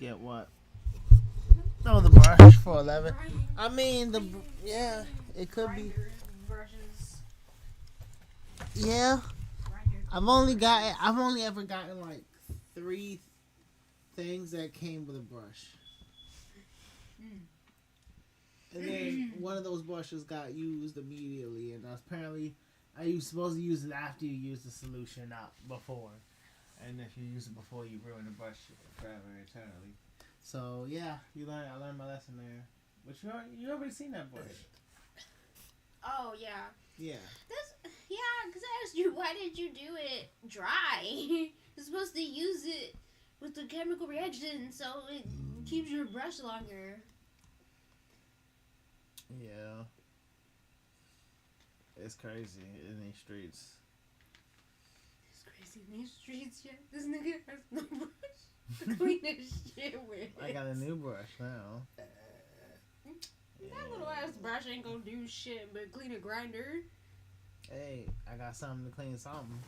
Get what? Oh, the brush for 11. I mean, yeah, it could be. Brushes. Yeah, I've only ever gotten like 3 things that came with a brush. And then one of those brushes got used immediately, and apparently I was supposed to use it after you use the solution, not before. And if you use it before, you ruin the brush forever, eternally. So yeah, I learned my lesson there. But you already seen that brush. Oh yeah. Yeah. Because I asked you, why did you do it dry? You're supposed to use it with the chemical reaction so it keeps your brush longer. Yeah. It's crazy in these streets. It's crazy in these streets, yeah. This nigga has no brush to clean his shit with. I got a new brush now. That little ass brush ain't gonna do shit but clean a grinder. Hey, I got something to clean something.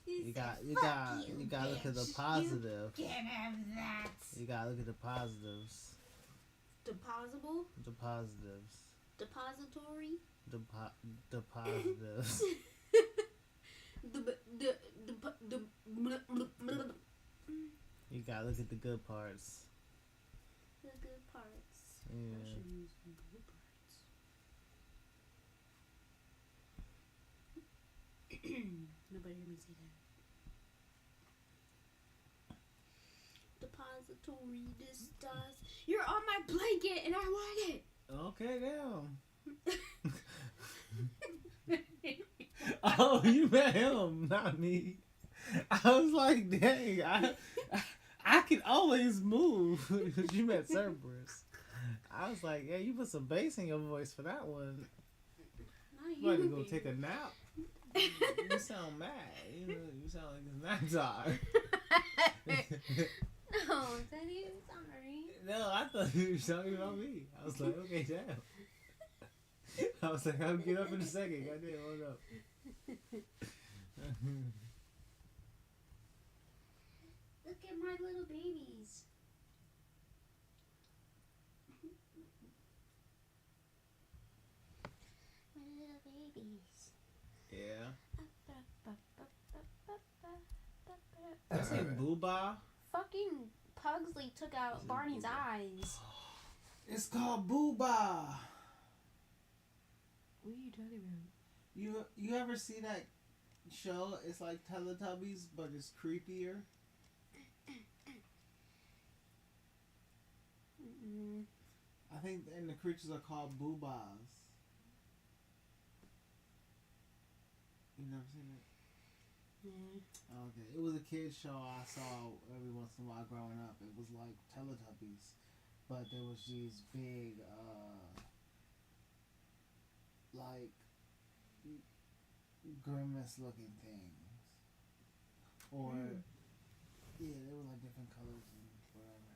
You got to look at the positive. You can't have that. You gotta look at the positives. Deposable? The positives. Depository? The positives. You gotta look at the good parts. The good parts. Yeah. I should use the good parts. Nobody heard me say that. Depository, this does. You're on my blanket and I want it. Okay, damn. Oh, you met him, not me. I was like, dang, I can always move. You met Cerberus. I was like, yeah, you put some bass in your voice for that one. You about to go take a nap. You sound mad. You sound like it's nap time. No, Teddy, sorry. No, I thought you were talking about me. I was like, okay, damn. I was like, I'll get up in a second. Goddamn, hold up. Look at my little babies. My little babies. Yeah. Did I say booba? Fucking Pugsley took out Barney's eyes. It's called booba. What are you talking about? You ever see that show? It's like Teletubbies, but it's creepier. Mm-mm. I think, and the creatures are called boobas. You never seen it? Yeah. Okay, it was a kids show I saw every once in a while growing up. It was like Teletubbies, but there was these big, like grimace-looking things, or yeah, they were like different colors and whatever.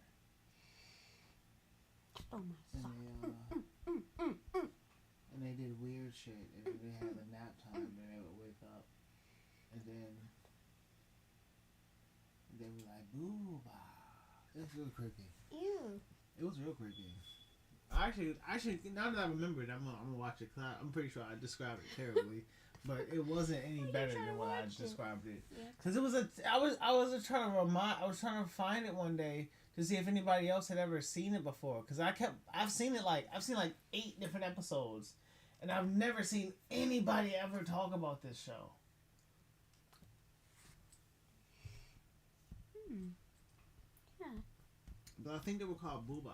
Oh my And and they did weird shit, and then they had a nap time, and they would wake up, and then they were like, booba. It was real creepy. Ew. It was real creepy. Actually, now that I remember it, I'm gonna watch it. Cause I'm pretty sure I described it terribly, but it wasn't any better than what I described it. Cause it was I was trying to find it one day to see if anybody else had ever seen it before. Cause I've seen like 8 different episodes, and I've never seen anybody ever talk about this show. Yeah. But I think they were called boobas.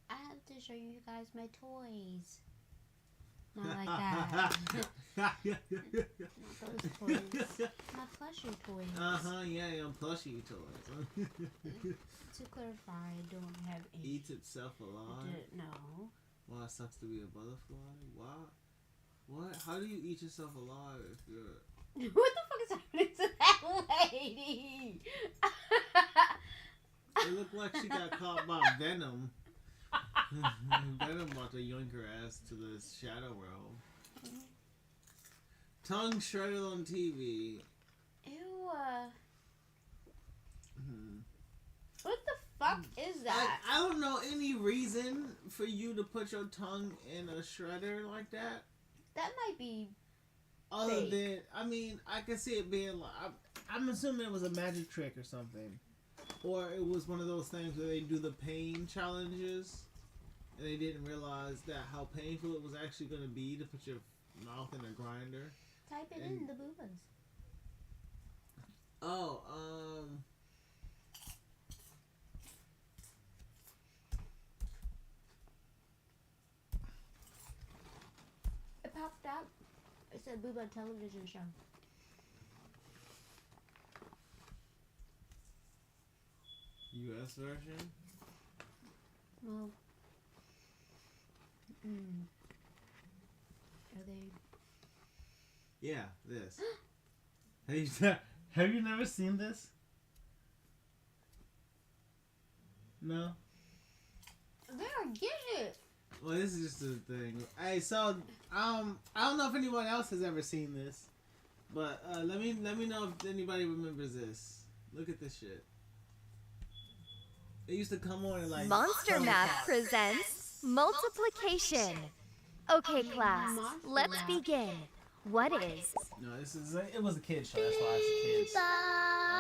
I have to show you guys my toys. Not like that. Not those toys. My plushie toys. Yeah, plushie toys. To clarify, I don't have any. Eats itself alive? No. Wow, it sucks to be a butterfly? Wow. What? How do you eat yourself alive if you're... What the fuck is happening to that lady? It looked like she got caught by Venom. Venom about to yoink her ass to the shadow realm. Tongue shredded on TV. Ew. What the fuck is that? I don't know any reason for you to put your tongue in a shredder like that. That might be Other fake. than, I mean, I can see it being like, I'm assuming it was a magic trick or something. Or it was one of those things where they do the pain challenges and they didn't realize that how painful it was actually going to be to put your mouth in a grinder. Type it in the boobas. Oh, It popped up. It said Booba television show. US version? Well, are they? Yeah, this. Have you never seen this? No? They don't get it. Well, this is just a thing. Hey, so I don't know if anyone else has ever seen this, but let me know if anybody remembers this. Look at this shit. It used to come on and like Monster Math presents multiplication. Okay, class, let's begin. What is? No, this is it was a kid show. That's why it's a kids commercials.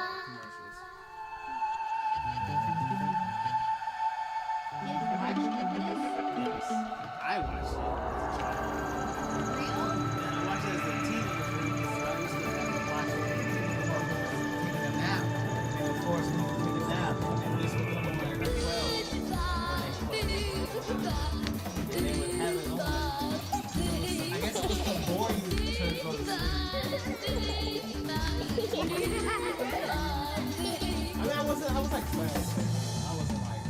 Yes, I watched it. Real? And I watched it as a teenager. So I used to watch it before taking a nap. They would force me to take a nap, and this would come on at 12. And they would have it on. I guess it was to bore you to go to sleep. I mean, I was like 12. I wasn't like a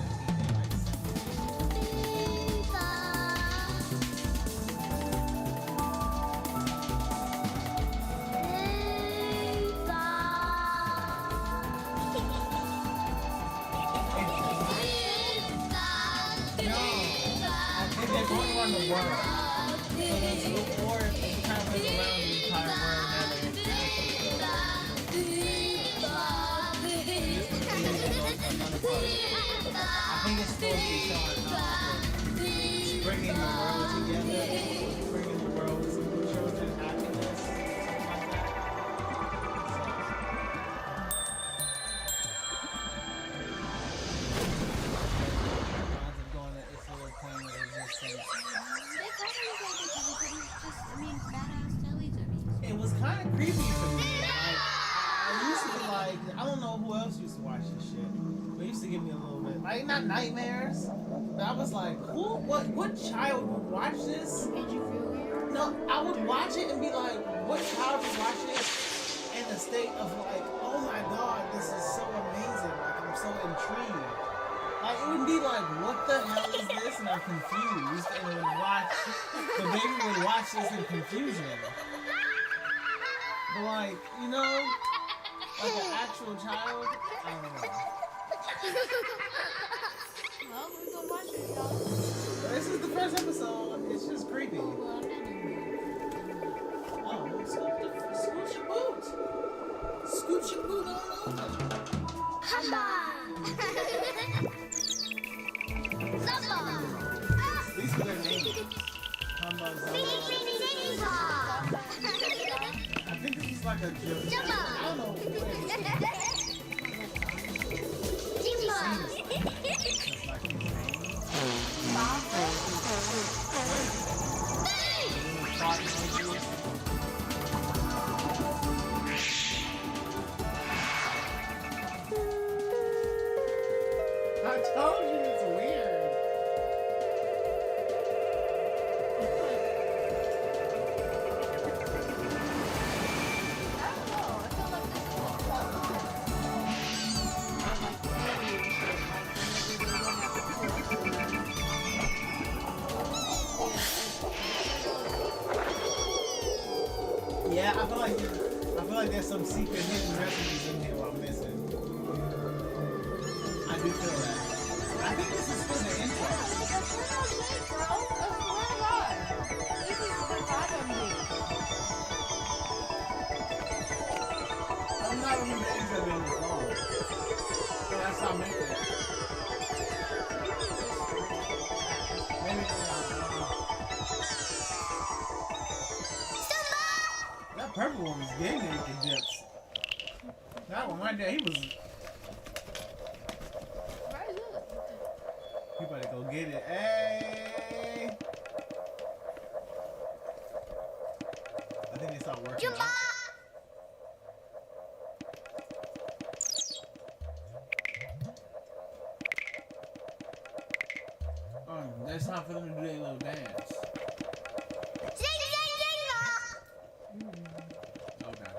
they're going around the world. So there's little four traveling around the entire world now. I think it's supposed to be showing bringing the world together, bringing the world with some children happiness, something like that. Going to its little plane of existence. It was kind of creepy for me. Like, I used to be like, I don't know who else used to watch this shit. But it used to give me a little bit, like, not nightmares, but I was like, what child would watch this? Did you feel weird? No, I would watch it and be like, what child would watch this in a state of like, oh my god, this is so amazing. Like, I'm so intrigued. Like, it would be like, what the hell is this? And I'm confused. And it would watch, the baby would watch this in confusion. But like, you know, like an actual child, I don't know. Well, we're gonna watch it, y'all. This is the first episode. It's just creepy. Well, I'm not in Oh, scoot your boot. Scoot your boot on over. These are their names. Hamba, Zamba. I think this is like a joke. I don't know what it I told you it's weird. Yeah, I feel like there's some secret hidden recipes in here I'm missing. I do feel that. I think this is for the intro. I'm not remembering That one right there, he was. Right, look. You better go get it. Hey! I think they start working out. It's time for them to do their little dance. Okay.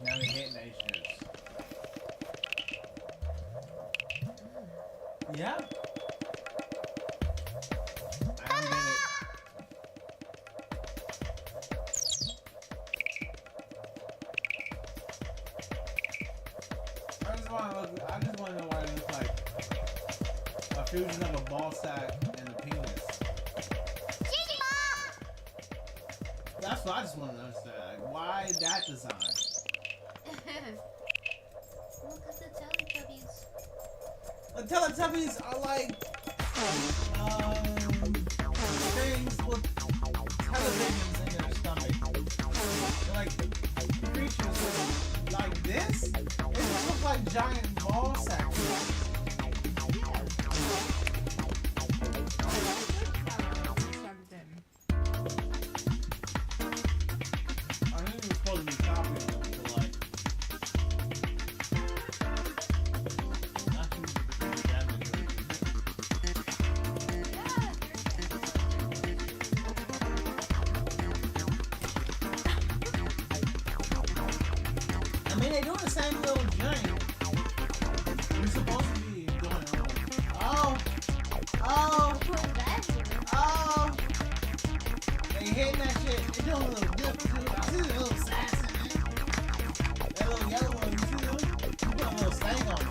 Now they're hitting their shits. Yeah. I don't get it. I just want to know why it looks like a fusion of a ball sack and a penis. That's what I just want to understand. Like, why that design? Well, because the Teletubbies. The Teletubbies are like things with televisions in their stomach. They're like creatures like this. It just looks like giant ball sacks. I mean, they're doing the same little joint. We're supposed to be doing it. Oh! They hitting that shit. They're doing a little dip too. I see the little sass in it. That little yellow one, you see them? You put a little stain on it.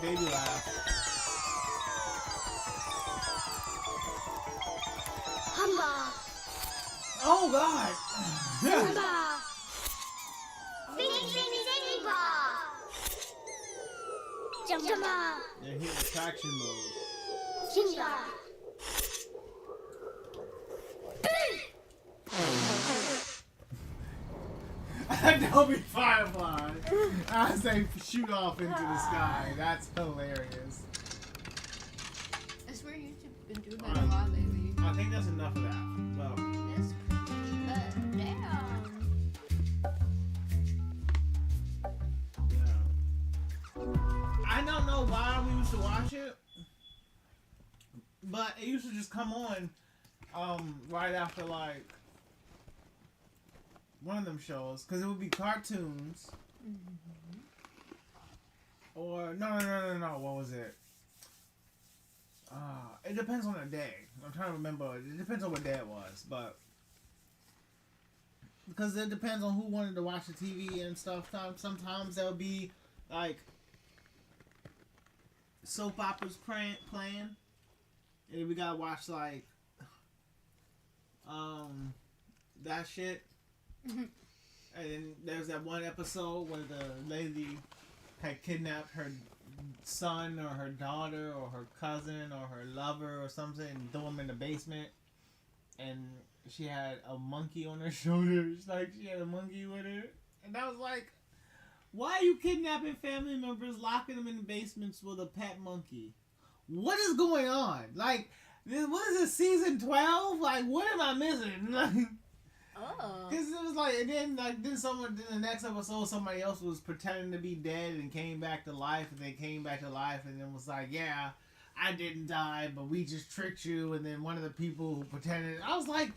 Baby laugh. Humba. Oh God! Humba. Fingy ball. Jumba. They're hitting traction mode. Jinga. Don't be firefly. As they shoot off into the sky. That's hilarious. I swear YouTube's been doing that a lot lately. I think that's enough of that. Well, It's creepy, but damn. yeah. I don't know why we used to watch it, but it used to just come on right after like one of them shows, because it would be cartoons. Or no, what was it? It depends on the day. I'm trying to remember. It depends on what day it was, but because it depends on who wanted to watch the TV and stuff. Sometimes there'll be like soap operas playing, and we gotta watch like that shit. And then there's that one episode where the lady had kidnapped her son or her daughter or her cousin or her lover or something and threw him in the basement. And she had a monkey on her shoulders. Like, she had a monkey with her. And I was like, why are you kidnapping family members, locking them in the basements with a pet monkey? What is going on? Like, what is this, season 12? Like, what am I missing? Oh. Because it was like, and then the next episode, somebody else was pretending to be dead and came back to life, and they came back to life, and then was like, yeah, I didn't die, but we just tricked you. And then one of the people who pretended, I was like,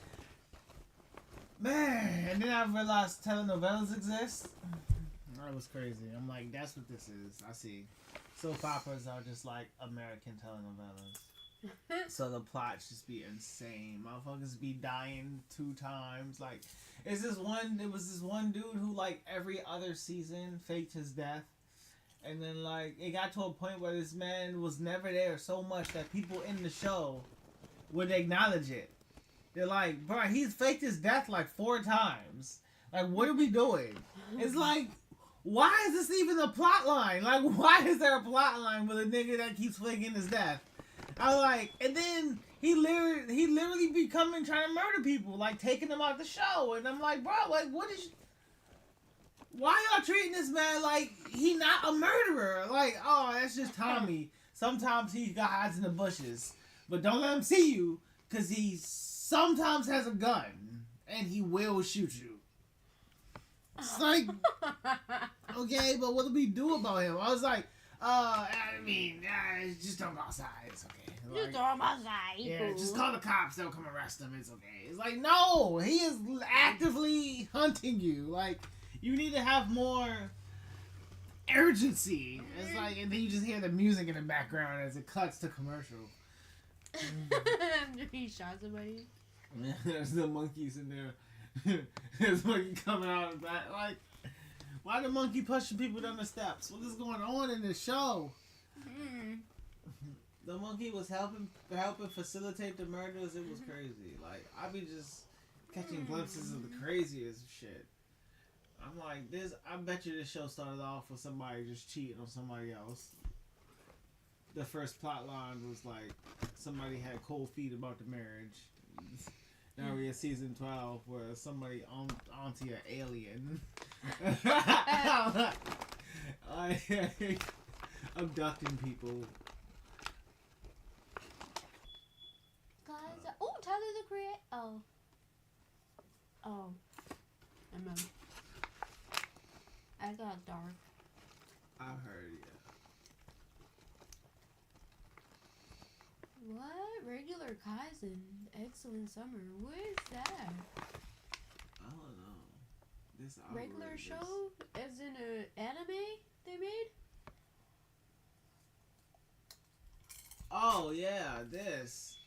man. And then I realized telenovelas exist. That was crazy. I'm like, that's what this is. I see. Soap operas are just like American telenovelas. So the plots just be insane. Motherfuckers be dying 2 times. Like, it was this one dude who, like, every other season faked his death. And then, like, it got to a point where this man was never there so much that people in the show would acknowledge it. They're like, bro, he's faked his death like 4 times. Like, what are we doing? It's like, why is this even a plot line? Like, why is there a plot line with a nigga that keeps faking his death? I like, and then he literally be coming trying to murder people, like taking them out the show, and I'm like, bro, like, why y'all treating this man like he not a murderer? Like, oh, that's just Tommy. Sometimes he hides in the bushes, but don't let him see you, cause he sometimes has a gun and he will shoot you. It's like, okay, but what do we do about him? I was like, just don't go outside. It's okay. Like, just don't go outside. Yeah, just call the cops. They'll come arrest him. It's okay. It's like, no, he is actively hunting you. Like, you need to have more urgency. It's like, and then you just hear the music in the background as it cuts to commercial. After he shot somebody. Man, there's the monkeys in there. There's a monkey coming out of that. Like, why the monkey pushing people down the steps? What is going on in this show? The monkey was helping facilitate the murders. It was crazy. Like, I be just catching glimpses of the craziest shit. I'm like, I bet you this show started off with somebody just cheating on somebody else. The first plot line was like somebody had cold feet about the marriage. Now we're in season 12 where somebody onto an alien. Abducting people. Guys, Tyler the Creator. Oh. I got dark. I've heard, yeah. What? Regular Kaizen. Excellent summer. What is that? I don't know. This regular show? As in an anime they made? Oh, yeah, this.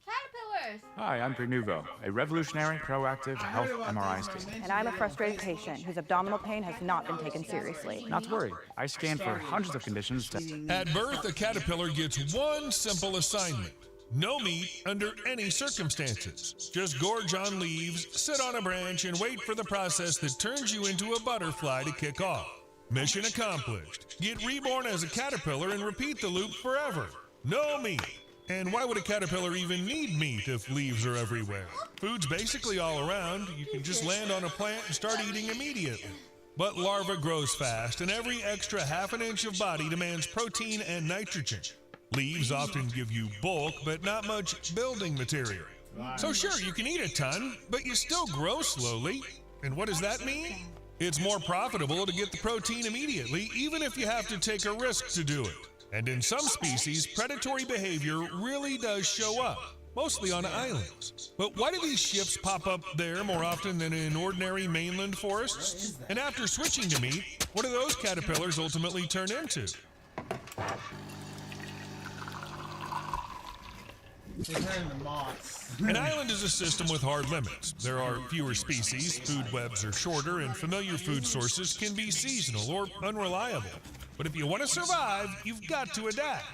Caterpillars! Hi, I'm Prenuvo, a revolutionary proactive health MRI scan. And I'm a frustrated patient whose abdominal pain has not been taken seriously. Not to worry, I scan for hundreds of conditions. At birth, a caterpillar gets one simple assignment. No meat under any circumstances. Just gorge on leaves, sit on a branch, and wait for the process that turns you into a butterfly to kick off. Mission accomplished. Get reborn as a caterpillar and repeat the loop forever. No meat. And why would a caterpillar even need meat if leaves are everywhere? Food's basically all around. You can just land on a plant and start eating immediately. But larva grows fast, and every extra half an inch of body demands protein and nitrogen. Leaves often give you bulk, but not much building material. So sure, you can eat a ton, but you still grow slowly. And what does that mean? It's more profitable to get the protein immediately, even if you have to take a risk to do it. And in some species, predatory behavior really does show up, mostly on islands. But why do these ships pop up there more often than in ordinary mainland forests? And after switching to meat, what do those caterpillars ultimately turn into? They turn into moths. An island is a system with hard limits. There are fewer species, food webs are shorter, and familiar food sources can be seasonal or unreliable. But if you want to survive, you've got to adapt.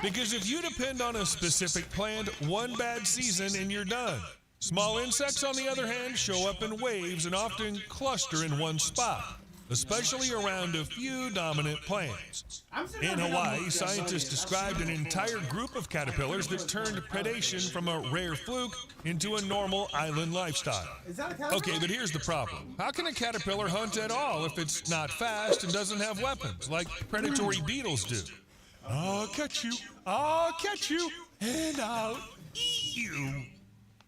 Because if you depend on a specific plant, one bad season and you're done. Small insects, on the other hand, show up in waves and often cluster in one spot, especially around a few dominant plants. In Hawaii, scientists described an entire group of caterpillars that turned predation from a rare fluke into a normal island lifestyle. Okay, but here's the problem. How can a caterpillar hunt at all if it's not fast and doesn't have weapons like predatory beetles do? I'll catch you, and I'll eat you.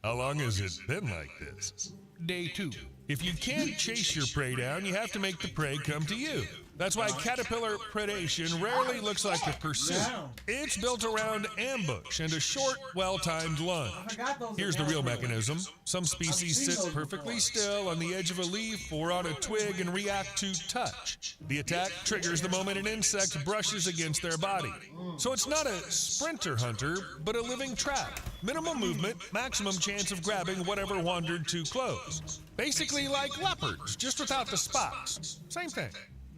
How long has it been like this? Day 2. If you can't chase your prey down, you have to make the prey come to you. That's why caterpillar predation rarely looks like a pursuit. It's built around ambush and a short, well-timed lunge. Here's the real mechanism. Some species sit perfectly still on the edge of a leaf or on a twig and react to touch. The attack triggers the moment an insect brushes against their body. So it's not a sprinter hunter, but a living trap. Minimal movement, maximum chance of grabbing whatever wandered too close. Basically like leopards, just without the spots. Same thing.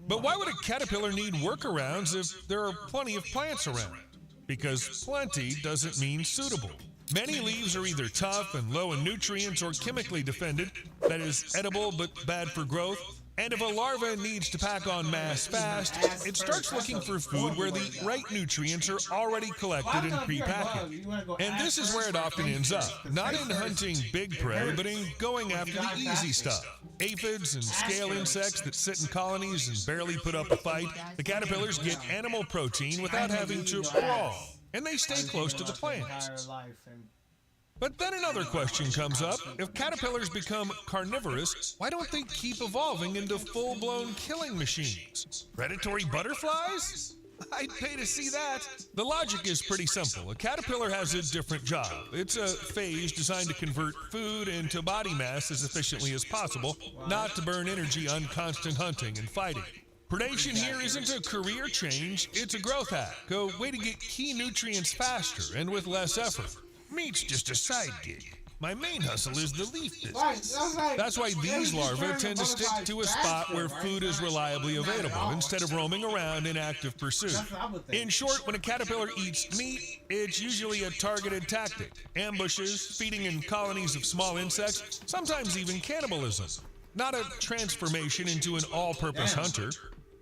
But why would a caterpillar need workarounds if there are plenty of plants around? Because plenty doesn't mean suitable. Many leaves are either tough and low in nutrients or chemically defended, that is, edible but bad for growth. And if a larva needs to pack on mass fast, it starts looking for food where the right nutrients are already collected and pre-packaged. And this is where it often ends up, not in hunting big prey, but in going after the easy stuff. Aphids and scale insects that sit in colonies and barely put up a fight, the caterpillars get animal protein without having to crawl, and they stay close to the plants. But then another question comes up. If caterpillars become carnivorous, why don't they keep evolving into full-blown killing machines? Predatory butterflies? I'd pay to see that. The logic is pretty simple. A caterpillar has a different job. It's a phase designed to convert food into body mass as efficiently as possible, not to burn energy on constant hunting and fighting. Predation here isn't a career change, it's a growth hack, a way to get key nutrients faster and with less effort. Meat's just a side gig. My main hustle is the leaf business. That's why these larvae tend to stick to a spot where food is reliably available instead of roaming around in active pursuit. In short, when a caterpillar eats meat, it's usually a targeted tactic. Ambushes, feeding in colonies of small insects, sometimes even cannibalism. Not a transformation into an all-purpose hunter.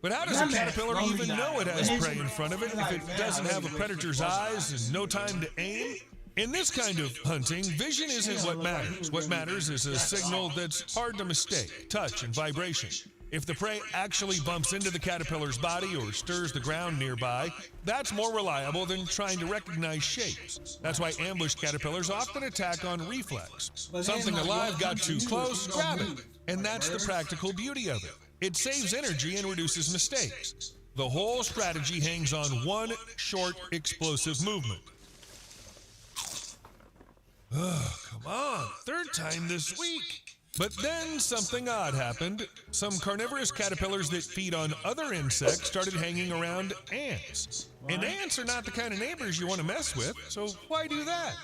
But how does a caterpillar even know it has prey in front of it if it doesn't have a predator's eyes and no time to aim? In this kind of hunting, vision isn't what matters. What matters is a signal that's hard to mistake, touch and vibration. If the prey actually bumps into the caterpillar's body or stirs the ground nearby, that's more reliable than trying to recognize shapes. That's why ambush caterpillars often attack on reflex. Something alive got too close, grab it. And that's the practical beauty of it. It saves energy and reduces mistakes. The whole strategy hangs on one short, explosive movement. Oh, come on, third time this week. But then something odd happened. Some carnivorous caterpillars that feed on other insects started hanging around ants. And ants are not the kind of neighbors you want to mess with, so why do that?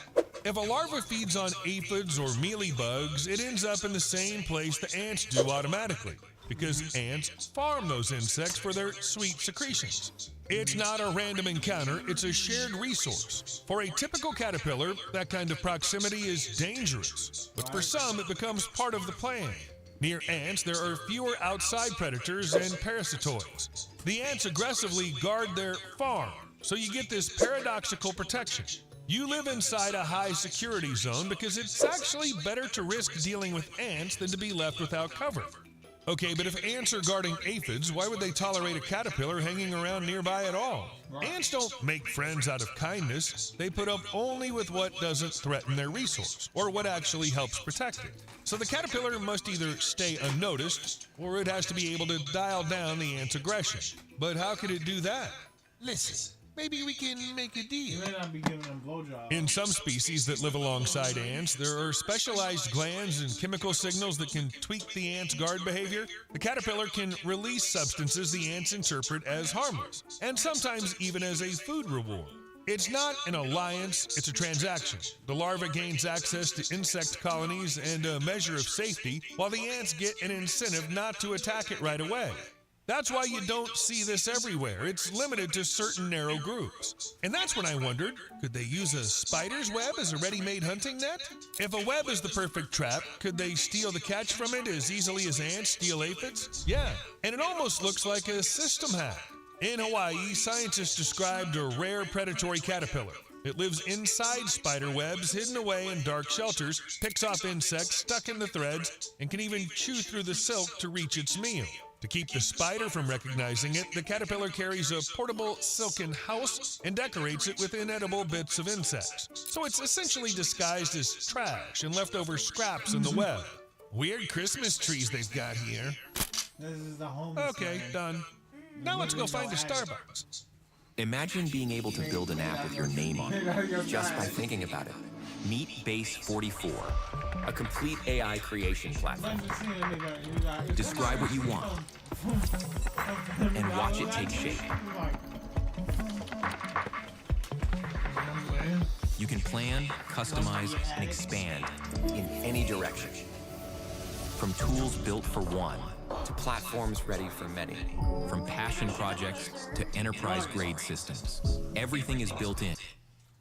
If a larva feeds on aphids or mealybugs, it ends up in the same place the ants do automatically, because ants farm those insects for their sweet secretions. It's not a random encounter, it's a shared resource. For a typical caterpillar, that kind of proximity is dangerous, but for some it becomes part of the plan. Near ants, there are fewer outside predators and parasitoids. The ants aggressively guard their farm, so you get this paradoxical protection. You live inside a high security zone because it's actually better to risk dealing with ants than to be left without cover. Okay, but if ants are guarding aphids, why would they tolerate a caterpillar hanging around nearby at all? Ants don't make friends out of kindness. They put up only with what doesn't threaten their resource, or what actually helps protect it. So the caterpillar must either stay unnoticed, or it has to be able to dial down the ant's aggression. But how could it do that? Listen. Maybe we can make a deal. In some species that live alongside ants, there are specialized glands and chemical signals that can tweak the ant's guard behavior. The caterpillar can release substances the ants interpret as harmless, and sometimes even as a food reward. It's not an alliance, it's a transaction. The larva gains access to insect colonies and a measure of safety, while the ants get an incentive not to attack it right away. That's why you don't see this everywhere. It's limited to certain narrow groups. And that's when I wondered, could they use a spider's web as a ready-made hunting net? If a web is the perfect trap, could they steal the catch from it as easily as ants steal aphids? Yeah, and it almost looks like a system hack. In Hawaii, scientists described a rare predatory caterpillar. It lives inside spider webs, hidden away in dark shelters, picks off insects stuck in the threads, and can even chew through the silk to reach its meal. To keep the spider from recognizing it, the caterpillar carries a portable silken house and decorates it with inedible bits of insects. So it's essentially disguised as trash and leftover scraps in the web. Weird Christmas trees they've got here. This is the home. Okay, done. Now let's go find a Starbucks. Imagine being able to build an app with your name on it, just by thinking about it. Meet Base 44, a complete AI creation platform. Describe what you want, and watch it take shape. You can plan, customize, and expand in any direction. From tools built for one, to platforms ready for many. From passion projects to enterprise-grade systems. Everything is built in.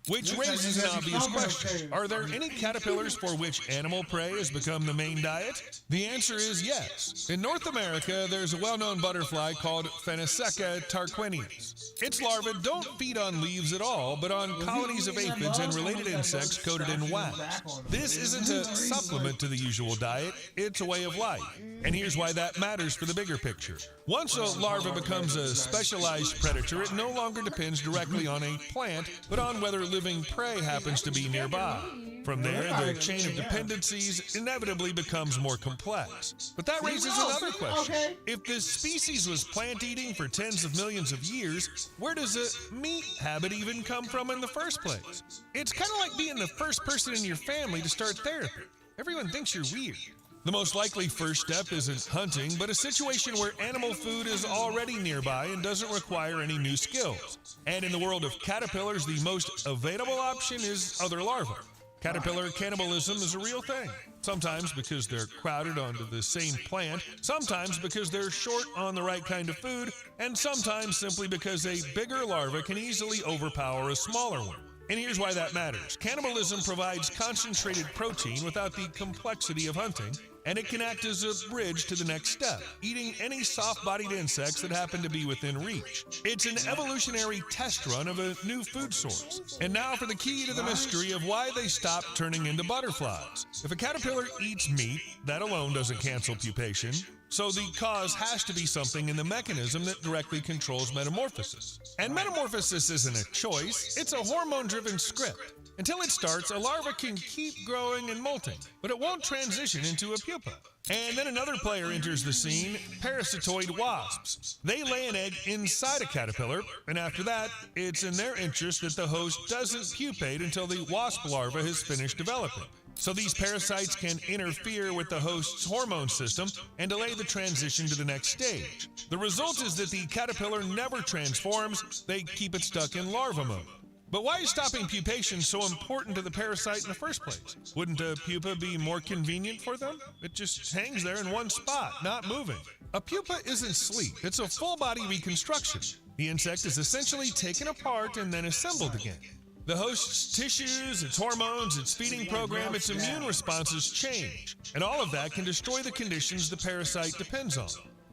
Which raises an obvious question. Are there any caterpillars for which animal prey has become the main diet? The answer is yes. In North America, there's a well-known butterfly called Phanaseca tarquinius. Its larvae don't feed on leaves at all, but on colonies of aphids and related insects coated in wax. This isn't a supplement to the usual diet, it's a way of life. And here's why that matters for the bigger picture. Once a larva becomes a specialized predator, it no longer depends directly on a plant, but on whether living prey happens to be nearby. From there, the chain of dependencies inevitably becomes more complex. But that raises another question. If this species was plant-eating for tens of millions of years, where does a meat habit even come from in the first place? It's kind of like being the first person in your family to start therapy. Everyone thinks you're weird. The most likely first step isn't hunting, but a situation where animal food is already nearby and doesn't require any new skills. And in the world of caterpillars, the most available option is other larvae. Caterpillar cannibalism is a real thing. Sometimes because they're crowded onto the same plant, sometimes because they're short on the right kind of food, and sometimes simply because a bigger larva can easily overpower a smaller one. And here's why that matters. Cannibalism provides concentrated protein without the complexity of hunting, and it can act as a bridge to the next step, eating any soft-bodied insects that happen to be within reach. It's an evolutionary test run of a new food source. And now for the key to the mystery of why they stopped turning into butterflies. If a caterpillar eats meat, that alone doesn't cancel pupation. So the cause has to be something in the mechanism that directly controls metamorphosis. And metamorphosis isn't a choice, it's a hormone-driven script. Until it starts, a larva can keep growing and molting, but it won't transition into a pupa. And then another player enters the scene, parasitoid wasps. They lay an egg inside a caterpillar, and after that, it's in their interest that the host doesn't pupate until the wasp larva has finished developing. So these parasites can interfere with the host's hormone system and delay the transition to the next stage. The result is that the caterpillar never transforms, they keep it stuck in larva mode. But why is stopping pupation so important to the parasite in the first place? Wouldn't a pupa be more convenient for them? It just hangs there in one spot, not moving. A pupa isn't sleep, it's a full-body reconstruction. The insect is essentially taken apart and then assembled again. The host's tissues, its hormones, its feeding program, its immune responses change, and all of that can destroy the conditions the parasite depends on.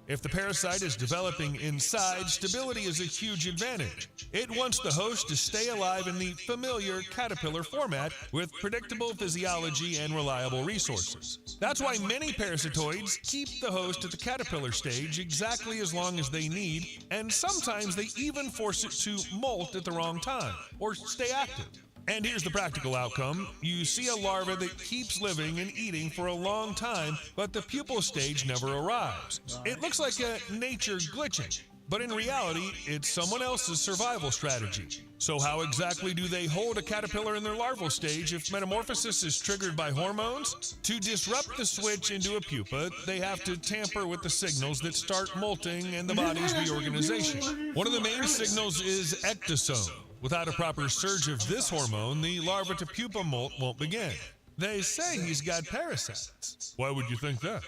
If the parasite is developing inside, stability is a huge advantage. It wants the host to stay alive in the familiar caterpillar format with predictable physiology and reliable resources. That's why many parasitoids keep the host at the caterpillar stage exactly as long as they need, and sometimes they even force it to molt at the wrong time or stay active. And here's the practical outcome. You see a larva that keeps living and eating for a long time, but the pupal stage never arrives. It looks like a nature glitching, but in reality, it's someone else's survival strategy. So how exactly do they hold a caterpillar in their larval stage if metamorphosis is triggered by hormones? To disrupt the switch into a pupa, they have to tamper with the signals that start molting and the body's reorganization. One of the main signals is ecdysone. Without a proper surge of this hormone, the larva to pupa molt won't begin. They say he's got parasites. Why would you think that?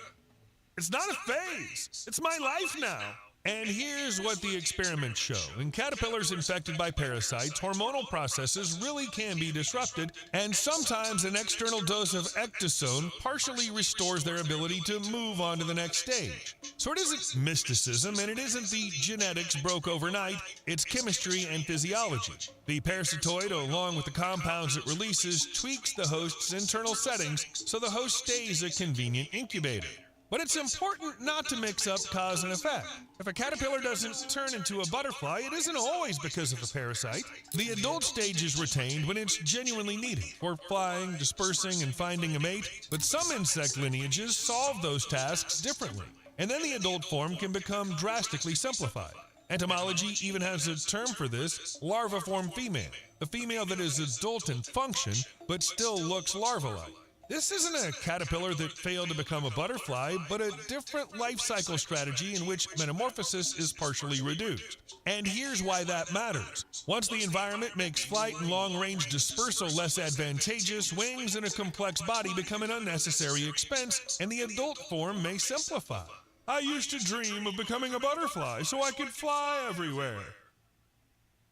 It's not a phase. It's my life now. And here's what the experiments show. In caterpillars infected by parasites, hormonal processes really can be disrupted, and sometimes an external dose of ecdysone partially restores their ability to move on to the next stage. So it isn't mysticism, and it isn't the genetics broke overnight, it's chemistry and physiology. The parasitoid, along with the compounds it releases, tweaks the host's internal settings so the host stays a convenient incubator. But it's important not to mix up cause and effect. If a caterpillar doesn't turn into a butterfly, it isn't always because of a parasite. The adult stage is retained when it's genuinely needed for flying, dispersing, and finding a mate, but some insect lineages solve those tasks differently, and then the adult form can become drastically simplified. Entomology even has a term for this, larviform female, a female that is adult in function, but still looks larva-like. This isn't a caterpillar that failed to become a butterfly, but a different life cycle strategy in which metamorphosis is partially reduced. And here's why that matters. Once the environment makes flight and long-range dispersal less advantageous, wings and a complex body become an unnecessary expense, and the adult form may simplify. I used to dream of becoming a butterfly so I could fly everywhere.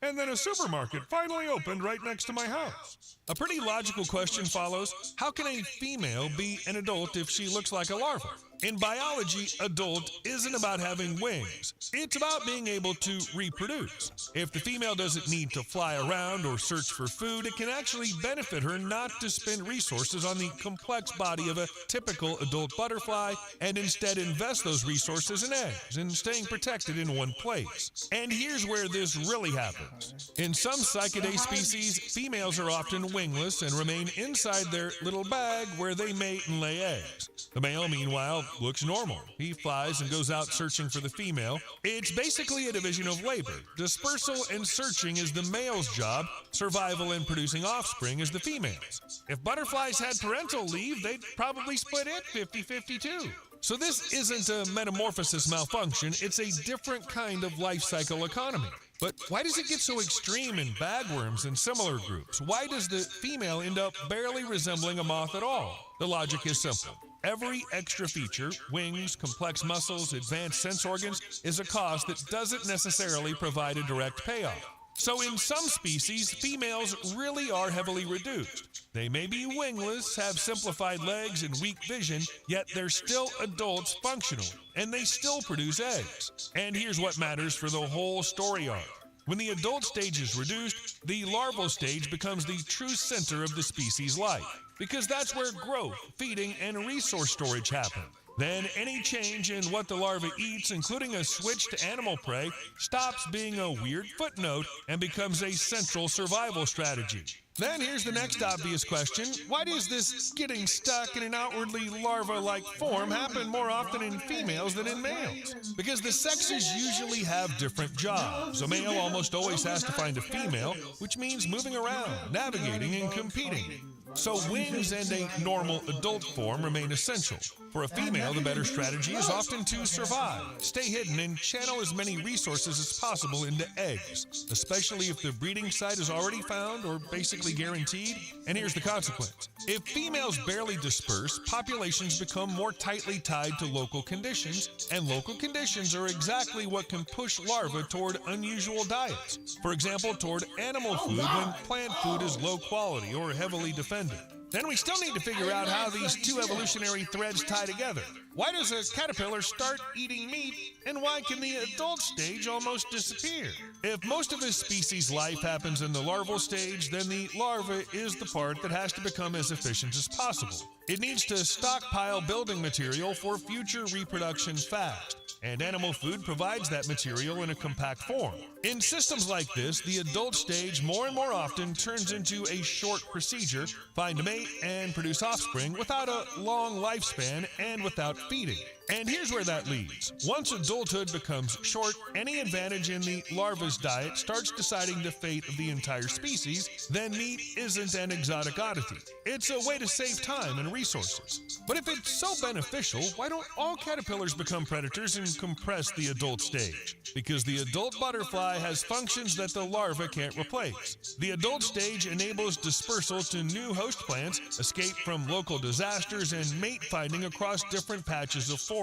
And then a supermarket finally opened right next to my house. A pretty logical question follows, how can a female be an adult if she looks like a larva? In biology, adult isn't about having wings. It's about being able to reproduce. If the female doesn't need to fly around or search for food, it can actually benefit her not to spend resources on the complex body of a typical adult butterfly and instead invest those resources in eggs and staying protected in one place. And here's where this really happens. In some Psychidae species, females are often wingless and remain inside their little bag where they mate and lay eggs. The male, meanwhile, looks normal. He flies and goes out searching for the female. It's basically a division of labor. Dispersal and searching is the male's job. Survival and producing offspring is the female's. If butterflies had parental leave, they'd probably split it 50-50 too. So this isn't a metamorphosis malfunction, it's a different kind of life cycle economy. But why does it get so extreme in bagworms and similar groups? Why does the female end up barely resembling a moth at all? The logic is simple. Every extra feature, wings, complex muscles, advanced sense organs, is a cost that doesn't necessarily provide a direct payoff. So in some species, females really are heavily reduced. They may be wingless, have simplified legs and weak vision, yet they're still adults functionally, and they still produce eggs. And here's what matters for the whole story arc. When the adult stage is reduced, the larval stage becomes the true center of the species' life, because that's where growth, feeding, and resource storage happen. Then any change in what the larva eats, including a switch to animal prey, stops being a weird footnote and becomes a central survival strategy. Then here's the next obvious question. Why does this getting stuck in an outwardly larva-like form happen more often in females than in males? Because the sexes usually have different jobs. A male almost always has to find a female, which means moving around, navigating, and competing. So wings and a normal adult form remain essential. For a female, the better strategy is often to survive, stay hidden, and channel as many resources as possible into eggs, especially if the breeding site is already found or basically guaranteed. And here's the consequence. If females barely disperse, populations become more tightly tied to local conditions, and local conditions are exactly what can push larvae toward unusual diets. For example, toward animal food when plant food is low quality or heavily defended. Then we still need to figure out how these two evolutionary threads tie together. Why does a caterpillar start eating meat, and why can the adult stage almost disappear? If most of a species' life happens in the larval stage, then the larva is the part that has to become as efficient as possible. It needs to stockpile building material for future reproduction fast, and animal food provides that material in a compact form. In systems like this, the adult stage more and more often turns into a short procedure, find a mate and produce offspring without a long lifespan and without feeding. And here's where that leads. Once adulthood becomes short, any advantage in the larva's diet starts deciding the fate of the entire species, then meat isn't an exotic oddity. It's a way to save time and resources. But if it's so beneficial, why don't all caterpillars become predators and compress the adult stage? Because the adult butterfly has functions that the larva can't replace. The adult stage enables dispersal to new host plants, escape from local disasters, and mate finding across different patches of forest.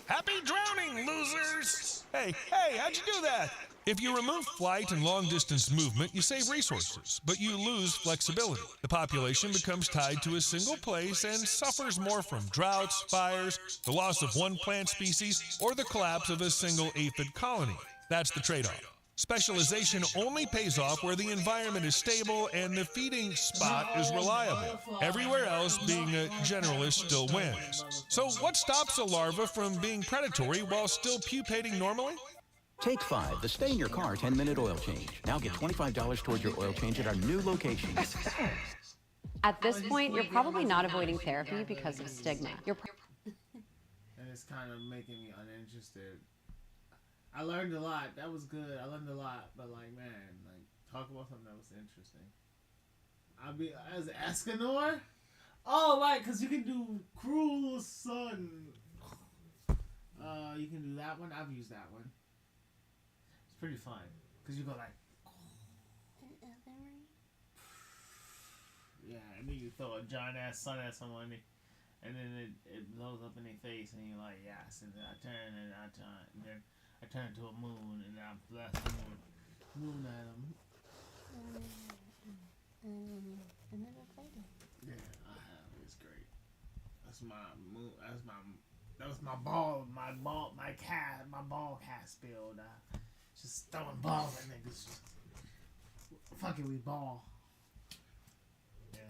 Happy drowning, losers! Hey, how'd you do that? If you remove flight and long-distance movement, you save resources, but you lose flexibility. The population becomes tied to a single place and suffers more from droughts, fires, the loss of one plant species, or the collapse of a single aphid colony. That's the trade-off. Specialization only pays off where the environment is stable and the feeding spot is reliable. Everywhere else, being a generalist still wins. So what stops a larva from being predatory while still pupating normally? Take 5, the stay in your car 10-minute oil change. Now get $25 towards your oil change at our new location. At this point, you're probably not avoiding therapy because of stigma. And it's kind of making me uninterested. I learned a lot. That was good. I learned a lot. But, like, man, like, talk about something that was interesting. I'll be as Escanor? Oh, right, because you can do Cruel Sun. You can do that one. I've used that one. It's pretty fun. Because you go like... Yeah, and then you throw a giant ass sun at someone, and then it blows up in their face, and you're like, yes, and then I turn, and I turn, and then I turned to a moon and I blessed the moon at him. And then I played it. Yeah, I have. It's great. That's my moon. That was my ball cast build. Just throwing balls at niggas. Fuck it, we ball. Yeah.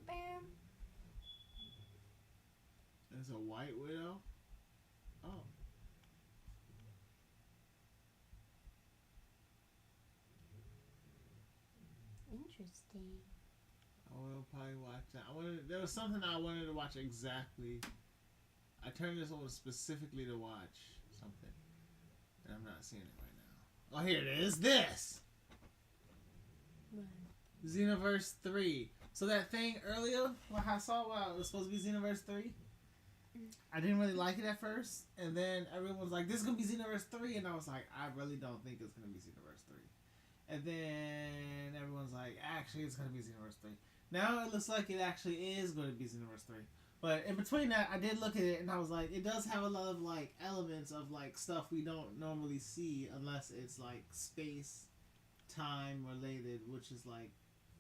Bam. There's a white widow. Oh. Interesting. I will probably watch that. There was something I wanted to watch exactly. I turned this on specifically to watch something, and I'm not seeing it right now. Oh, here it is. This Xenoverse 3. So that thing earlier, what I saw, it was supposed to be Xenoverse 3. I didn't really like it at first, and then everyone was like, "This is gonna be Xenoverse 3," and I was like, "I really don't think it's gonna be Xenoverse 3." And then everyone's like, "Actually, it's gonna be Xenoverse 3." Now it looks like it actually is going to be Xenoverse 3. But in between that, I did look at it and I was like, it does have a lot of like elements of like stuff we don't normally see unless it's like space, time related, which is like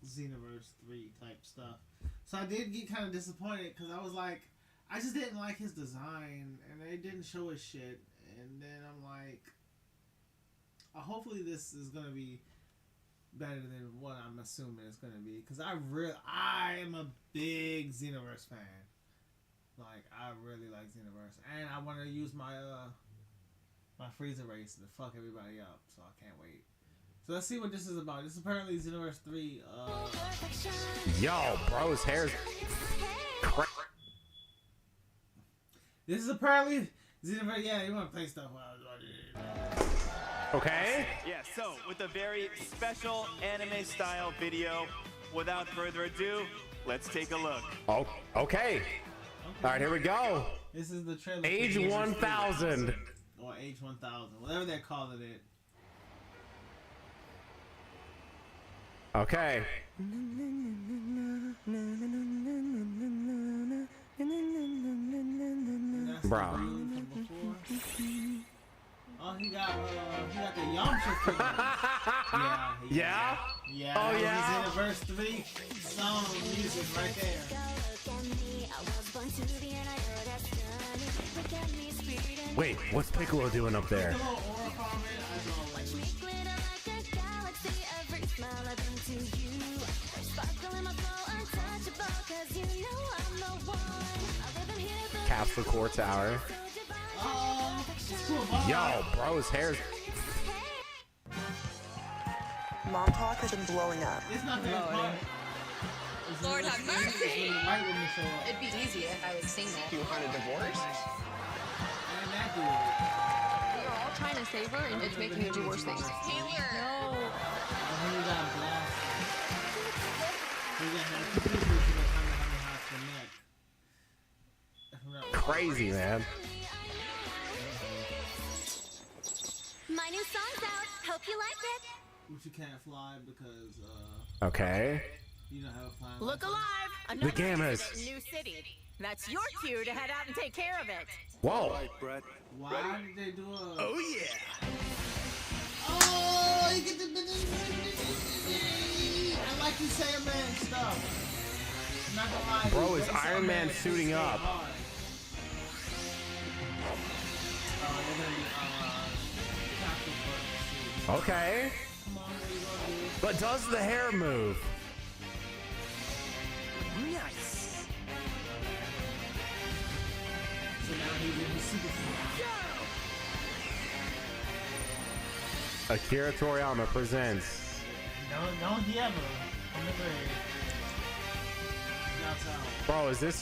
Xenoverse 3 type stuff. So I did get kind of disappointed because I was like, I just didn't like his design and they didn't show his shit. And then I'm like, hopefully this is going to be better than what I'm assuming it's gonna be, because I am a big Xenoverse fan. Like, I really like Xenoverse, and I want to use my my freezer race to fuck everybody up, so I can't wait. So let's see what this is about. This is apparently Xenoverse 3. Yo, bro's hair's This is apparently Xenoverse. Yeah, you want to play stuff while okay. Yeah, so with a very special anime-style video, without further ado, let's take a look. Oh, okay. All right, here we go. This is the trailer. Age 1000. Or Age 1000, whatever they're calling it. Okay. Bro. Oh, he got the Yamcha figure. Yeah? Yeah. Oh, yeah? Xenoverse 3 song music right there. Wait, what's Piccolo doing up there? Capsule Core Tower. Yo, bro's hair's... Mom talk has been blowing up. It's not very fun. Lord have mercy. It'd be easy if I was single. You want a divorce? We are all trying to save her, and it's making her do worse things. Taylor! No. Crazy, man. My new song's out. Hope you like it. Which you can't fly because, Okay. you don't have a flying Look license. alive! The Another Gammas. exhibit, new city. That's your cue to head out and take care of it. Whoa. Why did they do a... Oh, yeah. Oh, you get the... I like you say man stuff. I'm not gonna lie. Bro, is Iron Man suiting up? Okay. But does the hair move? Nice. So now he's in his super form. Akira Toriyama presents. Don't he ever. I'm never... Bro, is this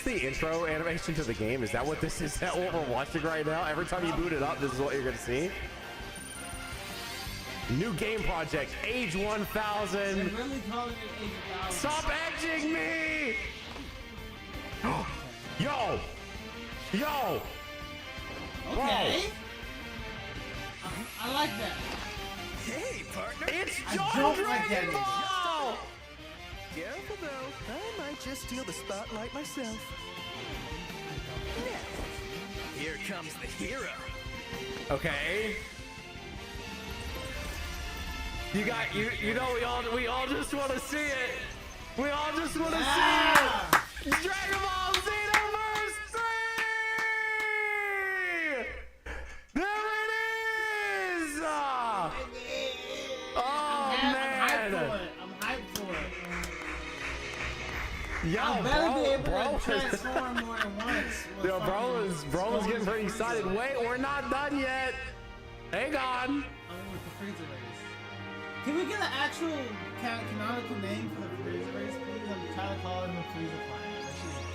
the intro animation to the game? Is that what this is? Is that what we're watching right now? Every time you boot it up, this is what you're gonna see? New game project, Age 1000. They're really calling it Age 1000. Stop edging me! Yo! Yo! Okay. I like that. Hey, partner. It's I John don't Dragon like that Ball! Careful, though. I might just steal the spotlight myself. comes the hero. Okay. You got you know we all just want to see it. We all just want to see it. Dragon Ball Xenoverse 3. There it is. Oh man. I'm hyped for it. Yo, I better be able to bro. transform more than once. Yo, bro is getting pretty excited. Wait, we're not done yet. Hang on. Can we get an actual canonical name for the Freezer race, please? I'm tired of calling them Freezer Planet. That shit is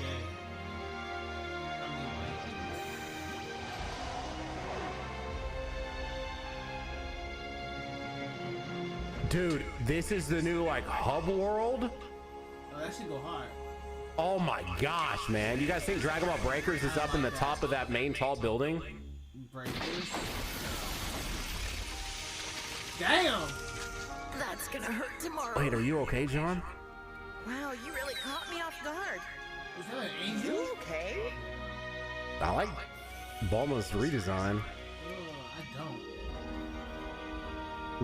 gay. Dude, this is the new like hub world. Oh, that should go hard. Oh my gosh, man. You guys think Dragon Ball Breakers is up in the top of that main tall building? Breakers? Damn! That's gonna hurt tomorrow. Wait, are you okay, John? Wow, you really caught me off guard. Is that an angel? You okay? I like Bulma's redesign. I don't.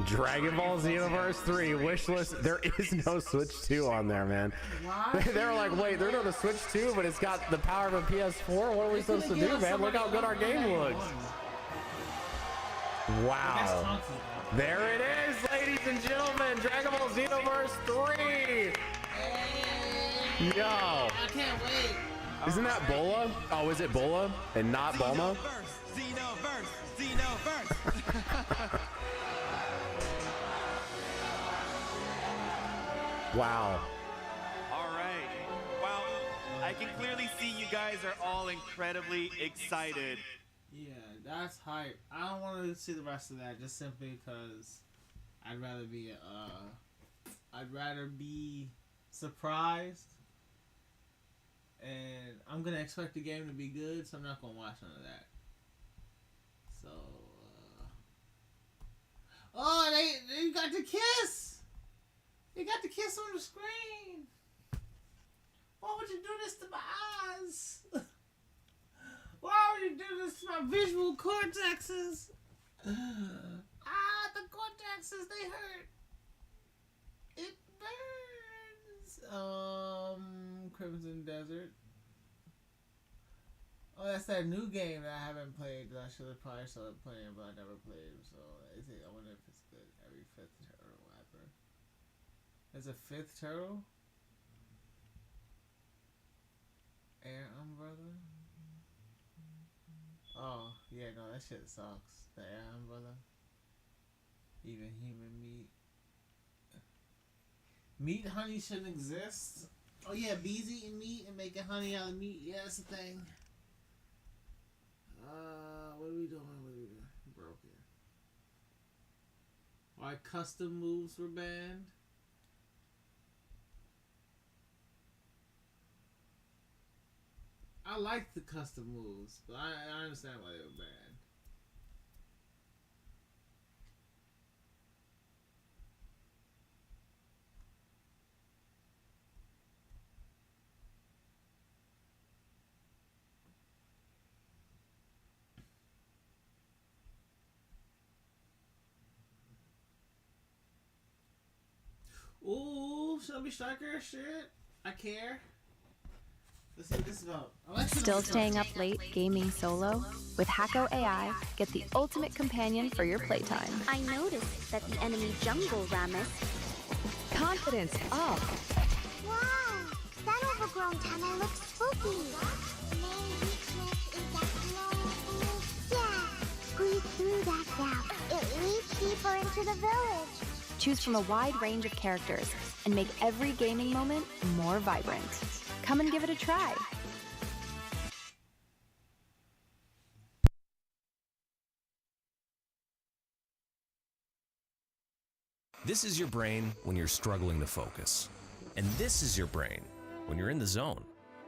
Dragon Ball Xenoverse 3 wishlist. There is no Switch 2 on there, man. They were like, wait, there's not a Switch 2, but it's got the power of a PS4. What are we supposed to do, man? Look how good our game looks. Wow. There it is, ladies and gentlemen. Dragon Ball Xenoverse 3. Yo. I can't wait. Isn't that Bola? Oh, is it Bola and not Bulma? Xenoverse. Wow. All right. Well, I can clearly see you guys are all incredibly excited. Yeah, that's hype. I don't want to see the rest of that just simply because I'd rather be surprised. And I'm gonna expect the game to be good, so I'm not gonna watch none of that. So, oh, they got the kiss. They got the kiss on the screen. Why would you do this to my eyes? Why would you do this to my visual cortexes? The cortexes, they hurt. It burns. Crimson Desert. Oh, that's that new game that I haven't played that I should have probably started playing, but I never played. So I wonder if it's good. Every fifth turtle ever. There's a fifth turtle? Air Umbrella? Oh, yeah, no, that shit sucks. The Air Umbrella. Even human meat. Meat honey shouldn't exist. Oh yeah, bees eating meat and making honey out of meat. Yeah, that's the thing. What are we doing? Broken. Why custom moves were banned? I like the custom moves, but I understand why they were banned. Ooh, Subby Striker shit. I care. Let's see what this is about. Still staying up late gaming solo? With Hacko AI, get the ultimate companion for your playtime. I noticed that the enemy jungle Ramus. Confidence up. Wow, that overgrown tunnel looks spooky. Main weakness is that glowing blue gap. Squeeze through that gap. It leads deeper into the village. Choose from a wide range of characters and make every gaming moment more vibrant. Come and give it a try. This is your brain when you're struggling to focus. And this is your brain when you're in the zone.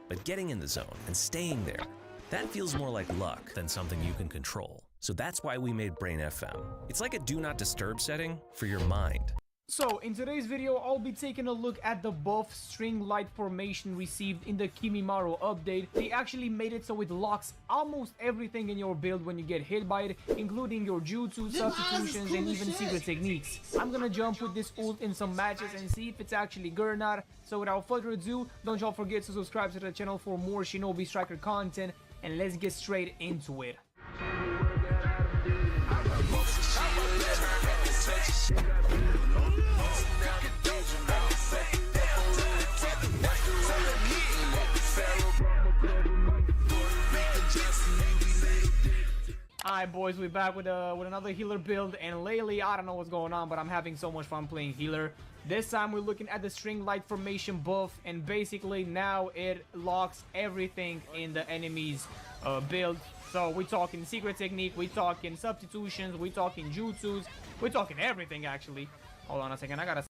But getting in the zone and staying there, that feels more like luck than something you can control. So that's why we made Brain FM. It's like a do not disturb setting for your mind. So, in today's video, I'll be taking a look at the buff string light formation received in the Kimimaro update. They actually made it so it locks almost everything in your build when you get hit by it, including your jutsu, substitutions, and even secret techniques. I'm gonna jump with this ult in some matches and see if it's actually good or not. So without further ado, don't y'all forget to subscribe to the channel for more Shinobi Striker content, and let's get straight into it. Alright boys, we're back with another healer build, and lately I don't know what's going on, but I'm having so much fun playing healer. This time we're looking at the string light formation buff, and basically now it locks everything in the enemy's build. So we're talking secret technique, we're talking substitutions, we're talking jutsus, we're talking everything actually. Hold on a second, I gotta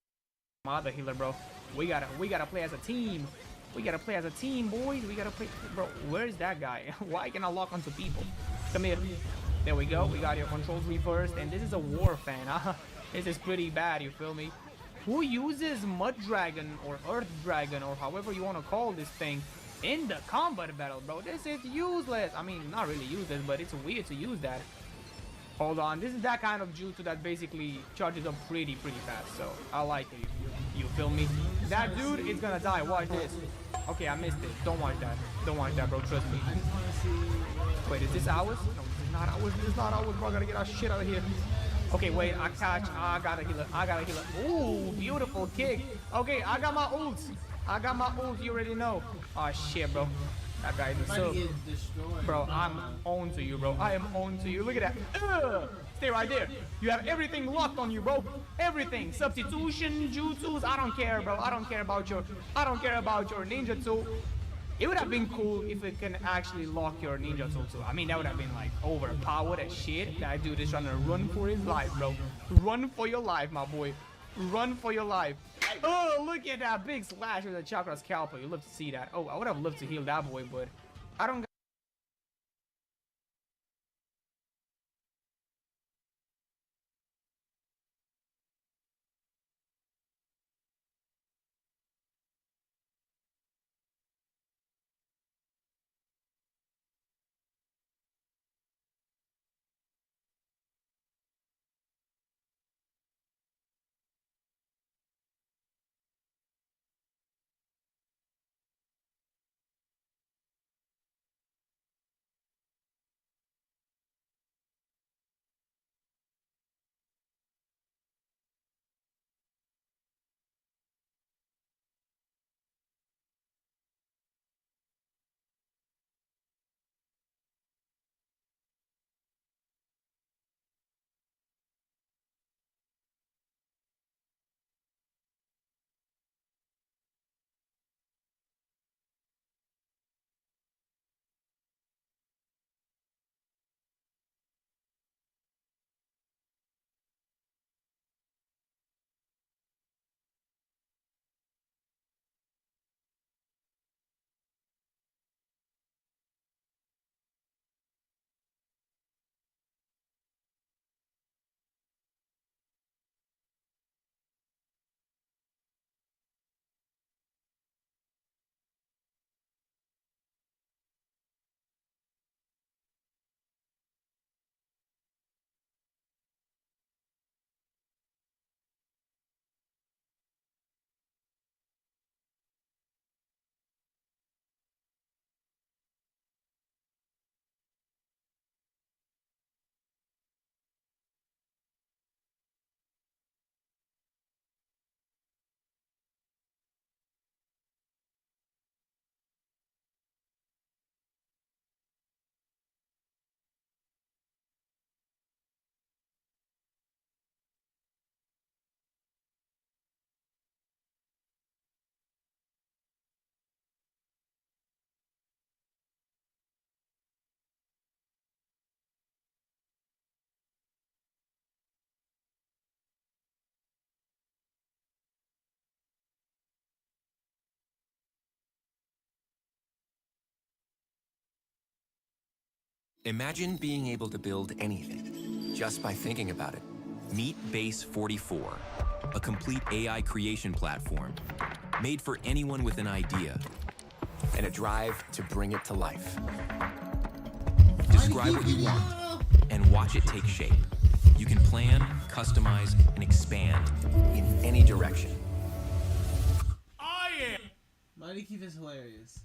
my other healer, bro. We gotta play as a team. We gotta play as a team, boys. We gotta play, bro. Where's that guy? Why can I lock onto people? Come here. There we go. We got your controls reversed, and this is a war fan. This is pretty bad. You feel me? Who uses Mud Dragon or Earth Dragon or however you want to call this thing in the combat battle, bro? This is useless. I mean, not really useless, but it's weird to use that. Hold on. This is that kind of jutsu that basically charges up pretty fast. So I like it. You feel me? That dude is gonna die. Watch this. Okay, I missed it. Don't watch that. Don't watch that, bro. Trust me. Wait, is this ours? No, this is not ours. This is not ours, bro. I gotta get our shit out of here. Okay, wait. I catch. I gotta heal it. I gotta heal it. Ooh, beautiful kick. Okay, I got my ults. I got my ults. You already know. Oh, shit, bro. That guy is a sub. Bro, I'm on to you, bro. I am on to you. Look at that. Ugh. Stay right there. You have everything locked on you, bro. Everything. Substitution, jutsus. I don't care, bro. I don't care about your ninjutsu. It would have been cool if it can actually lock your ninjutsu too. I mean, that would have been like overpowered as shit. That dude is trying to run for his life, bro. Run for your life, my boy. Run for your life. Oh, look at that big slash with a chakra scalper. You love to see that. Oh, I would have loved to heal that boy, but I don't. Imagine being able to build anything just by thinking about it. Meet Base 44, a complete AI creation platform made for anyone with an idea and a drive to bring it to life. Describe what you want and watch it take shape. You can plan, customize, and expand in any direction. Mighty Keith is hilarious.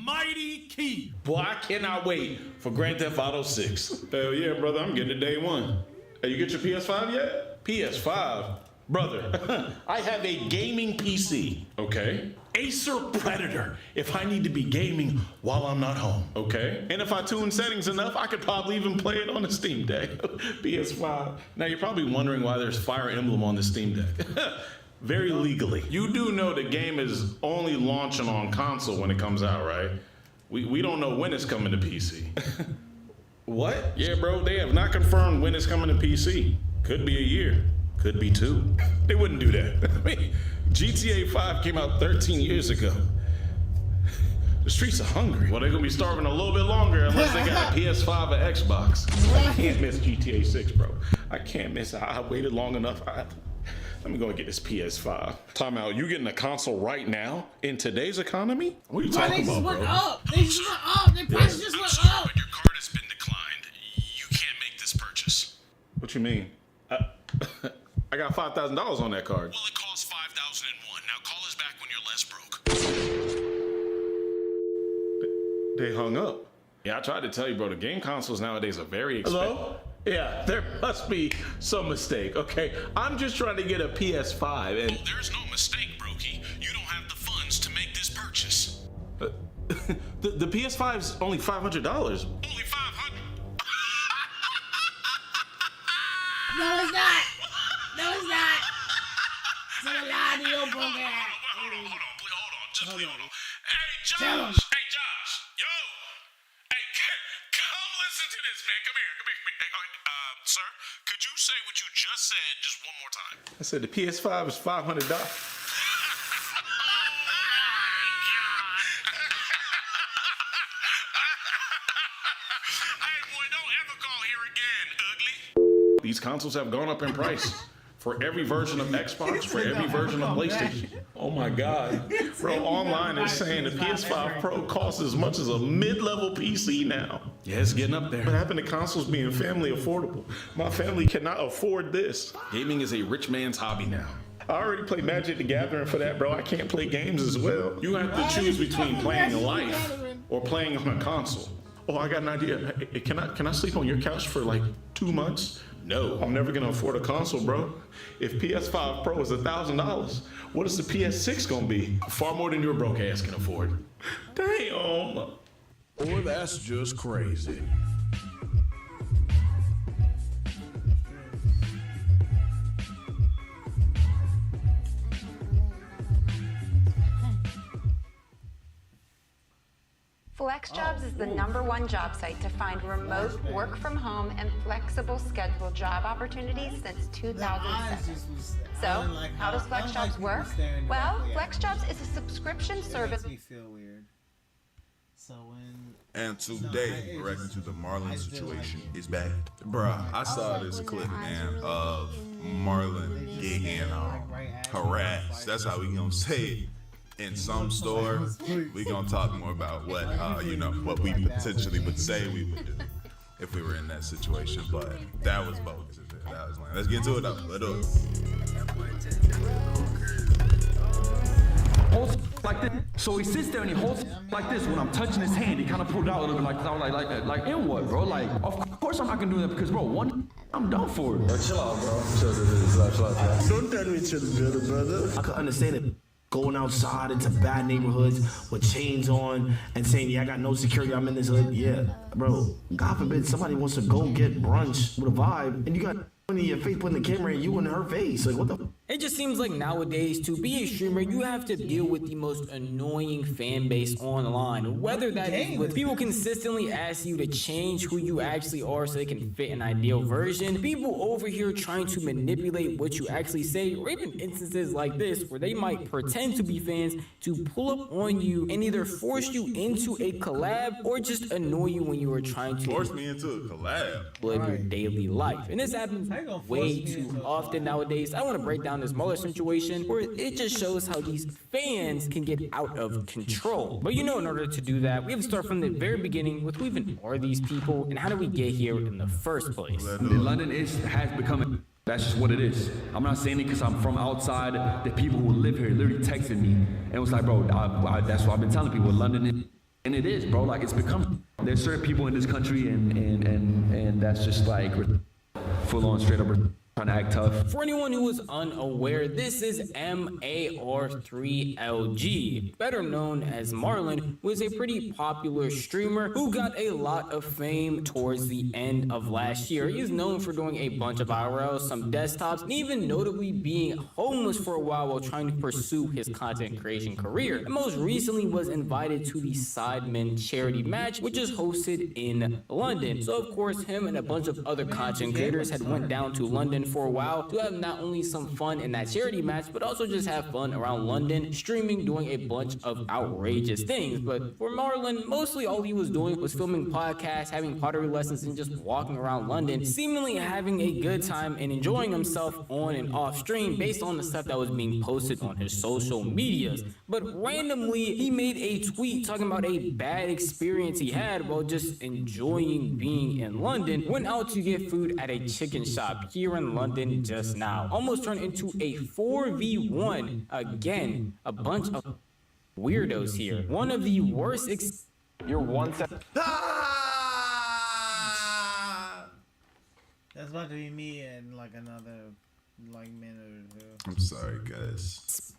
Mighty Keith. Boy, I cannot wait for Grand Theft Auto 6. Hell yeah, brother, I'm getting it day one. Hey, you get your PS5 yet? PS5? Brother, I have a gaming PC. Okay. Acer Predator, if I need to be gaming while I'm not home. Okay. And if I tune settings enough, I could probably even play it on the Steam Deck. PS5. Now, you're probably wondering why there's Fire Emblem on the Steam Deck. Very legally. You do know the game is only launching on console when it comes out, right? We don't know when it's coming to PC. What? Yeah, bro, they have not confirmed when it's coming to PC. Could be a year, could be 2. They wouldn't do that. I mean, GTA 5 came out 13 years ago. The streets are hungry. Well, they're gonna be starving a little bit longer unless they got a PS5 or Xbox. I can't miss GTA 6, bro. I can't miss it. I waited long enough. Let me go and get this PS5. Time out. You getting a console right now in today's economy? What are you talking about, bro? They just went up. Their price just went up. But your card has been declined. You can't make this purchase. What you mean? I got $5,000 on that card. Well, it costs $5,001. Now call us back when you're less broke. They hung up. Yeah, I tried to tell you, bro. The game consoles nowadays are very expensive. Hello? Yeah, there must be some mistake, okay? I'm just trying to get a PS5 and... Oh, there's no mistake, Brokey. You don't have the funds to make this purchase. The PS5's only $500. Only $500? No, it's not. No, it's not. It's a lie to your broke ass. Hold on. Just hold on. Hey, Josh. Tell him. Hey, Josh. Yo. Hey, come listen to this, man. Come here. Sir, could you say what you just said just one more time? I said the PS5 is $500. Hey, boy, don't ever call here again, ugly. These consoles have gone up in price. For every version of Xbox, for every version of PlayStation. Oh my God. Bro, online is saying the PS5 Pro costs as much as a mid-level PC now. Yeah, it's getting up there. What happened to consoles being family affordable? My family cannot afford this. Gaming is a rich man's hobby now. I already play Magic the Gathering for that, bro. I can't play games as well. You have to choose between playing life or playing on a console. Oh, I got an idea. Hey, can I sleep on your couch for like 2 months? No, I'm never gonna afford a console, bro. If PS5 Pro is $1,000, what is the PS6 gonna be? Far more than your broke ass can afford. Damn. Boy, that's just crazy. FlexJobs is the #1 job site to find remote work from home and flexible schedule job opportunities since 2007. So, how does FlexJobs work? Well, FlexJobs is a subscription service. Makes me feel weird. So when And today, reacting to the Marlon situation is bad. Bruh, I saw this clip, man, of Marlon getting harassed. That's how we gonna say it. In some store, we gonna talk more about what what we potentially would say we would do if we were in that situation. But that was bogus. That was lame. Let's get into it though. Let's do it. Holds like this. So he sits there and he holds like this. When I'm touching his hand, he kind of pulled out a little bit like this. I was like, and what, bro? Like, of course I'm not gonna do that because, bro, I'm done for it. Chill out, bro. Chill out. Don't tell me it's better, brother. I can understand it. Going outside into bad neighborhoods with chains on and saying, yeah, I got no security, I'm in this hood. Yeah, bro, God forbid somebody wants to go get brunch with a vibe and you got in your face putting the camera in you in her face. Like, what the? It just seems like nowadays, to be a streamer, you have to deal with the most annoying fan base online. Whether that is with people consistently ask you to change who you actually are so they can fit an ideal version, people over here trying to manipulate what you actually say, or even instances like this where they might pretend to be fans to pull up on you and either force you into a collab or just annoy you when you are trying to force me into a collab. Live your daily life. And this happens way too often nowadays. I want to break down this Mueller situation where it just shows how these fans can get out of control. But you know, in order to do that, we have to start from the very beginning with who even are these people and how do we get here in the first place. London has become that's just what it is. I'm not saying it because I'm from outside. The people who live here literally texted me and it was like, bro, that's what I've been telling people. London is, and it is, bro. Like it's become. There's certain people in this country, and that's just like full on straight up trying to act tough. For anyone who is unaware, this is MAR3LG, better known as Marlon, who is a pretty popular streamer who got a lot of fame towards the end of last year. He is known for doing a bunch of IRLs, some desktops, and even notably being homeless for a while trying to pursue his content creation career. And most recently was invited to the Sidemen charity match, which is hosted in London. So of course, him and a bunch of other content creators had went down to London for a while to have not only some fun in that charity match, but also just have fun around London, streaming, doing a bunch of outrageous things. But for Marlon, mostly all he was doing was filming podcasts, having pottery lessons, and just walking around London, seemingly having a good time and enjoying himself on and off stream based on the stuff that was being posted on his social medias. But randomly, he made a tweet talking about a bad experience he had while just enjoying being in London, went out to get food at a chicken shop here in London just now. Almost turned into a 4v1. Again, a bunch of weirdos here. One of the worst You're one set. That's about to be me and like another minute or two. I'm sorry, guys.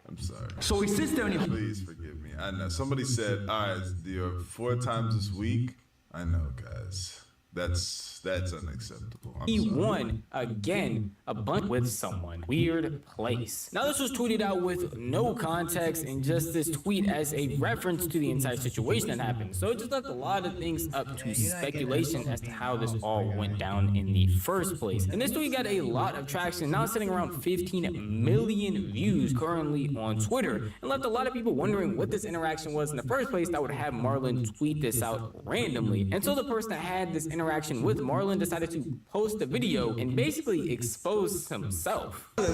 I'm sorry. So he sits there and he... Please forgive me. I know. Somebody said, all right, you're 4 times this week. I know, guys. That's unacceptable. He won again a bunch with someone. Weird place. Now this was tweeted out with no context and just this tweet as a reference to the entire situation that happened. So it just left a lot of things up to speculation as to how this all went down in the first place. And this tweet got a lot of traction, now sitting around 15 million views currently on Twitter, and left a lot of people wondering what this interaction was in the first place that would have Marlon tweet this out randomly. And so the person that had this interaction with Marlon decided to post a video and basically expose himself. Yeah,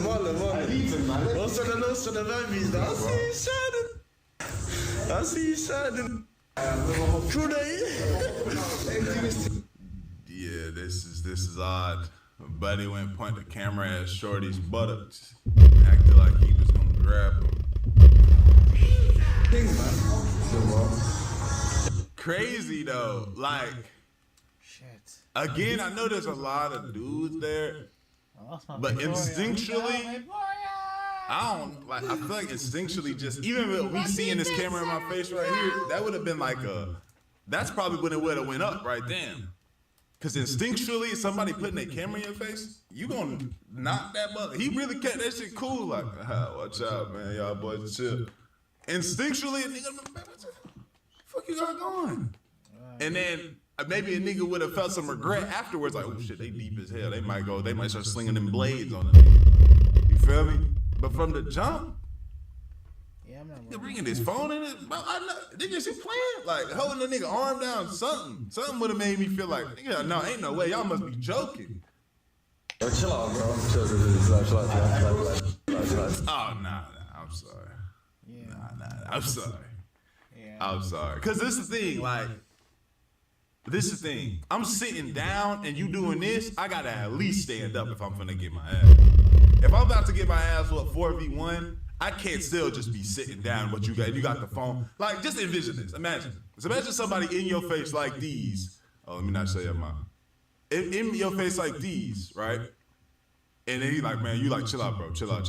this is odd. Buddy went point the camera at Shorty's buttocks, acted like he was gonna grab him. Crazy though, like. Again, I know there's a lot of dudes there, but instinctually, I feel like instinctually, just even with me seeing this camera in my face right here, that would have been like that's probably when it would have went up right then. Because instinctually, somebody putting a camera in your face, you gonna knock that mother. He really kept that shit cool, like, watch out, man, y'all boys chill. Instinctually, a nigga, what the fuck you got going? And then maybe a nigga would have felt some regret afterwards, like, oh shit, they deep as hell. They might start slinging them blades on the nigga. You feel me? But from the jump, you're bringing his phone in it, bro. I know, nigga, she playing, like holding the nigga arm down. Something would have made me feel like, nigga, no, ain't no way. Y'all must be joking. Yo, chill out, bro. Chill out. Oh nah, I'm sorry. Nah, I'm sorry. I'm sorry. Cause this is the thing, like. This is the thing. I'm sitting down and you doing this, I gotta at least stand up if I'm finna get my ass. If I'm about to get my ass whooped 4v1, I can't still just be sitting down. But you got the phone. Like, just envision this. Imagine somebody in your face like these. Oh, let me not say your mom. In your face like these, right? And then he's like, man, you like, chill out, bro. Chill out.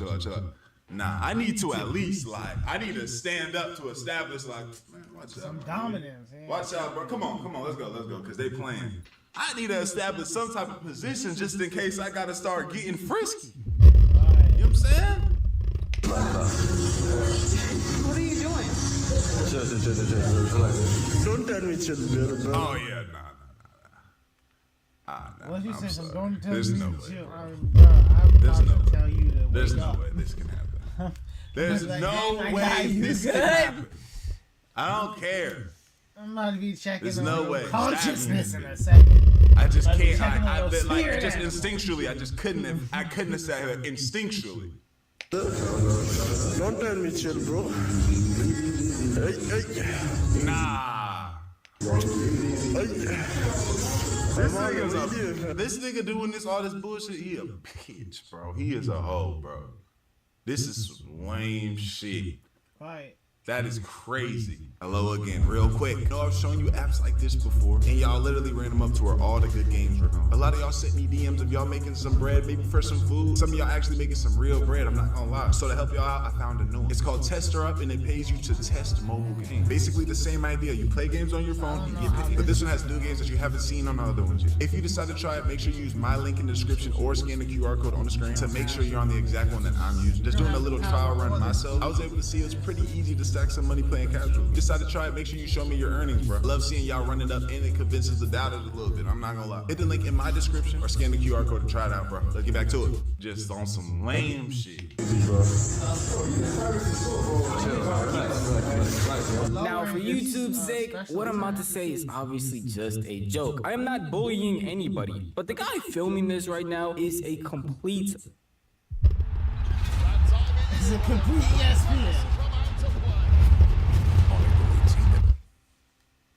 Nah, I need to at least, like, I need to stand up to establish, like, man, watch out. Some dominance. Watch out, bro. Come on, let's go, because they playing. I need to establish some type of position just in case I got to start getting frisky. You know what I'm saying? What are you doing? Don't tell me chill, bro. Oh, yeah, nah. Once you say something, don't tell me There's no way. Chill. There's no way. Tell you to There's no way this can happen. There's no way this can happen. I don't care. I'm about to be checking. There's no way. Consciousness in a second. I just can't. I like just instinctually. I just couldn't have. I couldn't have said it instinctually. Don't tell me chill, bro. Nah. This nigga doing all this bullshit. He a bitch, bro. He is a hoe, bro. This is lame shit. Right. That is crazy. Hello again, real quick. You know I've shown you apps like this before, and y'all literally ran them up to where all the good games were gone. A lot of y'all sent me DMs of y'all making some bread, maybe for some food. Some of y'all actually making some real bread, I'm not gonna lie. So to help y'all out, I found a new one. It's called Tester Up, and it pays you to test mobile games. Basically the same idea. You play games on your phone, you get paid. But this one has new games that you haven't seen on the other ones yet. If you decide to try it, make sure you use my link in the description or scan the QR code on the screen to make sure you're on the exact one that I'm using. Just doing a little trial run myself, I was able to see it's pretty easy to stack some money playing casual. Decide to try it, make sure you show me your earnings, bro. Love seeing y'all run it up, and it convinces the doubters a little bit. I'm not gonna lie. Hit the link in my description or scan the QR code to try it out, bro. Let's get back to it. Just on some lame shit. Now, for YouTube's sake, what I'm about to say is obviously just a joke. I am not bullying anybody, but the guy filming this right now is a complete... It's a complete ESPN.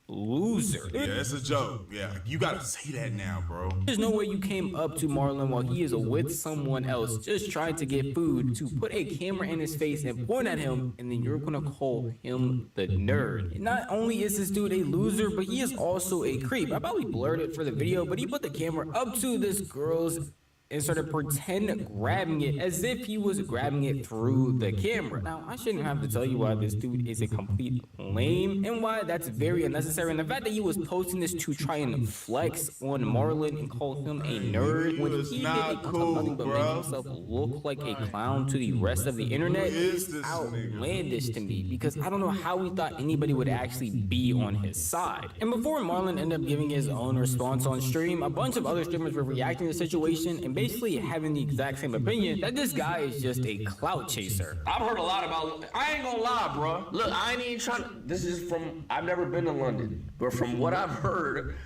Loser. Yeah, it's a joke. Yeah, you gotta say that now, bro. There's no way you came up to Marlon while he is with someone else just trying to get food to put a camera in his face and point at him, and then you're gonna call him the nerd. And not only is this dude a loser, but he is also a creep. I probably blurred it for the video, but he put the camera up to this girl's and started pretend grabbing it as if he was grabbing it through the camera. Now, I shouldn't have to tell you why this dude is a complete lame and why that's very unnecessary. And the fact that he was posting this to try and flex on Marlon and call him a nerd when he did nothing but make himself look like a clown to the rest of the internet is outlandish to me, because I don't know how he thought anybody would actually be on his side. And before Marlon ended up giving his own response on stream, a bunch of other streamers were reacting to the situation and basically having the exact same opinion that this guy is just a clout chaser. I've heard a lot about, I ain't gonna lie, bro. Look, I ain't even trying to, this is from, I've never been to London, but from what I've heard,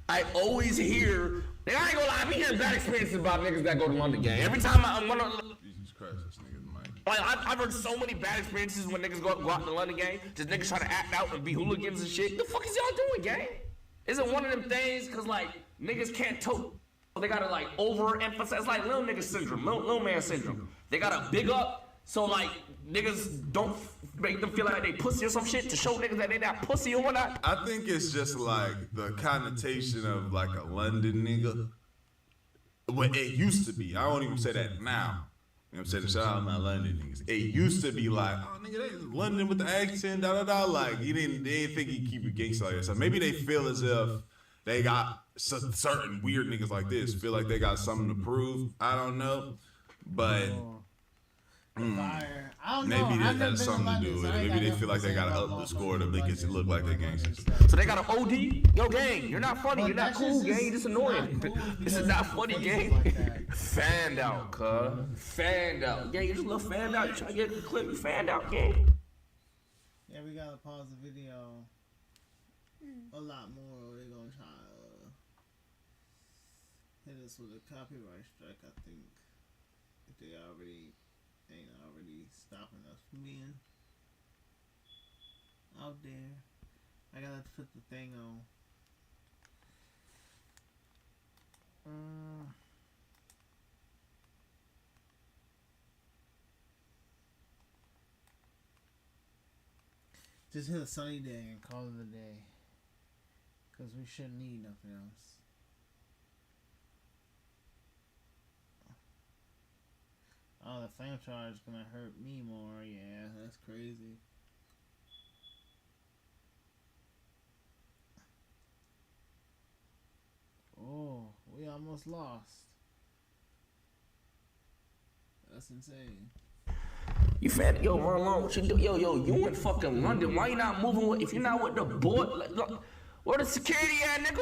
I always hear, and I ain't gonna lie, I be hearing bad experiences about niggas that go to London gang. Every time I'm gonna, Jesus Christ, this nigga's mic. Like, I've heard so many bad experiences when niggas go out to the London gang, just niggas try to act out and be hooligans and shit. The fuck is y'all doing, gang? Is it one of them things, cause like, niggas can't tote. They gotta like overemphasize, like little nigga syndrome, little man syndrome. They gotta big up, so like niggas don't make them feel like they pussy or some shit to show niggas that they not pussy or whatnot. I think it's just like the connotation of like a London nigga. What it used to be. I don't even say that now. You know what I'm saying? Shout out my London niggas. It used to be like, oh nigga, they London with the accent, da da da. Like they didn't think he keep it gangsta like that. So maybe they feel as if they got certain weird niggas like this feel like they got something to prove. I don't know, but maybe that has something to do with it. Maybe they feel like they gotta up the score to make it look like they're gangsters. So they got an OD? Yo, gang, you're not funny. You're not cool, gang. You're just annoying. This is not funny, gang. Fanned out, cuz. Fanned out. Gang, you just a little fanned out. You try to get the clip, you fanned out, gang. Yeah, we gotta pause the video a lot more. They're gonna try to hit us with a copyright strike, I think. If they already ain't already stopping us from being out there. I gotta put the thing on. Just hit a sunny day and call it a day. Because we shouldn't need nothing else. Oh, the flame charge is gonna hurt me more. Yeah, that's crazy. Oh, we almost lost. That's insane. You fat, yo, Marlon, what you do? Yo, you in fucking London. Why you not moving with, if you're not with the boy? Like, look, Where the security at, nigga?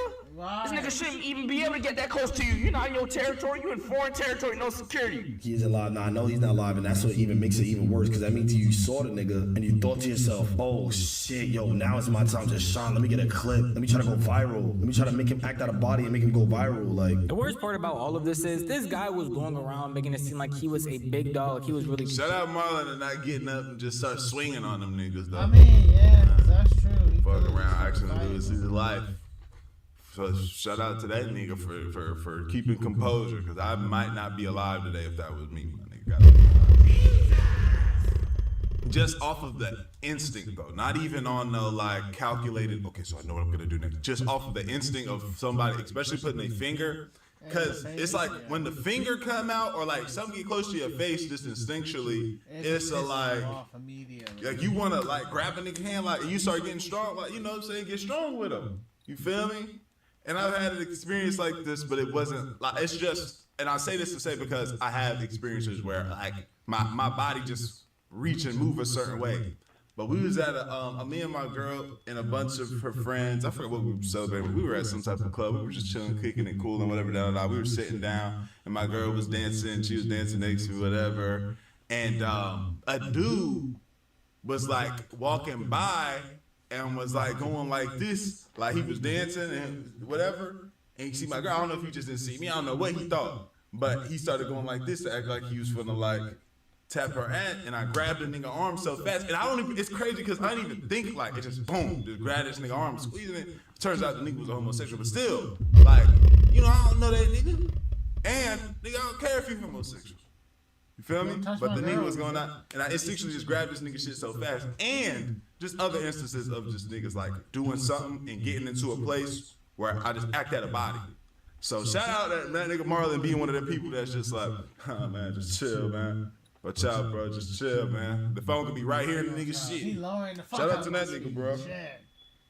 This nigga shouldn't even be able to get that close to you. You're not in your territory. You in foreign territory, no security. He is alive. Now I know he's not alive, and that's what even makes it even worse. Because that means you saw the nigga and you thought to yourself, "Oh shit, yo, now it's my time to shine. Let me get a clip. Let me try to go viral. Let me try to make him act out of body and make him go viral." Like the worst part about all of this is this guy was going around making it seem like he was a big dog. He was really. Shout out Marlon and not getting up and just start swinging on them niggas though. I mean, yeah, that's true. Fuck around, actually lose his life. So shout out to that nigga for keeping composure, because I might not be alive today if that was me, my nigga. Just off of the instinct though, not even on the like calculated, okay, so I know what I'm gonna do next. Just off of the instinct of somebody, especially putting a finger, because it's like when the finger come out or like something get close to your face, just instinctually, it's a like you wanna like grab a nigga hand like and you start getting strong, like, you know what I'm saying, get strong with him. You feel me? And I've had an experience like this, but it wasn't like, it's just, and I say this to say because I have experiences where like my body just reach and move a certain way. But we was at me and my girl and a bunch of her friends, I forgot what we were celebrating, we were at some type of club, we were just chilling, kicking and cool and whatever, we were sitting down and my girl was dancing, she was dancing next to me, whatever. And a dude was like walking by and was like going like this, like he was dancing and whatever. And you see my girl, I don't know if he just didn't see me, I don't know what he thought, but he started going like this to act like he was finna like tap her aunt, and I grabbed the nigga arm so fast, and I don't even, it's crazy because I didn't even think, like, it just boom, just grabbed this nigga arm, squeezing it. Turns out the nigga was a homosexual, but still, like, you know, I don't know that nigga, and nigga, I don't care if you're homosexual. You feel me? But the nigga was going out, and I instinctually just grabbed this nigga shit so fast, and just other instances of just niggas like doing something and getting into a place where I just act out of body. So shout out that nigga Marlon being one of them people that's just like, oh man, just chill, man. Watch out, bro, just chill, man. The phone could be right here in the nigga's shit. Shout out to that nigga, bro.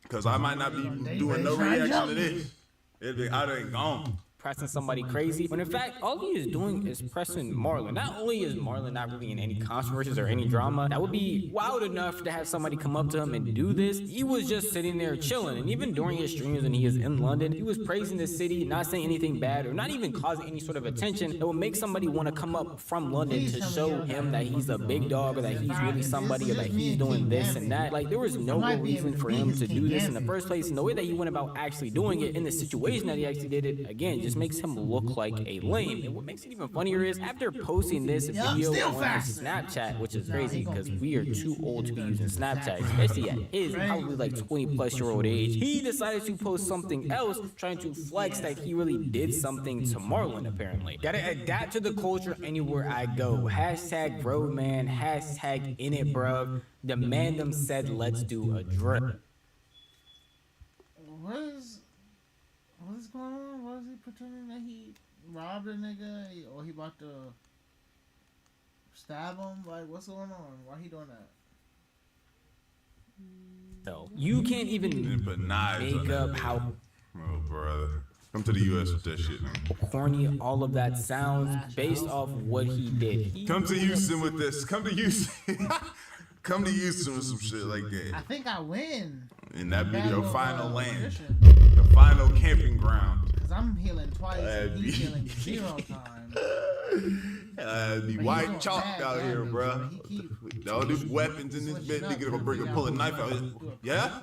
Cause I might not be doing no reaction to this. It'd be out and gone. Pressing somebody crazy, when in fact all he is doing is pressing Marlon. Not only is Marlon not really in any controversies or any drama that would be wild enough to have somebody come up to him and do this, he was just sitting there chilling. And even during his streams when he is in London, he was praising the city, not saying anything bad or not even causing any sort of attention that would make somebody want to come up from London to show him that he's a big dog or that he's really somebody or that he's doing this and that. Like, there was no reason for him to do this in the first place, and the way that he went about actually doing it in the situation that he actually did it, again, just makes him look like a lame. And what makes it even funnier is after posting this video on Snapchat, which is crazy because we are too old to be using Snapchat, especially at his probably like 20+-year-old age, he decided to post something else trying to flex that he really did something to Marlon, apparently. Gotta adapt to the culture anywhere I go. Hashtag bro man, hashtag in it bruv. The mandem said let's do a drip. What's going on? What is he pretending that he robbed a nigga or he about to stab him? Like, what's going on? Why he doing that? So you can't even make up how brother. Come to the U.S. with that shit, man. Corny all of that sounds based off what he did. Come to Houston with this. Come to Houston. Come to Houston with some shit like that. I think I win. And that be your final land. The final camping ground. Because I'm healing twice and he's healing 0 times. Be white chalk out here, bro. All these weapons in this bed, nigga gonna pull a knife out. Yeah?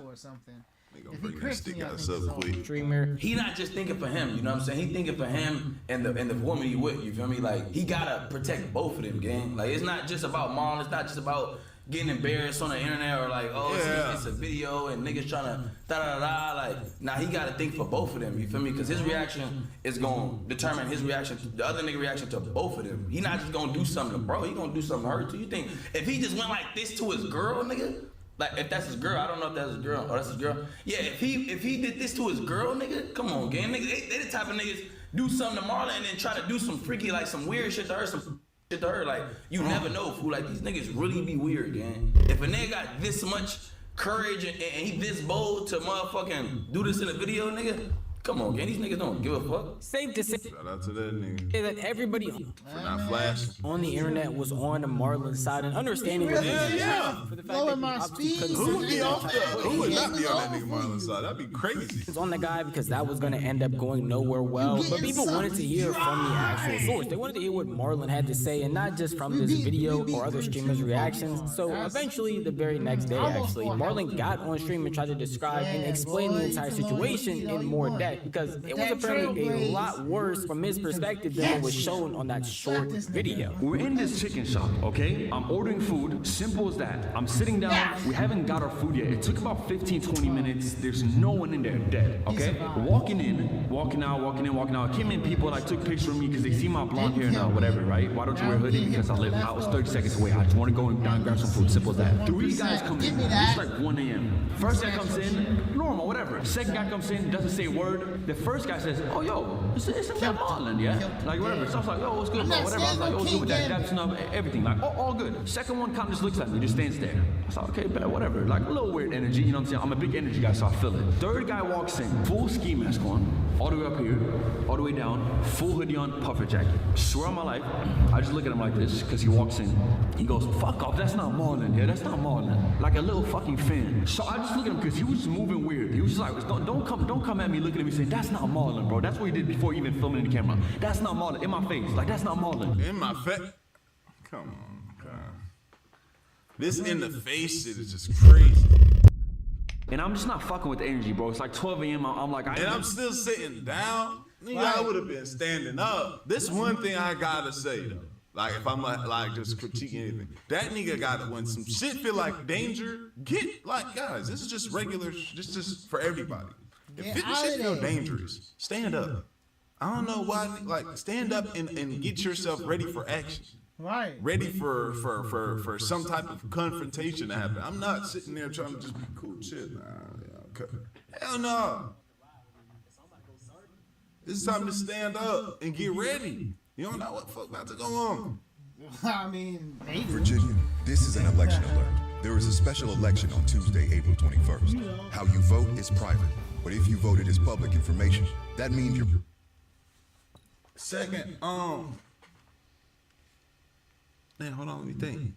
They gonna bring that stick out so quick. Dreamer. He not just thinking for him, you know what I'm saying? He thinking for him and the woman he with, you feel me? Like, he gotta protect both of them, gang. Like, it's not just about Marlon, it's not just about getting embarrassed on the internet or like, oh, it's a video and niggas trying to da-da-da-da. Like, nah, he got to think for both of them, you feel me? Because his reaction is going to determine his reaction, the other nigga reaction to both of them. He not just going to do something to bro, he going to do something to her too. You think, if he just went like this to his girl, nigga, like, if that's his girl, I don't know if that's his girl or that's his girl. Yeah, if he did this to his girl, nigga, come on, gang. Nigga, they the type of niggas do something to Marlon and then try to do some freaky, like some weird shit to her, some shit to her. Like, you never know, fool. Like, these niggas really be weird, gang. If a nigga got this much courage and he this bold to motherfucking do this in a video, nigga, Come on, gang. These niggas don't give a fuck. Safe to say Shout out to that nigga. that everybody For not flashing. on the internet was on the Marlon side and understanding what for the fact that he obviously couldn't Who would be off the? Who would not be on that that nigga Marlon's side? That'd be crazy. was on the guy because that was going to end up going nowhere well. But people wanted to hear from the actual source. They wanted to hear what Marlon had to say, and not just from this video or other streamers' reactions. So eventually, the very next day, actually, Marlon got on stream and tried to describe and explain the entire situation in more depth because it was apparently a lot worse from his perspective than what was shown on that short video. We're in this chicken shop, okay? I'm ordering food, simple as that. I'm sitting down, we haven't got our food yet. It took about 15, 20 minutes. There's no one in there dead, okay? Walking in, walking out, walking in, walking out. Came in people like took pictures of me because they see my blonde hair now, whatever, right? Why don't you wear a hoodie? Because I was 30 seconds away. I just want to go and down and grab some food, simple as that. 3 guys come in, it's like 1 a.m. First guy comes in, normal, whatever. Second guy comes in, doesn't say a word. The first guy says, oh, yo, it's that Marlon, yeah? Like, whatever. So I was like, yo, what's good, bro? Whatever. I was like, yo, what's good with that? Dab snuff, everything. Like, all good. Second one kind of just looks at me, just stands there. I was like, okay, bet, whatever. Like, a little weird energy, you know what I'm saying? I'm a big energy guy, so I feel it. Third guy walks in, full ski mask on, all the way up here, all the way down, full hoodie on, puffer jacket. Swear on my life, I just look at him like this, because he walks in. He goes, fuck off, that's not Marlon, yeah, that's not Marlon. Like a little fucking fan. So I just look at him, because he was just moving weird. He was just like, don't come at me looking at me saying, that's not Marlon, bro. That's what he did before even filming in the camera. That's not Marlon, in my face. Like, that's not Marlon. In my face? Come on, God. This in the face shit is just crazy. And I'm just not fucking with the energy, bro. It's like 12 a.m. I'm like, and I'm still sitting down. Nigga, I would have been standing up. This one thing I gotta say though. Like if I'm like just critiquing anything, that nigga gotta, when some shit feel like danger, get like, guys, this is just regular, just for everybody. If shit feel dangerous, stand up. I don't know why, like stand up and get yourself ready for action. Right. Ready for some type of confrontation to happen. I'm not sitting there trying to just be cool, chill. Hell no. This is time to stand up and get ready. You don't know what the fuck about to go on. I mean, maybe. Virginia, this is an election alert. There is a special election on Tuesday, April 21st. How you vote is private, but if you vote, it is public information. That means you're... Second, man, hold on, let me think.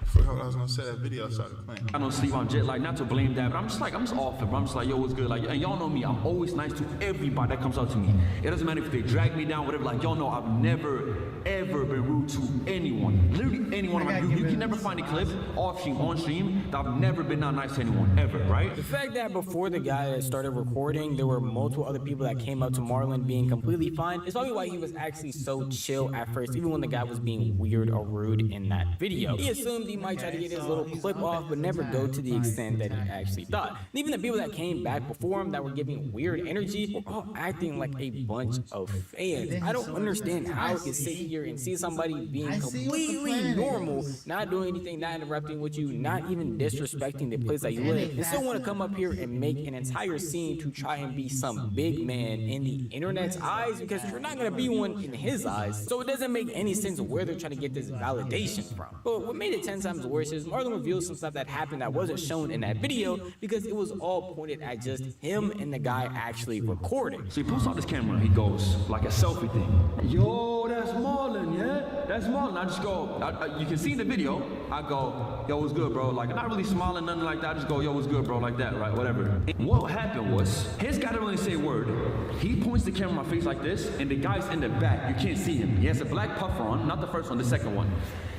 I forgot what I was gonna say. That video I started playing. I don't sleep on jet, like not to blame that, but I'm just off it, bro. I'm just like, yo, what's good? Like, and y'all know me, I'm always nice to everybody that comes out to me. It doesn't matter if they drag me down, whatever. Like, y'all know I've never, ever been rude to anyone. Literally anyone. You can never find a clip off stream, on stream, that I've never been not nice to anyone, ever, right? The fact that before the guy that started recording, there were multiple other people that came up to Marlon being completely fine, is probably why he was actually so chill at first, even when the guy was being weird or rude in that video. He assumed he might try to get his little clip off, but never go to the extent that he actually thought. And even the people that came back before him that were giving weird energy were all acting like a bunch of fans. I don't understand how you can sit here and see somebody being completely normal, not doing anything, not interrupting with you, not even disrespecting the place that you live, and still want to come up here and make an entire scene to try and be some big man in the internet's eyes, because you're not going to be one in his eyes. So it doesn't make any sense of where they're trying to get this validation from. But what made it 10 times worse is Marlon revealed some stuff that happened that wasn't shown in that video because it was all pointed at just him and the guy actually recording. So he pulls out this camera, he goes like a selfie thing. Yo, that's Marlon, yeah? That's Marlon. I just go, you can see in the video, I go, yo, what's good, bro? Like, not really smiling, nothing like that. I just go, yo, what's good, bro? Like that, right? Whatever. And what happened was, his guy didn't really say a word. He points the camera in my face like this, and the guy's in the back. You can't see him. He has a black puffer on, not the first one, the second one.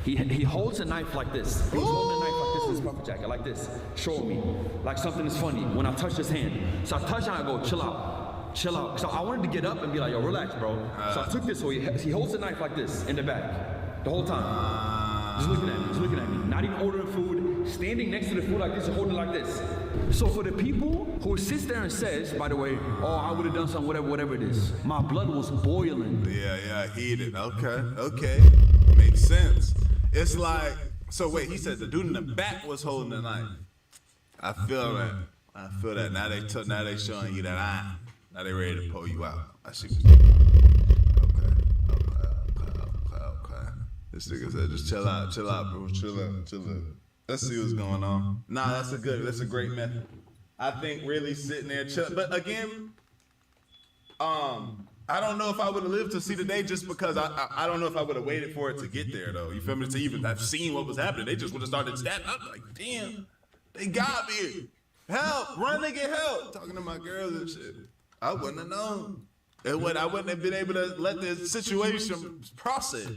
He holds a knife like this. He's holding a knife like this in his puffer jacket, like this. Show me. Like something is funny. When I touch his hand. So I touch him, I go, chill out. Chill out. So I wanted to get up and be like, yo, relax, bro. So I took this, so he holds the knife like this in the back. The whole time. Just looking at me, just looking at me. Not even ordering food, standing next to the food like this and holding it like this. So for the people who sits there and says, by the way, oh, I would have done something, whatever it is. My blood was boiling. Yeah, heated. Okay. Makes sense. It's like, so wait, he said the dude in the back was holding the knife. I feel that. Now they showing you that now they ready to pull you out. I see what you're doing. Okay. This nigga said just chill out, bro. Chill out. Let's see what's going on. Nah, that's a great method. I think really sitting there chill. But again, I don't know if I would have lived to see the day just because I don't know if I would have waited for it to get there though. You feel me? To even have seen what was happening. They just would have started stabbing. I'm like, damn, they got me. Help, run and get help. Talking to my girls and shit. I wouldn't have known. I wouldn't have been able to let the situation process.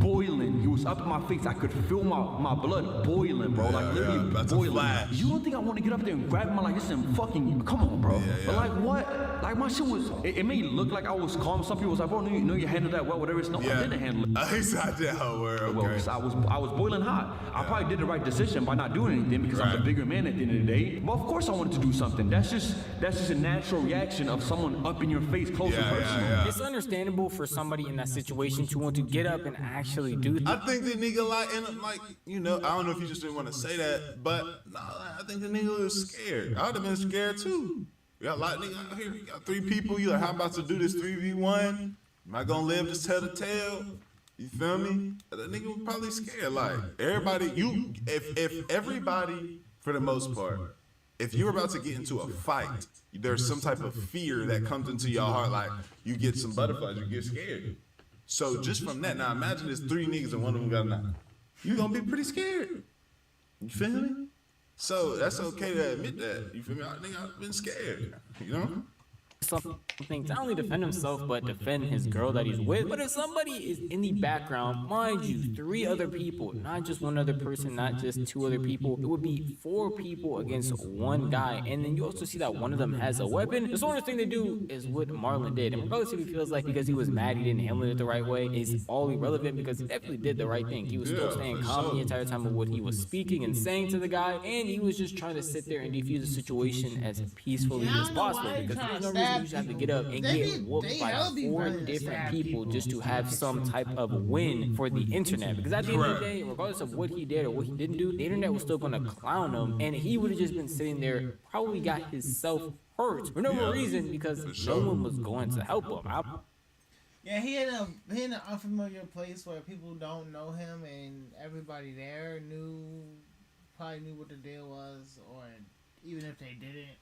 Boiling. He was up in my face. I could feel my blood boiling, bro. Like literally boiling. You don't think I want to get up there and grab him like this and fucking come on, bro? But like what? Like my shit was. It may look like I was calm. Some people was like, bro, no, you handled that well, whatever. It's no, I didn't handle it. I did. Okay. I was boiling hot. I probably did the right decision by not doing anything because I'm the bigger man at the end of the day. But of course I wanted to do something. That's just a natural reaction of someone up in your face, close and personal. It's understandable for somebody in that situation to want to get up and actually do that. I think the nigga like, you know, I don't know if he just didn't want to say that, but no, I think the nigga was scared. I would have been scared too. We got a lot of niggas out here. We got 3 people. You like, how I'm about to do this 3v1? Am I gonna live to tell the tale? You feel me? The nigga was probably scared. Like everybody, if everybody, for the most part, if you're about to get into a fight, there's some type of fear that comes into your heart. Like you get some butterflies, you get scared. So just from that, now imagine there's 3 niggas and one of them got a knife. You gonna be pretty scared. You feel me? So that's okay to admit that. You feel me? I think I've been scared. You know? Something to not only defend himself but defend his girl that he's with. But if somebody is in the background, mind you, 3 other people, not just 1 other person, not just 2 other people, it would be 4 people against 1 guy. And then you also see that one of them has a weapon. The sort of thing they do is what Marlon did. And regardless if he feels like because he was mad he didn't handle it the right way is all irrelevant because he definitely did the right thing. He was still staying calm the entire time of what he was speaking and saying to the guy, and he was just trying to sit there and defuse the situation as peacefully as possible because there's no reason you just have to get up and get whooped by 4 different people just to have some type of win for the internet. Because at the end of the day, regardless of what he did or what he didn't do, the internet was still gonna clown him, and he would have just been sitting there, probably got himself hurt for no reason because no one was going to help him. Yeah, he in an unfamiliar place where people don't know him, and everybody there probably knew what the deal was, or even if they didn't,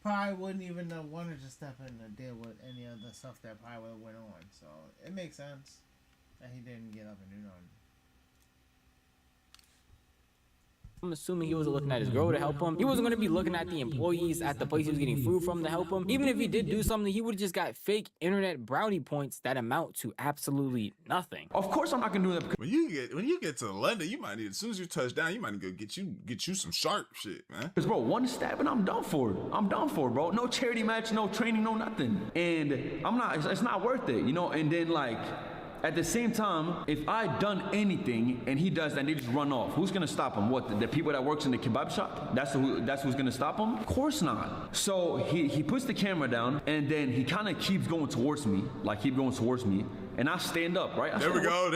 probably wouldn't even have wanted to step in and deal with any of the stuff that probably would have went on. So it makes sense that he didn't get up and do nothing. I'm assuming he wasn't looking at his girl to help him. He wasn't going to be looking at the employees at the place he was getting food from to help him. Even if he did do something, he would have just got fake internet brownie points that amount to absolutely nothing. Of course I'm not going to do that. When you get to London, you might need, as soon as you touch down, you might need to go get you some sharp shit, man. Because, bro, 1 stab and I'm done for. Bro. No charity match, no training, no nothing. And it's not worth it, you know? And then, like, at the same time, if I done anything and he does that and they just run off, who's gonna stop him? What, the people that works in the kebab shop? That's who's gonna stop him? Of course not. So he puts the camera down and then he kind of keeps going towards me, and I stand up, right? There we go,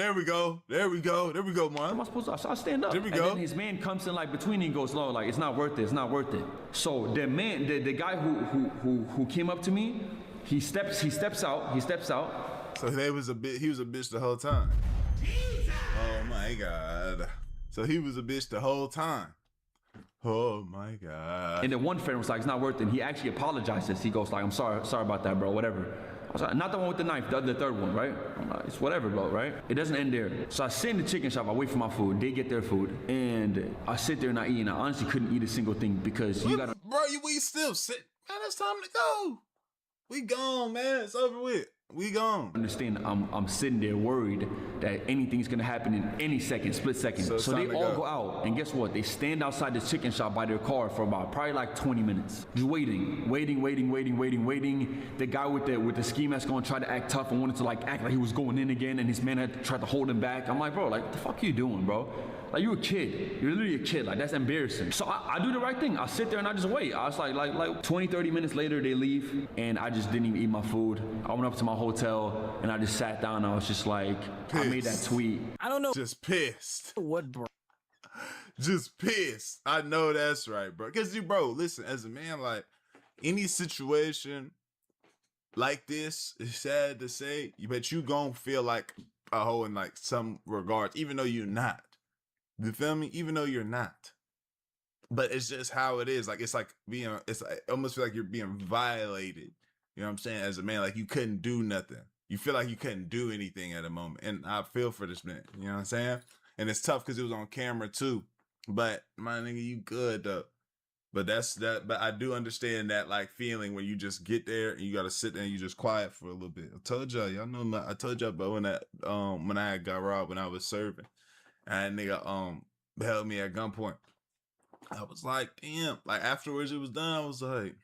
man. Am I supposed to? So I stand up. There we and go. Then his man comes in like between and goes, "No, like it's not worth it. So the man, the guy who came up to me, he steps out. So he was a bitch the whole time. Oh my God. So he was a bitch the whole time. Oh my God. And then one friend was like, it's not worth it. And he actually apologizes. He goes like, I'm sorry about that, bro, whatever. I was like, not the one with the knife, the third one, right? I'm like, it's whatever, bro, right? It doesn't end there. So I sit in the chicken shop, I wait for my food, they get their food, and I sit there and I eat, and I honestly couldn't eat a single thing because you gotta... Bro, we still sit. Man, it's time to go. We gone, man. It's over with. We gone. Understand, I'm sitting there worried that anything's gonna happen in any second, split second. So they all go out, and guess what? They stand outside the chicken shop by their car for about probably like 20 minutes. Just waiting. The guy with the ski mask on tried to act tough and wanted to like act like he was going in again, and his man had tried to hold him back. I'm like, bro, like what the fuck are you doing, bro? Like you're a kid. You're literally a kid. Like that's embarrassing. So I do the right thing. I sit there and I just wait. I was like 20, 30 minutes later they leave, and I just didn't even eat my food. I went up to my hotel and I just sat down. I was just like, pissed. I made that tweet. I don't know. Just pissed. What, bro? Just pissed. I know that's right, bro. Because bro, listen, as a man, like any situation like this, it's sad to say, but you gonna feel like a hoe in like some regards, even though you're not. You feel me? Even though you're not. But it's just how it is. Like it's like I almost feel like you're being violated. You You know what I'm saying? As a man, like you couldn't do nothing. You feel like you couldn't do anything at a moment. And I feel for this man. You know what I'm saying? And it's tough because it was on camera too. But my nigga, you good though. But that's that. But I do understand that like feeling when you just get there and you gotta sit there and you just quiet for a little bit. I told y'all know. I told y'all about when I got robbed when I was serving, and that nigga held me at gunpoint. I was like, damn. Like afterwards, it was done. I was like.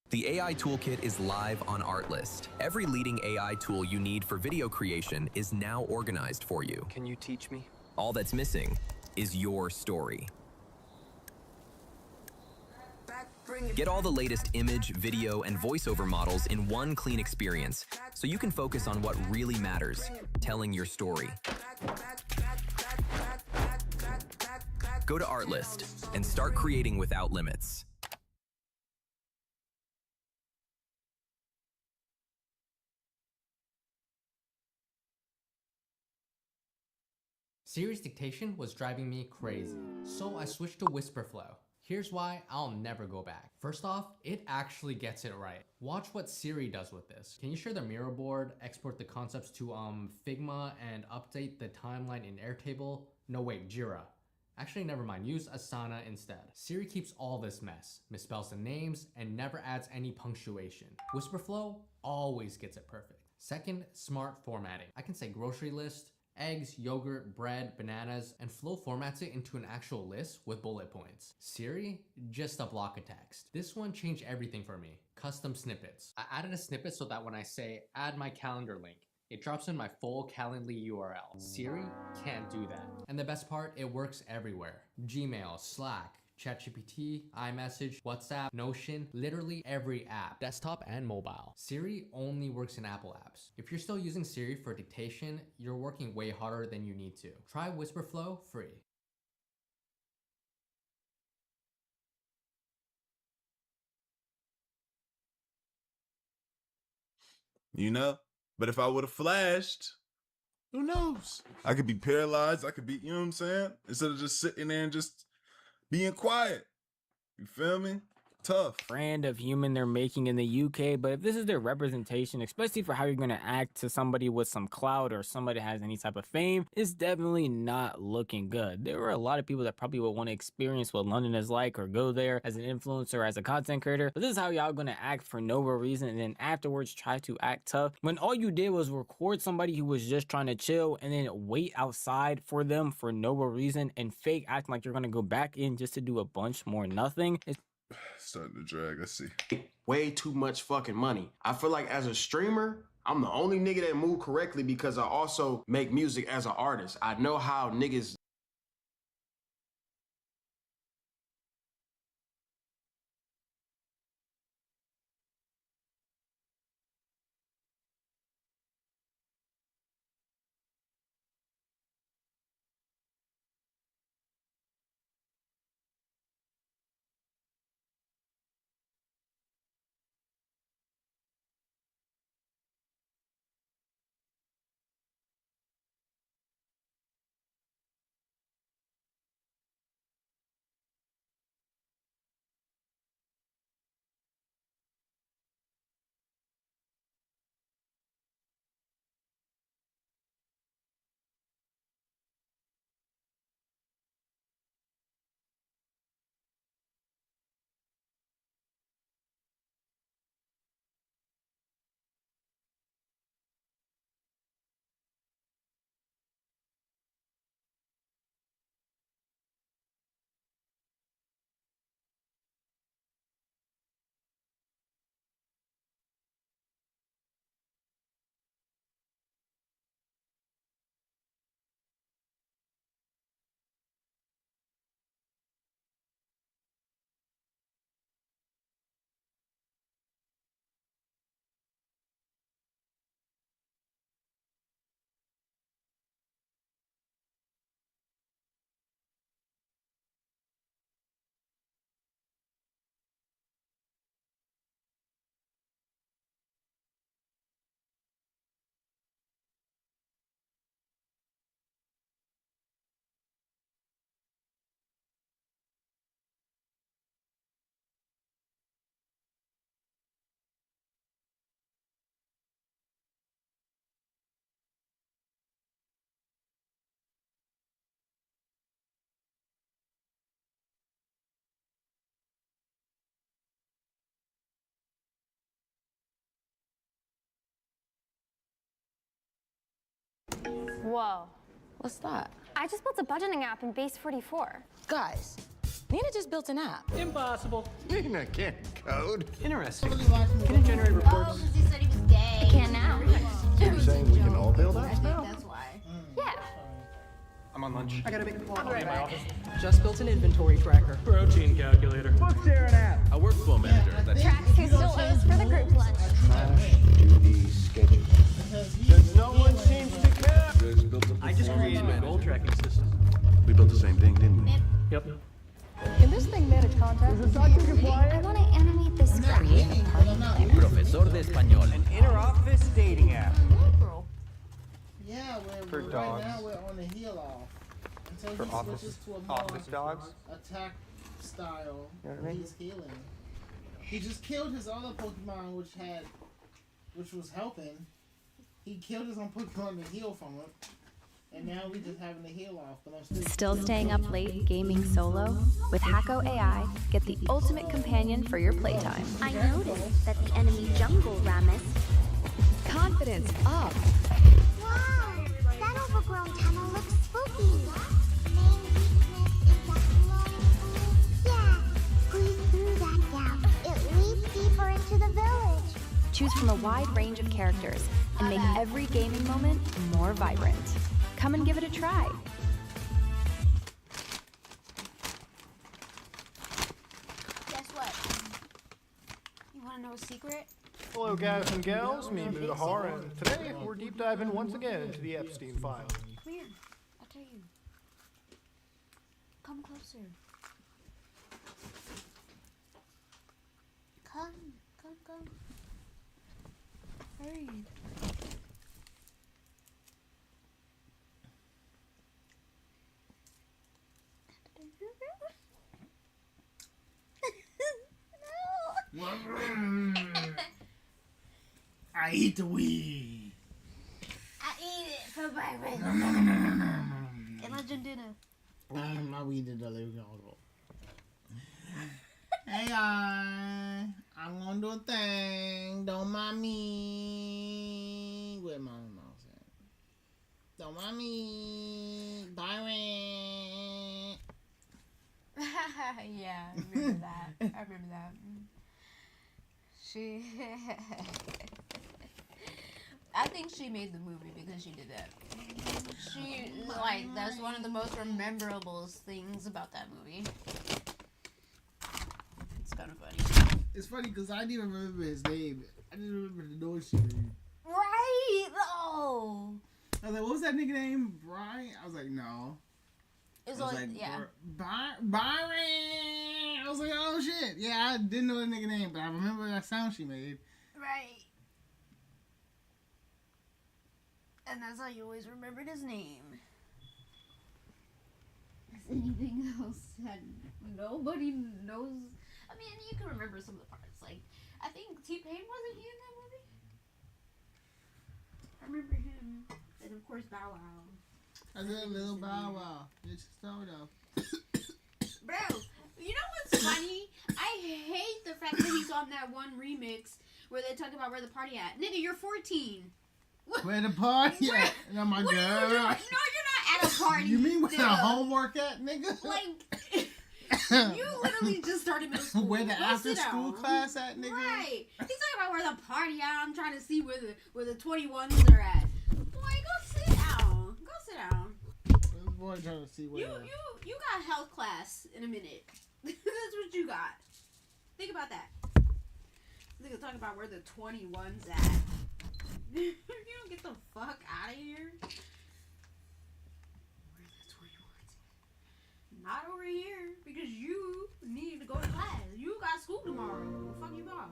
The AI Toolkit is live on Artlist. Every leading AI tool you need for video creation is now organized for you. Can you teach me? All that's missing is your story. Get all the latest image, video, and voiceover models in one clean experience so you can focus on what really matters, telling your story. Go to Artlist and start creating without limits. Siri's dictation was driving me crazy, so I switched to Whisperflow. Here's why I'll never go back. First off, it actually gets it right. Watch what Siri does with this. Can you share the mirror board, export the concepts to Figma, and update the timeline in Airtable? No wait, Jira. Actually, never mind, use Asana instead. Siri keeps all this mess, misspells the names, and never adds any punctuation. Whisperflow always gets it perfect. Second, smart formatting. I can say grocery list, eggs, yogurt, bread, bananas, and Flow formats it into an actual list with bullet points. Siri, just a block of text. This one changed everything for me. Custom snippets. I added a snippet so that when I say add my calendar link, it drops in my full Calendly URL. Siri can't do that. And the best part, it works everywhere. Gmail, Slack, ChatGPT, iMessage, WhatsApp, Notion, literally every app, desktop and mobile. Siri only works in Apple apps. If you're still using Siri for dictation, you're working way harder than you need to. Try Whisperflow free. You know? But if I would have flashed, who knows? I could be paralyzed. I could be, you know what I'm saying? Instead of just sitting there and just being quiet. You feel me? Tough. Brand of human they're making in the UK, but if this is their representation, especially for how you're going to act to somebody with some clout or somebody that has any type of fame, it's definitely not looking good. There were a lot of people that probably would want to experience what London is like or go there as an influencer, as a content creator, but this is how y'all going to act for no real reason and then afterwards try to act tough when all you did was record somebody who was just trying to chill and then wait outside for them for no real reason and fake acting like you're going to go back in just to do a bunch more nothing. It's starting to drag. Let's see. Way too much fucking money. I feel like as a streamer, I'm the only nigga that move correctly because I also make music as an artist. I know how niggas Whoa. What's that? I just built a budgeting app in Base 44. Guys, Nina just built an app. Impossible. Nina can't code. Interesting. Can it generate reports? Oh, because he said he was gay. I can now. You're saying we can all build apps now? That's why. Yeah. I'm on lunch. I gotta make a call. I'll be right back. Just built an inventory tracker. Protein calculator. Book sharing app. A workflow manager. That's Tracks who still owes for the group lunch. trash duty schedule. Because no one seems to care. I just created a goal tracking system. We built the same thing, didn't we? Yep. Can this thing manage contact? Is it talking compliant? I want to animate this graph. Profesor de español. An inter-office dating app. Yeah, For right dogs. now we're on the heel off. Until For he office- switches to a more office dogs? attack style, You know what I mean? he's healing. He just killed his other Pokemon which was helping. He killed his own Pokemon to heal from it. And now we just having the heal off, but I'm Still staying up late gaming solo? With Hacko AI, get the ultimate companion for your playtime. I noticed that the enemy jungle Ramus. Confidence up. Wow, that overgrown tunnel looks spooky. Main weakness is that glowing blue gas. Squeeze through that gap. It leads deeper into the village. Choose from a wide range of characters and make every gaming moment more vibrant. Come and give it a try. Guess what? You want to know a secret? Hello, guys and gals. Me, Budahar, and today we're deep diving once again into the Epstein file. Come here. I'll tell you. Come closer. Come. Hurry. I eat the weed. I eat it for breakfast. And lunch and dinner. My weed did the living all. Hey, I'm gonna do a thing. Don't mind me. Where my mouse at? Don't mind me. Byron. Yeah, I remember that. I remember that. She... I think she made the movie because she did that. She, like, that's one of the most rememberable things about that movie. It's kind of funny. It's funny because I didn't even remember his name. I didn't remember the noise she made. Right, though. I was like, what was that nigga name? Brian? I was like, no. It's I was like, yeah. Byron. I was like, oh shit. Yeah, I didn't know the nigga name, but I remember that sound she made. Right. And that's how you always remembered his name. Is anything else that nobody knows? I mean, you can remember some of the parts. Like, I think T-Pain, wasn't he in that movie? I remember him. And of course, Bow Wow. I said little Bow Wow. It's start off. Bro, you know what's funny? I hate the fact that he's on that one remix where they talk about where the party at. Nigga, you're 14. Where the party at? And I'm like, What are you doing? No, you're not at a party. You mean where the nigga. homework at, nigga? Like, you literally just started middle school. Where the Go after sit school down. class at, nigga? Right. He's talking about where the party at. I'm trying to see where the 21s are at. Boy, go sit down. Go sit down. This boy trying to see where. You got health class in a minute. That's what you got. Think about that. Nigga talking about where the 21's at. You don't get the fuck out of here. Where the 21's at? Not over here because you need to go to class. You got school tomorrow. What the fuck you got?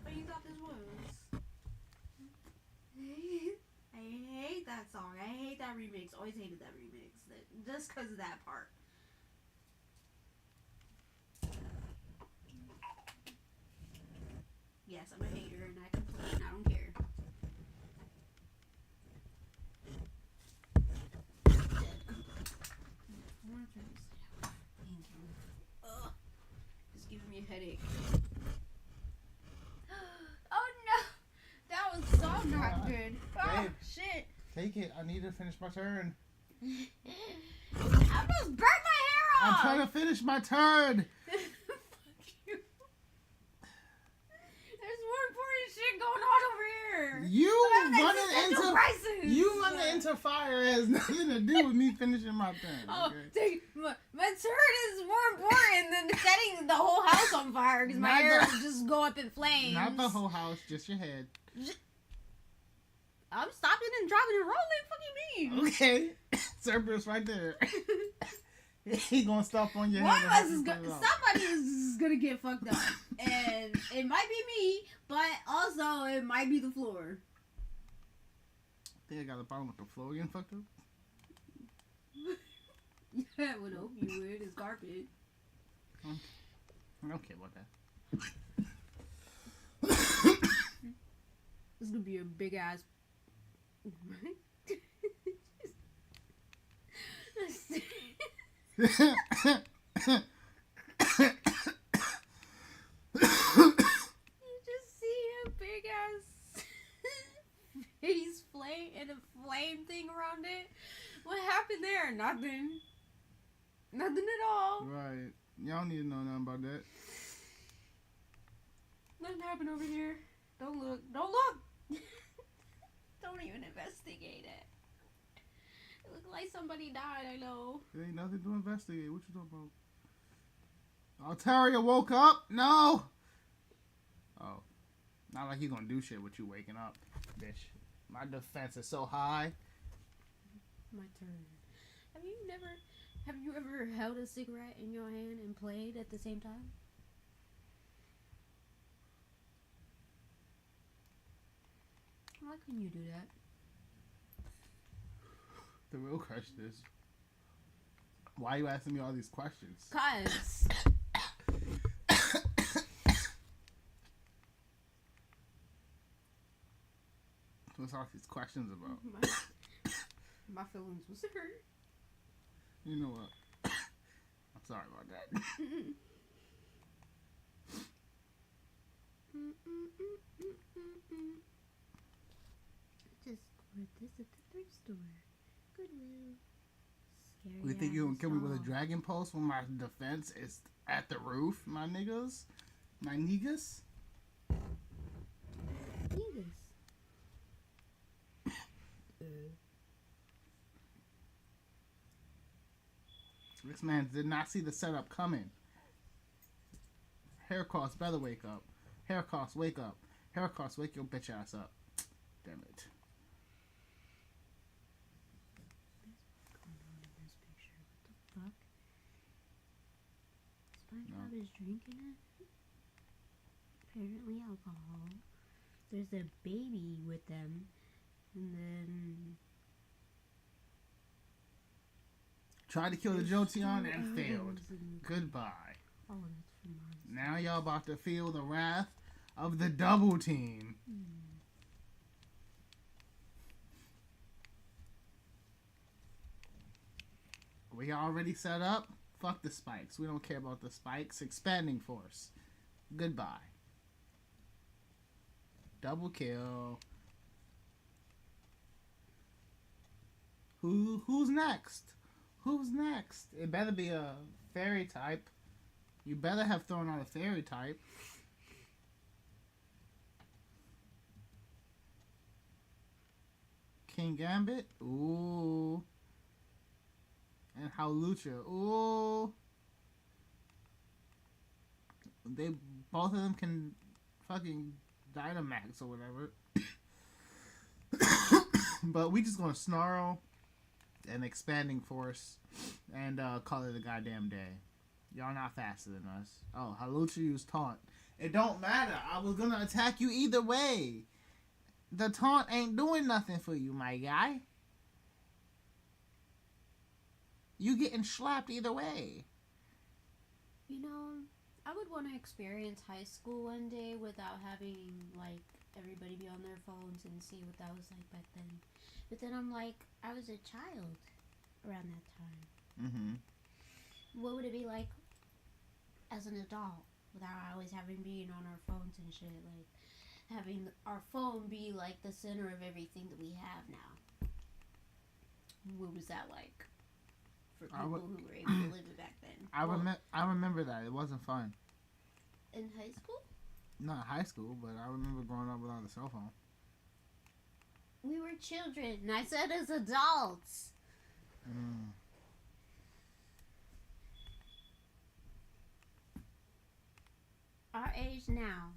What you thought this was? I hate that song. I hate that remix. Always hated that remix. Just because of that part. Yes, I'm a hater and I complain. I don't care. Thank you. Ugh. It's giving me a headache. Oh no! That was so not good. Oh shit! Take it. I need to finish my turn. I almost burnt my hair off. I'm trying to finish my turn. There's more important shit going on over here. You running into fire has nothing to do with me finishing my turn. Oh, Okay? my turn is more important than setting the whole house on fire because my hair will just go up in flames. Not the whole house, just your head. I'm stopping and dropping and rolling. Fuck you mean? Okay. Cerberus right there. He gonna stop on your One head. of us is somebody is gonna get fucked up, and it might be me, but also it might be the floor. I think I got a problem with the floor getting fucked up. Yeah, I would hope you would. It's carpet. I don't care about that. This is gonna be a big ass. You just see a big ass face flame and a flame thing around it. What happened there? Nothing. Nothing at all. Right. Y'all need to know nothing about that. Nothing happened over here. Don't look. Don't look. Don't even investigate it. It looked like somebody died, I know. There ain't nothing to investigate. What you talking about? Altaria woke up? No! Oh. Not like you gonna do shit with you waking up, bitch. My defense is so high. My turn. Have you ever held a cigarette in your hand and played at the same time? Why couldn't you do that? The real question is, why are you asking me all these questions? Cause What's all these questions about? my feelings was hurt. You know what? I'm sorry about that. Just bought this at the thrift store. Goodwill. Scary. You think you gonna kill me with a dragon pulse when my defense is at the roof, my niggas? My niggas? Niggas. This man did not see the setup coming. Hair cost, better wake up. Hair cost, wake up. Hair cost, wake your bitch ass up. Damn it. Fuck. SpongeBob is drinking it. Apparently alcohol. There's a baby with them, and then Tried to kill the Jolteon and failed. Goodbye. Oh, that's for mine. Now y'all about to feel the wrath of the double team. We already set up. Fuck the spikes. We don't care about the spikes. Expanding force. Goodbye. Double kill. Who's next? Who's next? It better be a fairy type. You better have thrown out a fairy type. King Gambit? Ooh. And Howlucha. Ooh. They both of them can fucking Dynamax or whatever. But we just gonna Snarl and Expanding Force and call it a goddamn day. Y'all not faster than us. Oh, Howlucha used Taunt. It don't matter. I was gonna attack you either way. The taunt ain't doing nothing for you, my guy. You getting slapped either way. You know, I would want to experience high school one day without having, like, everybody be on their phones and see what that was like back then. But then I'm like, I was a child around that time. Mm-hmm. What would it be like as an adult without always having being on our phones and shit? Like, having our phone be, like, the center of everything that we have now. What was that like for I people would- who were able to live it back then? I remember that. It wasn't fun. In high school? Not high school, but I remember growing up without a cell phone. We were children. And I said as adults. Mm. Our age now,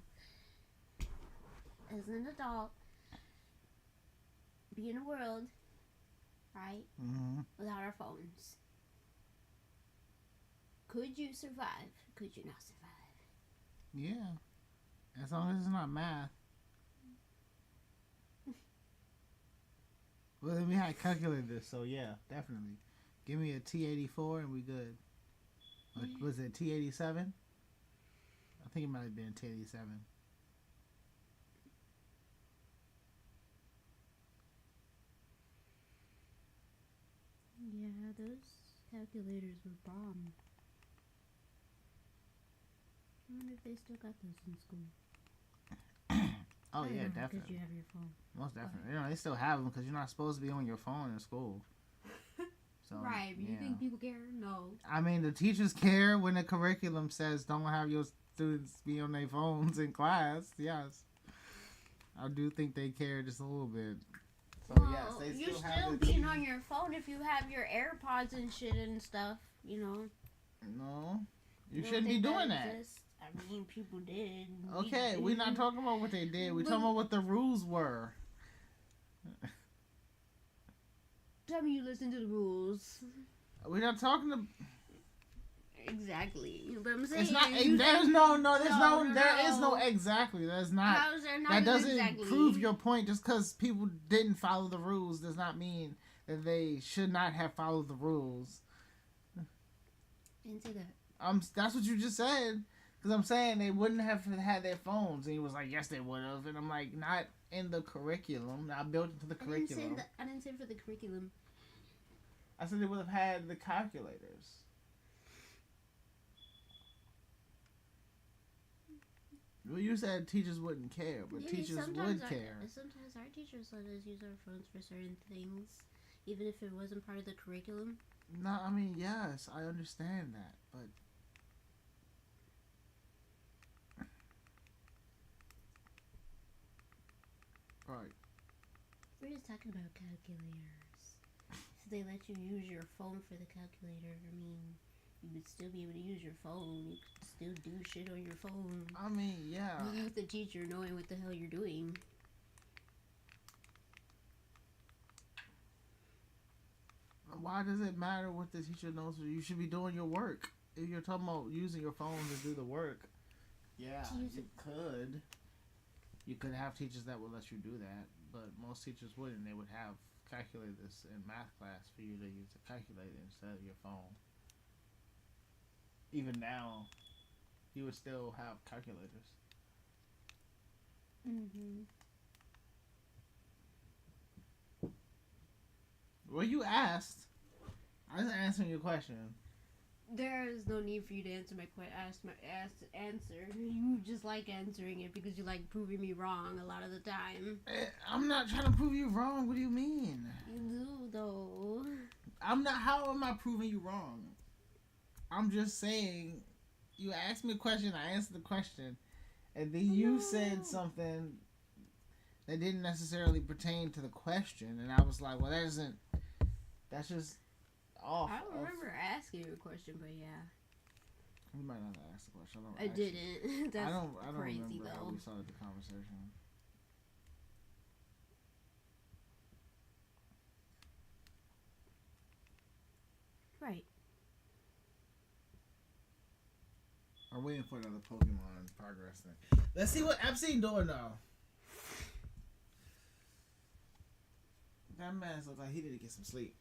as an adult, be in a world, right, without our phones. Could you survive? Could you not survive? Yeah. As long as it's not math. Well, then we had calculated this, so yeah, definitely. Give me a T84 and we good. Or was it T87? I think it might have been T87. Yeah, those calculators were bomb. I wonder if they still got those in school. Oh I don't yeah, know, definitely. Because you have your phone. Most definitely. You know, they still have them because you're not supposed to be on your phone in school. So, Right, but you yeah. think people care? No. I mean, the teachers care when the curriculum says don't have your students be on their phones in class. Yes. I do think they care just a little bit. So, Well, yes, they you're still have still the being TV. on your phone if you have your AirPods and shit and stuff, you know. No. You don't shouldn't be think doing that. exists? I mean, people did. Okay, we're not talking about what they did. We're talking about what the rules were. Tell me you listen to the rules. We're not talking to. Exactly. But I'm saying It's not. you There's think- no. There is no no. exactly. There's not. How is there not That an doesn't exactly? prove your point. Just because people didn't follow the rules does not mean that they should not have followed the rules. Didn't say that. That's what you just said. Because I'm saying they wouldn't have had their phones, and he was like, "Yes, they would have," and I'm like, "Not in the curriculum. Not built into the curriculum." I didn't say for the curriculum. I said they would have had the calculators. Well, you said teachers wouldn't care, but Yeah, teachers sometimes would care. Sometimes our teachers let us use our phones for certain things, even if it wasn't part of the curriculum. No, I mean, yes, I understand that, but right. We're just talking about calculators. So they let you use your phone for the calculator. I mean, you would still be able to use your phone. You could still do shit on your phone. I mean, yeah. Without the teacher knowing what the hell you're doing. Why does it matter what the teacher knows? You should be doing your work. If you're talking about using your phone to do the work, yeah, you could. You could have teachers that would let you do that, but most teachers wouldn't. They would have calculators in math class for you to use a calculator instead of your phone. Even now, you would still have calculators. Mm-hmm. Well, you asked. I was answering your question. There is no need for you to answer my answer. You just like answering it because you like proving me wrong a lot of the time. I'm not trying to prove you wrong. What do you mean? You do though. I'm not. How am I proving you wrong? I'm just saying. You asked me a question. I answered the question, and then you said something that didn't necessarily pertain to the question, and I was like, "Well, that isn't. That's just off." I don't remember asking you a question, but yeah. You might not have asked the question. I didn't. That's I don't crazy remember though. how we started the conversation. Right. I'm waiting for another Pokemon progress thing. Let's see what Epstein doing now. That man looks like he need to get some sleep.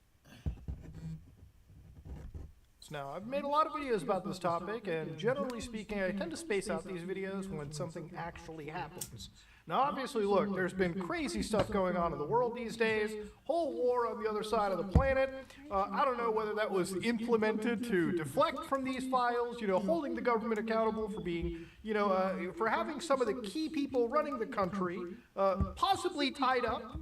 Now, I've made a lot of videos about this topic, and generally speaking, I tend to space out these videos when something actually happens. Now, obviously, look, there's been crazy stuff going on in the world these days, whole war on the other side of the planet. I don't know whether that was implemented to deflect from these files, holding the government accountable for being, for having some of the key people running the country possibly tied up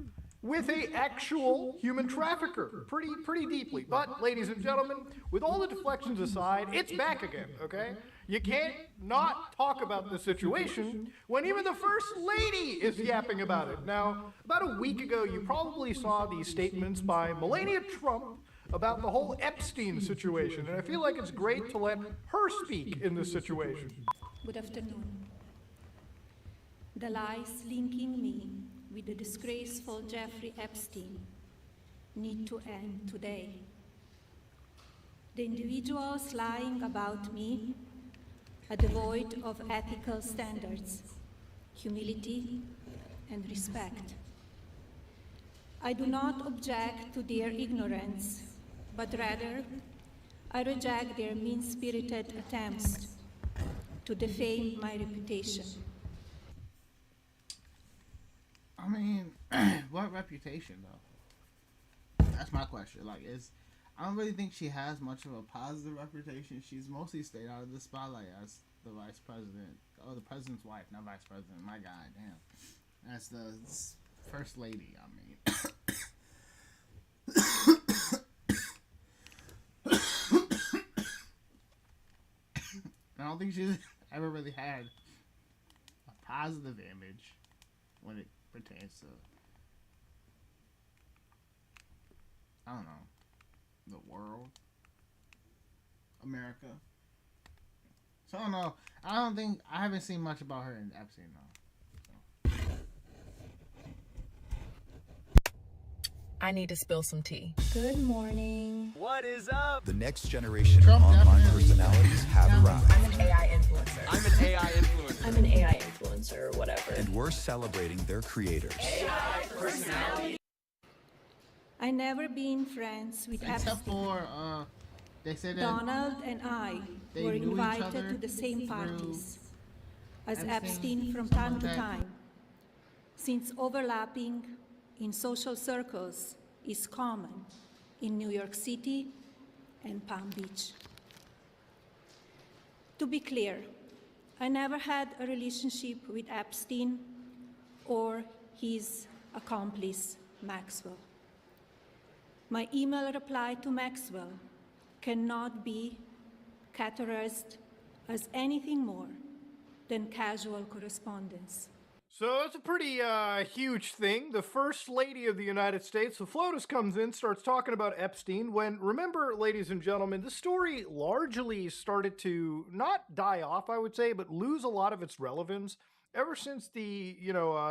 with a actual human trafficker pretty deeply. But, ladies and gentlemen, with all the deflections aside, it's back again, okay? You can't not talk about the situation when even the First Lady is yapping about it. Now, about a week ago, you probably saw these statements by Melania Trump about the whole Epstein situation, and I feel like it's great to let her speak in this situation. Good afternoon. The lies linking me with the disgraceful Jeffrey Epstein need to end today. The individuals lying about me are devoid of ethical standards, humility, and respect. I do not object to their ignorance, but rather I reject their mean-spirited attempts to defame my reputation. I mean, what reputation though? That's my question. Like, I don't really think she has much of a positive reputation. She's mostly stayed out of the spotlight as the vice president. Oh, the president's wife, not vice president. My God, damn. That's the first lady, I mean. I don't think she's ever really had a positive image when it pertains to, I don't know, the world, America. So I don't know. I haven't seen much about her in Epstein though. I need to spill some tea. Good morning. What is up? The next generation of online personalities have arrived. I'm an AI influencer. I'm an AI influencer. I'm an AI influencer or whatever. And we're celebrating their creators. AI personality. I never been friends with Except Epstein. for they said that Donald and I they were knew each invited other to the same through parties as Epstein, Epstein from something time like to that. time, since overlapping in social circles is common in New York City and Palm Beach. To be clear, I never had a relationship with Epstein or his accomplice, Maxwell. My email reply to Maxwell cannot be categorized as anything more than casual correspondence. So that's a pretty huge thing. The First Lady of the United States, the FLOTUS, comes in, starts talking about Epstein, when, remember, ladies and gentlemen, the story largely started to not die off, I would say, but lose a lot of its relevance ever since the,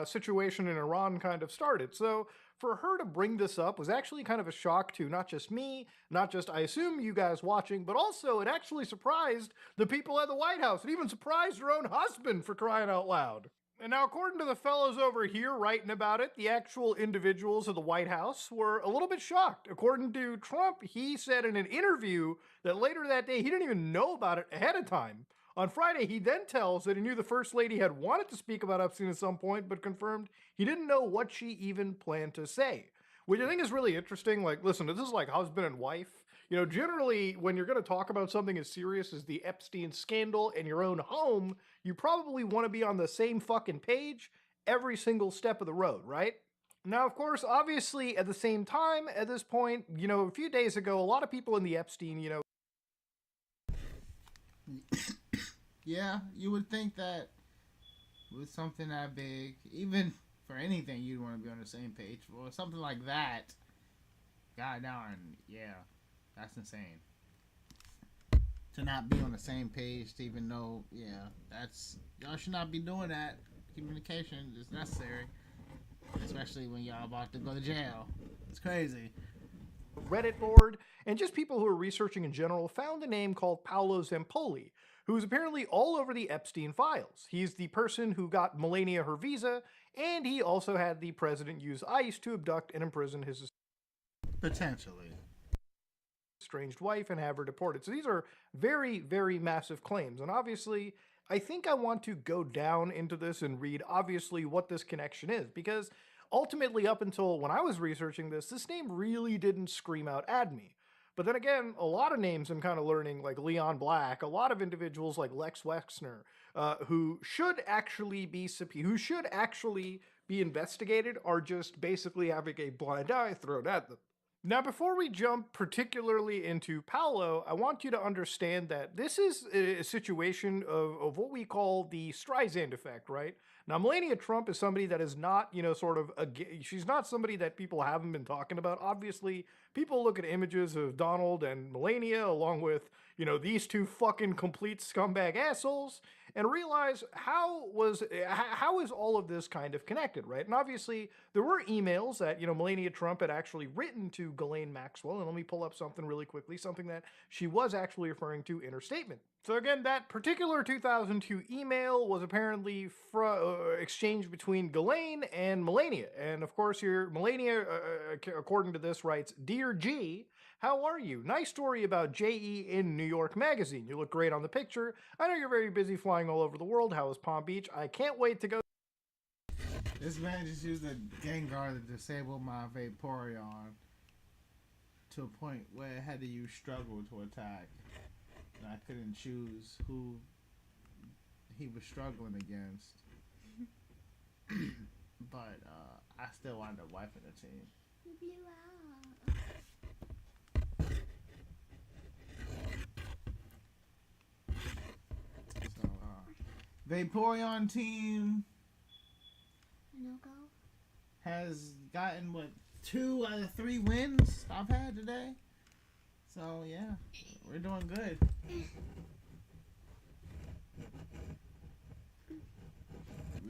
situation in Iran kind of started. So for her to bring this up was actually kind of a shock to not just me, not just, I assume, you guys watching, but also it actually surprised the people at the White House. It even surprised her own husband, for crying out loud. And now, according to the fellows over here writing about it, the actual individuals of the White House were a little bit shocked. According to Trump, he said in an interview that later that day he didn't even know about it ahead of time. On Friday, he then tells that he knew the First Lady had wanted to speak about Epstein at some point, but confirmed he didn't know what she even planned to say. Which I think is really interesting. Like, listen, this is like husband and wife. Generally, when you're going to talk about something as serious as the Epstein scandal in your own home, you probably want to be on the same fucking page every single step of the road, right? Now, of course, obviously, at the same time, at this point, a few days ago, a lot of people in the Epstein, Yeah, you would think that with something that big, even for anything, you'd want to be on the same page. For something like that, god darn, yeah. That's insane. To not be on the same page, to even know, yeah, y'all should not be doing that. Communication is necessary, especially when y'all about to go to jail. It's crazy. Reddit board, and just people who are researching in general, found a name called Paolo Zampoli, who's apparently all over the Epstein files. He's the person who got Melania her visa, and he also had the president use ICE to abduct and imprison his potentially estranged wife and have her deported. So these are very, very massive claims. And obviously, I think I want to go down into this and read, obviously, what this connection is. Because ultimately, up until when I was researching this name really didn't scream out at me. But then again, a lot of names I'm kind of learning, like Leon Black, a lot of individuals like Lex Wexner, who should actually be investigated are just basically having a blind eye thrown at them. Now, before we jump particularly into Paolo, I want you to understand that this is a situation of what we call the Streisand effect, right? Now, Melania Trump is somebody that is not, she's not somebody that people haven't been talking about. Obviously, people look at images of Donald and Melania along with, these two fucking complete scumbag assholes and realize how is all of this kind of connected, right? And obviously, there were emails that, Melania Trump had actually written to Ghislaine Maxwell, and let me pull up something really quickly, something that she was actually referring to in her statement. So again, that particular 2002 email was apparently exchanged between Ghislaine and Melania. And of course, here, Melania, according to this, writes, "Dear G, how are you? Nice story about JE in New York Magazine. You look great on the picture. I know you're very busy flying all over the world. How is Palm Beach? I can't wait to go." This man just used a Gengar to disable my Vaporeon to a point where it had to use struggle to attack. And I couldn't choose who he was struggling against. But I still wound up wiping the team. So, Vaporeon team has gotten, 2 out of 3 wins I've had today. So, yeah, we're doing good.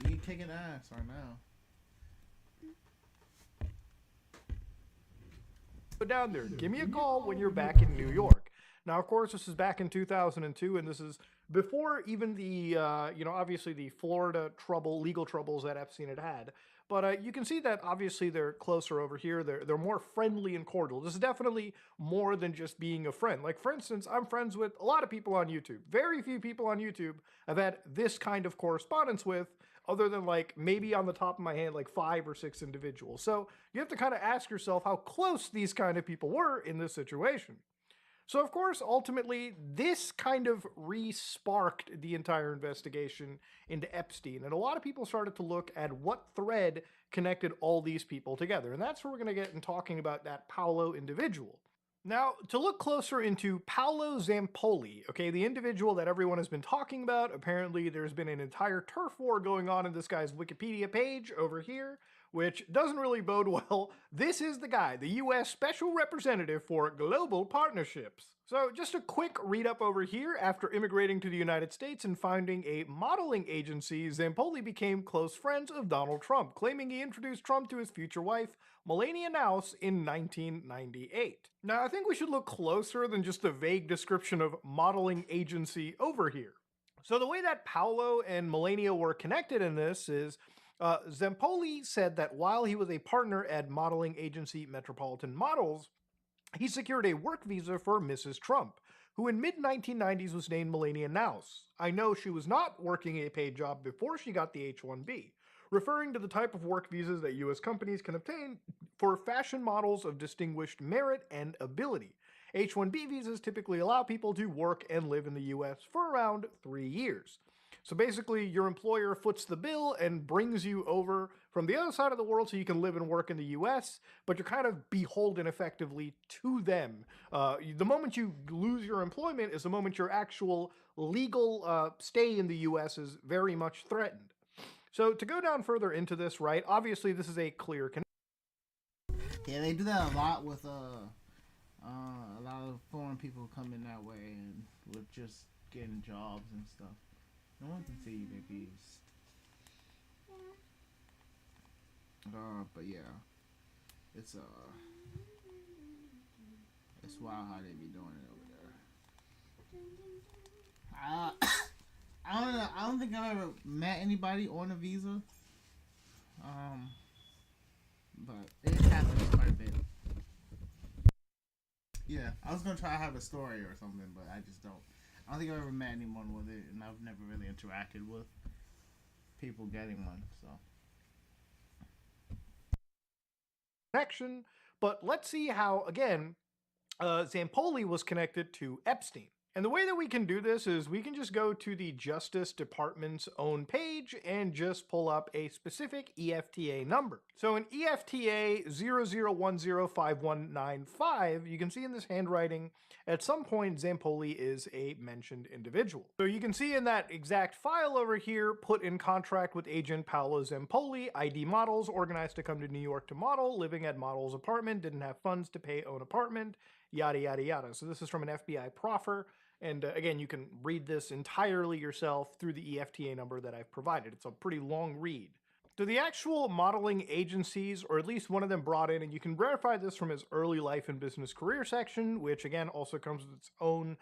We kicking ass right now. Go down there. Give me a call when you're back in New York. Now, of course, this is back in 2002, and this is before even the, obviously the Florida legal troubles that Epstein had. But you can see that obviously they're closer over here. They're more friendly and cordial. This is definitely more than just being a friend. Like, for instance, I'm friends with a lot of people on YouTube. Very few people on YouTube I've had this kind of correspondence with, other than like maybe on the top of my hand, like 5 or 6 individuals. So you have to kind of ask yourself how close these kind of people were in this situation. So, of course, ultimately, this kind of re-sparked the entire investigation into Epstein. And a lot of people started to look at what thread connected all these people together. And that's where we're going to get in talking about that Paolo individual. Now, to look closer into Paolo Zampoli, okay, the individual that everyone has been talking about, apparently there's been an entire turf war going on in this guy's Wikipedia page over here, which doesn't really bode well. This is the guy, the U.S. Special Representative for Global Partnerships. So just a quick read up over here. After immigrating to the United States and founding a modeling agency, Zampoli became close friends of Donald Trump, claiming he introduced Trump to his future wife, Melania Naus, in 1998. Now, I think we should look closer than just a vague description of modeling agency over here. So the way that Paolo and Melania were connected in this is Zampoli said that while he was a partner at modeling agency Metropolitan Models, he secured a work visa for Mrs. Trump, who in mid-1990s was named Melania Naus. I know she was not working a paid job before she got the H-1B, referring to the type of work visas that U.S. companies can obtain for fashion models of distinguished merit and ability. H-1B visas typically allow people to work and live in the U.S. for around 3 years. So basically, your employer foots the bill and brings you over from the other side of the world so you can live and work in the U.S., but you're kind of beholden effectively to them. The moment you lose your employment is the moment your actual legal stay in the U.S. is very much threatened. So to go down further into this, right, obviously this is a clear connection. Yeah, they do that a lot with a lot of foreign people coming that way and with just getting jobs and stuff. No one can see babies. But yeah, it's wild how they be doing it over there. I don't know. I don't think I've ever met anybody on a visa. But it happens quite a bit. Yeah, I was gonna try to have a story or something, but I just don't. I don't think I've ever met anyone with it, and I've never really interacted with people getting one, so. Connection, but let's see how, again, Zampoli was connected to Epstein. And the way that we can do this is we can just go to the Justice Department's own page and just pull up a specific EFTA number. So in EFTA 00105195, you can see in this handwriting, at some point Zampoli is a mentioned individual. So you can see in that exact file over here, put in contract with agent Paolo Zampoli, ID models, organized to come to New York to model, living at model's apartment, didn't have funds to pay own apartment, yada yada yada. So this is from an FBI proffer. And again, you can read this entirely yourself through the EFTA number that I've provided. It's a pretty long read. So the actual modeling agencies, or at least one of them brought in, and you can verify this from his early life and business career section, which again also comes with its own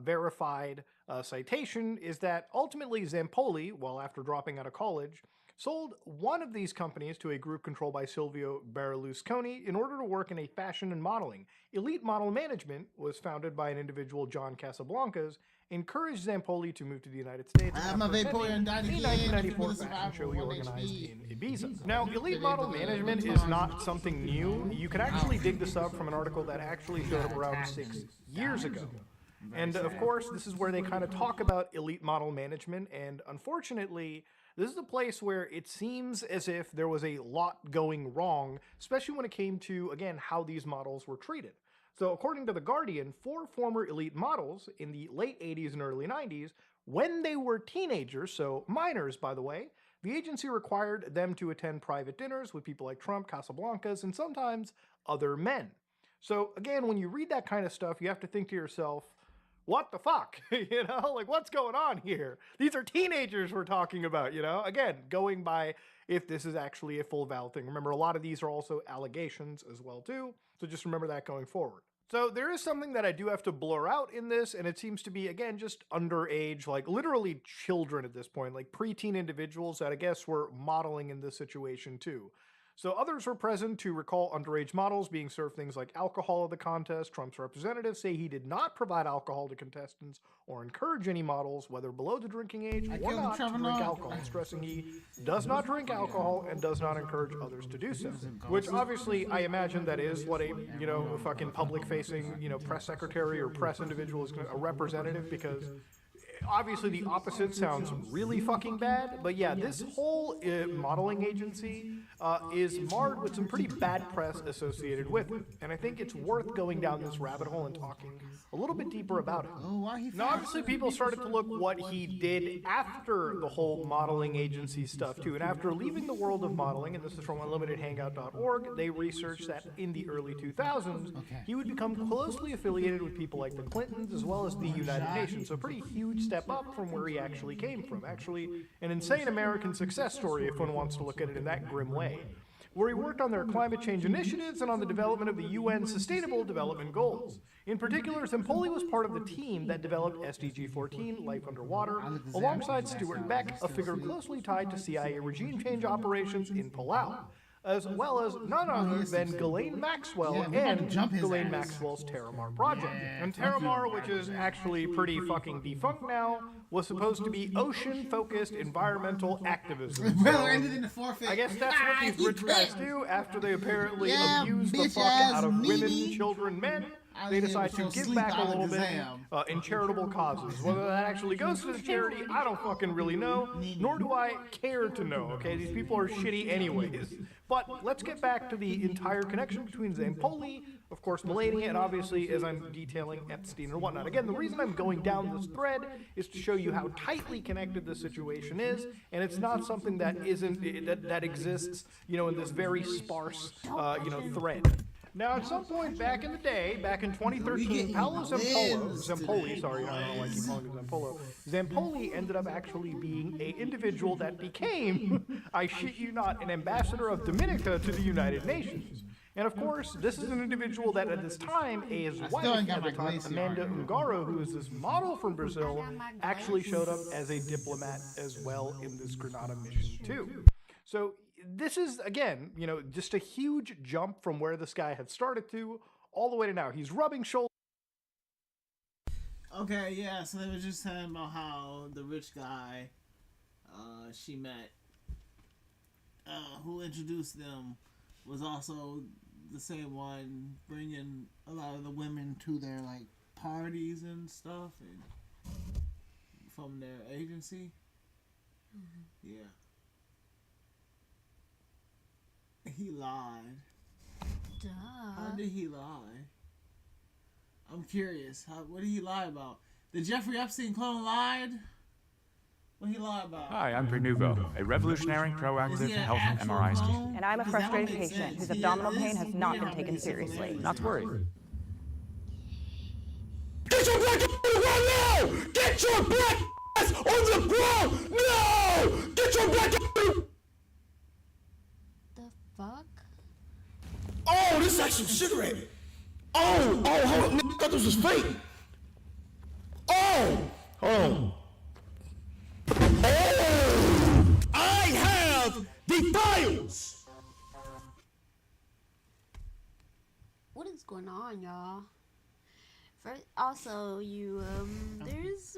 verified citation, is that ultimately Zampoli, while after dropping out of college, sold one of these companies to a group controlled by Silvio Berlusconi in order to work in a fashion and modeling. Elite Model Management was founded by an individual, John Casablancas, encouraged Zampoli to move to the United States I'm a Vapor and Daddy a 1994 fashion show he organized in Ibiza. Now, Elite Model Management is not something new. You can actually dig this up from an article that actually showed up around 6 years ago. And of course, this is where they kind of talk about Elite Model Management, and unfortunately, this is a place where it seems as if there was a lot going wrong, especially when it came to, again, how these models were treated. So according to The Guardian, 4 former elite models in the late 80s and early 90s, when they were teenagers, so minors by the way, the agency required them to attend private dinners with people like Trump, Casablancas, and sometimes other men. So again, when you read that kind of stuff, you have to think to yourself, what the fuck? You know, like what's going on here? These are teenagers we're talking about, you know? Again, going by if this is actually a full valid thing. Remember, a lot of these are also allegations as well too, so just remember that going forward. So there is something that I do have to blur out in this, and it seems to be, again, just underage, like literally children at this point, like preteen individuals that I guess were modeling in this situation too. So others were present to recall underage models being served things like alcohol at the contest. Trump's representatives say he did not provide alcohol to contestants or encourage any models, whether below the drinking age or not, to drink alcohol, stressing he does not drink alcohol and does not encourage others to do so. Which obviously I imagine that is what a, you know, fucking public-facing, you know, press secretary or press individual is, a representative, because obviously the opposite sounds really fucking bad, but yeah, this whole modeling agency is marred with some pretty bad press associated with it. And I think it's worth going down this rabbit hole and talking a little bit deeper about it. Now, obviously people started to look what he did after the whole modeling agency stuff too. And after leaving the world of modeling, and this is from unlimitedhangout.org, they researched that in the early 2000s, he would become closely affiliated with people like the Clintons as well as the United Nations. So a pretty huge step up from where he actually came from. Actually, an insane American success story if one wants to look at it in that grim way, where he worked on their climate change initiatives and on the development of the UN Sustainable Development Goals. In particular, Zampoli was part of the team that developed SDG 14, Life Underwater, alongside Stuart Beck, a figure closely tied to CIA regime change operations in Palau, as well as none other than Ghislaine Maxwell and Ghislaine Maxwell's Terramar project. And Terramar, which is actually pretty fucking defunct now, was supposed to be ocean-focused environmental activism. So, I guess that's what these rich guys do after they apparently abuse the fuck out of women, children, men. They decide to give back a little bit in charitable causes. Whether that actually goes to the charity, I don't fucking really know, nor do I care to know, okay? These people are shitty anyways. But let's get back to the entire connection between Zampoli, of course Melania, and obviously, as I'm detailing, Epstein and whatnot. Again, the reason I'm going down this thread is to show you how tightly connected this situation is, and it's not something that that exists, you know, in this very sparse, you know, thread. Now, at some point back in the day, back in 2013, Paolo Zampoli, sorry, I don't know why I keep calling him Zampolo, Zampoli ended up actually being an individual that became, I shit you not, an ambassador of Dominica to the United Nations. And of course, this is an individual that at this time, his wife at the time, Amanda Ungaro, who is this model from Brazil, actually showed up as a diplomat as well in this Grenada mission too. So this is, again, you know, just a huge jump from where this guy had started to all the way to now. He's rubbing shoulders. Okay, yeah, so they were just talking about how the rich guy she met, who introduced them, was also the same one bringing a lot of the women to their, like, parties and stuff, and from their agency. Yeah. He lied. Duh. How did he lie? I'm curious. What did he lie about? The Jeffrey Epstein clone lied? What did he lie about? Hi, I'm Nouveau, a revolutionary, proactive health MRI scheme. And I'm a frustrated patient whose abdominal pain has not been taken seriously. Not to worry. Get your black ass on the ground now! Get your black ass on the ground now! Get your black ass. The fuck? Oh, this is like some cigarette. Oh, hold on. I thought this was fake. Oh, hold on. Oh, I have the files. What is going on, y'all? First, also, there's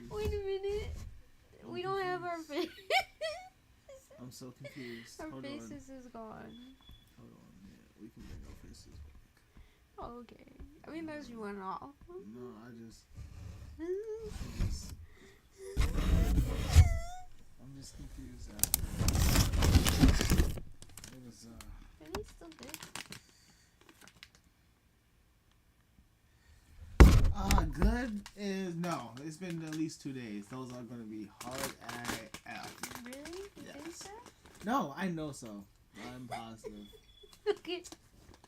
wait a minute. We don't have our face. I'm so confused. Our Hold faces on. is gone. Hold on, yeah, we can bring our faces back. Oh, okay. I mean, there's one off. No, I'm just confused. It was Are they still good? Good is no. It's been at least 2 days. Those are gonna be hard as F. Really? You think so? No, I know so. I'm positive. Okay.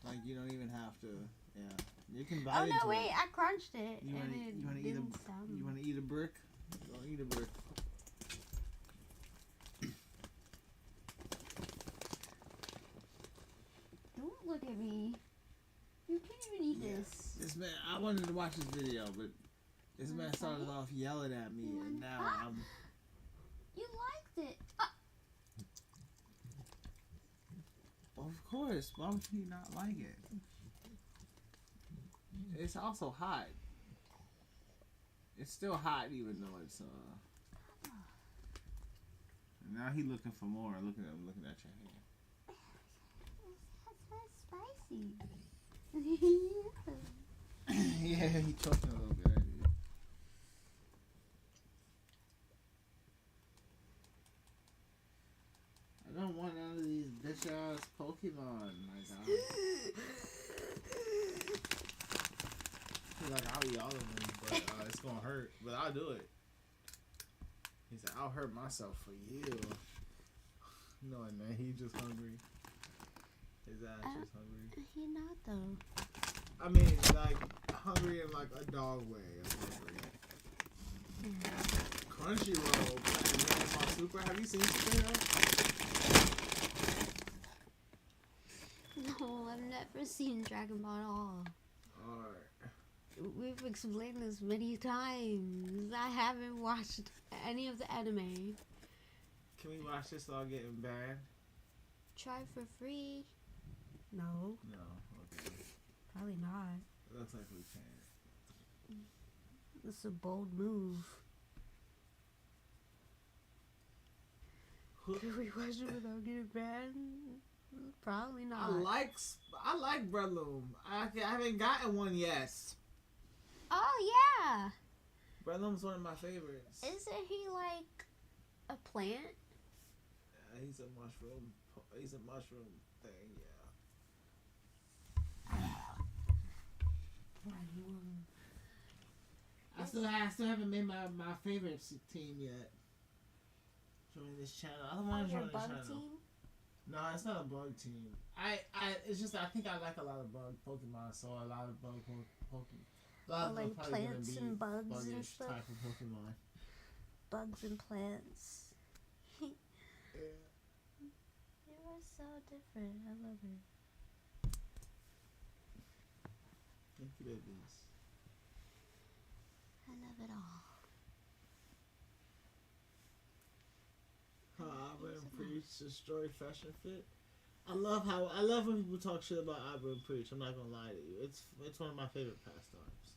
Like you don't even have to. Yeah, you can buy Oh it. no! Wait, I crunched it You and wanna it eat didn't sound. You wanna eat a brick? Go eat a brick. Don't look at me. You can't even eat this. This man, I wanted to watch this video, but this man started off yelling at me, and now I'm. You liked it. Of course, why would you not like it? It's also hot. It's still hot, even though it's Now he looking for more. Looking at your hand. That's spicy. Yeah, he choking a little bit. I don't want none of these bitch ass Pokemon, my god. He's like, I'll eat all of them, but it's gonna hurt. But I'll do it. He's like, I'll hurt myself for you. No, man, he's just hungry. His ass is hungry. He not though. I mean, like hungry in like a dog way. Of hungry. Crunchyroll, playing Super. Have you seen Super? No, I've never seen Dragon Ball at all. Alright. We've explained this many times. I haven't watched any of the anime. Can we watch this without getting banned? Try for free? No. No. Okay. Probably not. It looks like we can. It's a bold move. Can we watch it without getting banned? Probably not. I like Breadloom. I haven't gotten one yet. Oh yeah. Breadloom's one of my favorites. Isn't he like a plant? Yeah, he's a mushroom. He's a mushroom thing. Yeah. I still haven't made my favorites team yet. Join this channel. I don't want to join this channel. Team? No, it's not a bug team. It's just I think I like a lot of bug Pokemon, so a lot of bug Pokemon. A lot of like probably plants gonna be and bugs and buggish stuff. type of Pokemon. Bugs and plants. Yeah. You are so different. I love it. Thank you, babies. I love it all. Abba and Preach destroy Fashion Fit. I love when people talk shit about Abba and Preach. I'm not gonna lie to you. It's one of my favorite pastimes.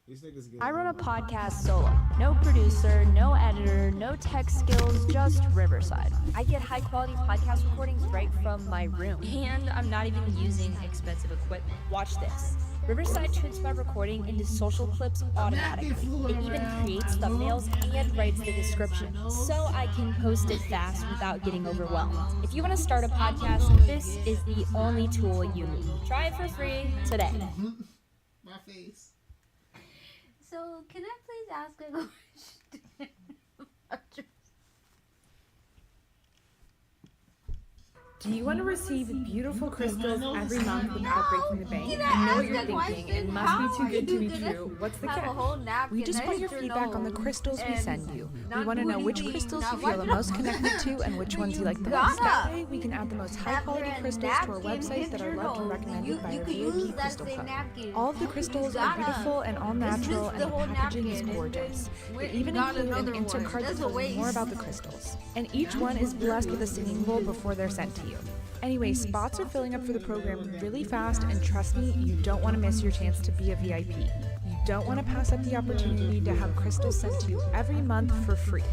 These niggas get I run a podcast solo. No producer, no editor, no tech skills, just Riverside. I get high quality podcast recordings right from my room. And I'm not even using expensive equipment. Watch this. Riverside turns my recording into social clips automatically. It even creates thumbnails and writes the description, so I can post it fast without getting overwhelmed. If you want to start a podcast, this is the only tool you need. Try it for free today. My face. So, can I please ask a question? Do you want to receive beautiful crystals every month without breaking the bank? I know what you're thinking. It must be too good to be true. What's the catch? We just want your feedback on the crystals we send you. We want to know which crystals you feel the most connected to and which ones you like the most. That way, we can add the most high-quality crystals to our website that are loved and recommended by our VIP Crystal Club. All of the crystals are beautiful and all natural, and the packaging is gorgeous. They even include an insert card that tells you more about the crystals. And each one is blessed with a singing bowl before they're sent to you. Anyway, spots are filling up for the program really fast, and trust me, you don't want to miss your chance to be a VIP. You don't want to pass up the opportunity to have crystals sent to you every month for free.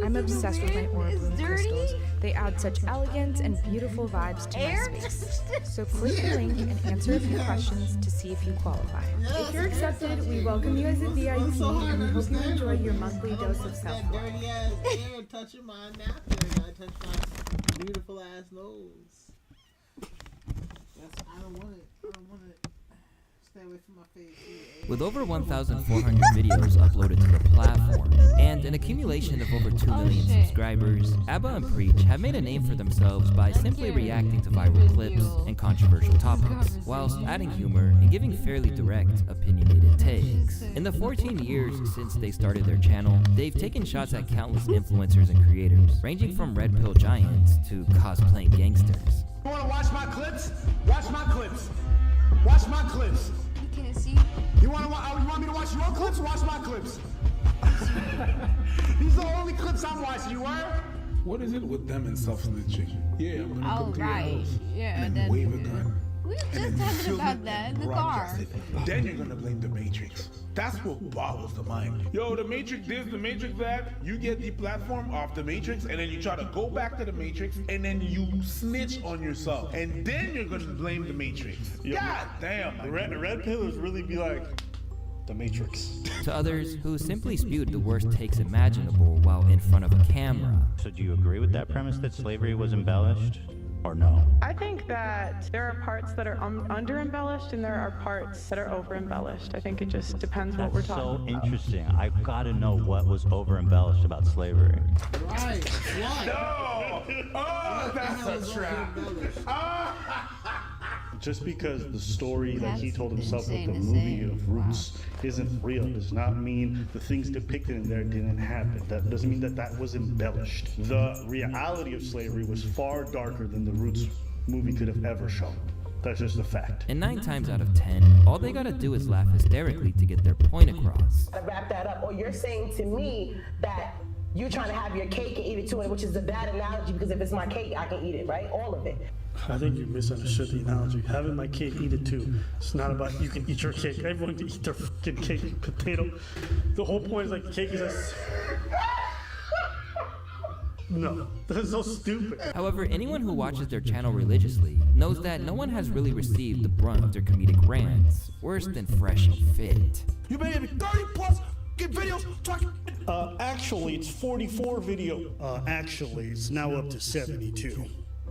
I'm obsessed with my Aura Bloom crystals. They add such elegance and beautiful vibes to my space. So click the link and answer a few questions to see if you qualify. If you're accepted, we welcome you as a VIP, and we hope you enjoy your monthly dose of self-love. Dirty ass air touching my napkin. I touch my beautiful ass nose. I don't want it. Stay away from my face. With over 1,400 videos uploaded to the platform and an accumulation of over 2 million subscribers, Abba and Preach have made a name for themselves by simply reacting to viral clips and controversial topics, whilst adding humor and giving fairly direct, opinionated takes. In the 14 years since they started their channel, they've taken shots at countless influencers and creators, ranging from red pill giants to cosplaying gangsters. You wanna watch my clips? Watch my clips. Watch my clips. You can't see. You want me to watch your clips? Watch my clips. These are the only clips I'm watching. You were? What is it with them and self-snitching? Yeah, I'm gonna come to your house and then wave a gun. We were just talking about that in the car. Then you're gonna blame the Matrix. That's what boggles the mind. Yo, the Matrix this, the Matrix that. You get the platform off the Matrix, and then you try to go back to the Matrix, and then you snitch on yourself, and then you're gonna blame the Matrix. God damn. The red pillars really be like the Matrix. To others who simply spewed the worst takes imaginable while in front of a camera. So do you agree with that premise that slavery was embellished? Or no? I think that there are parts that are under-embellished and there are parts that are over-embellished. I think it just depends what we're talking about. So interesting. I've got to know what was over-embellished about slavery. Right. Why? No! Oh, that's a trap. Just because the story that he told himself with the movie of Roots isn't real does not mean the things depicted in there didn't happen. That doesn't mean that that was embellished. The reality of slavery was far darker than the Roots movie could have ever shown. That's just a fact. And 9 times out of 10, all they gotta do is laugh hysterically to get their point across. To wrap that up, or you're saying to me that you're trying to have your cake and eat it too, which is a bad analogy because if it's my cake, I can eat it, right? All of it. I think you misunderstood the analogy. Having my cake, eat it too. It's not about you can eat your cake. Everyone can eat their fucking cake and potato. The whole point is like cake is a... No, that's so stupid. However, anyone who watches their channel religiously knows that no one has really received the brunt of their comedic rants worse than Fresh and Fit. You made 30 plus videos talking. Actually, it's 44 video. Actually, it's now up to 72.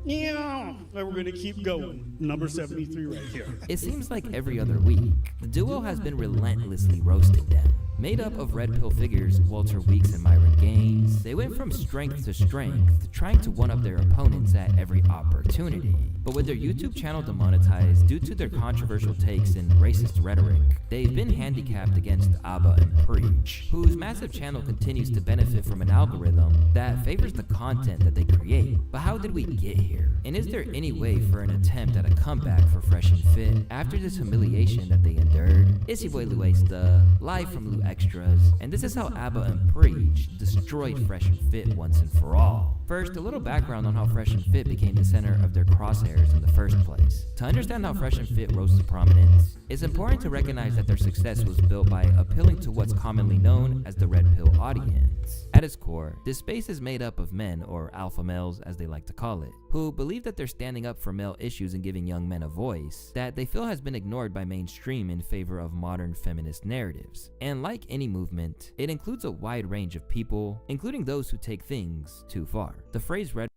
Yeah, and we're gonna keep going. Number 73 right here. It seems like every other week, the duo has been relentlessly roasting them. Made up of red pill figures Walter Weeks and Myron Gaines, they went from strength to strength, trying to one-up their opponents at every opportunity. But with their YouTube channel demonetized due to their controversial takes and racist rhetoric, they've been handicapped against Abba and Preach, whose massive channel continues to benefit from an algorithm that favors the content that they create. But how did we get here? And is there any way for an attempt at a comeback for Fresh and Fit after this humiliation that they endured? It's your boy Luesta, live from Lu Extras, and this is how Abba and Preach destroyed Fresh and Fit once and for all. First, a little background on how Fresh and Fit became the center of their crosshairs in the first place. To understand how Fresh and Fit rose to prominence, it's important to recognize that their success was built by appealing to what's commonly known as the red pill audience. At its core, this space is made up of men, or alpha males as they like to call it, who believe that they're standing up for male issues and giving young men a voice that they feel has been ignored by mainstream in favor of modern feminist narratives. And like any movement, it includes a wide range of people, including those who take things too far. The phrase red...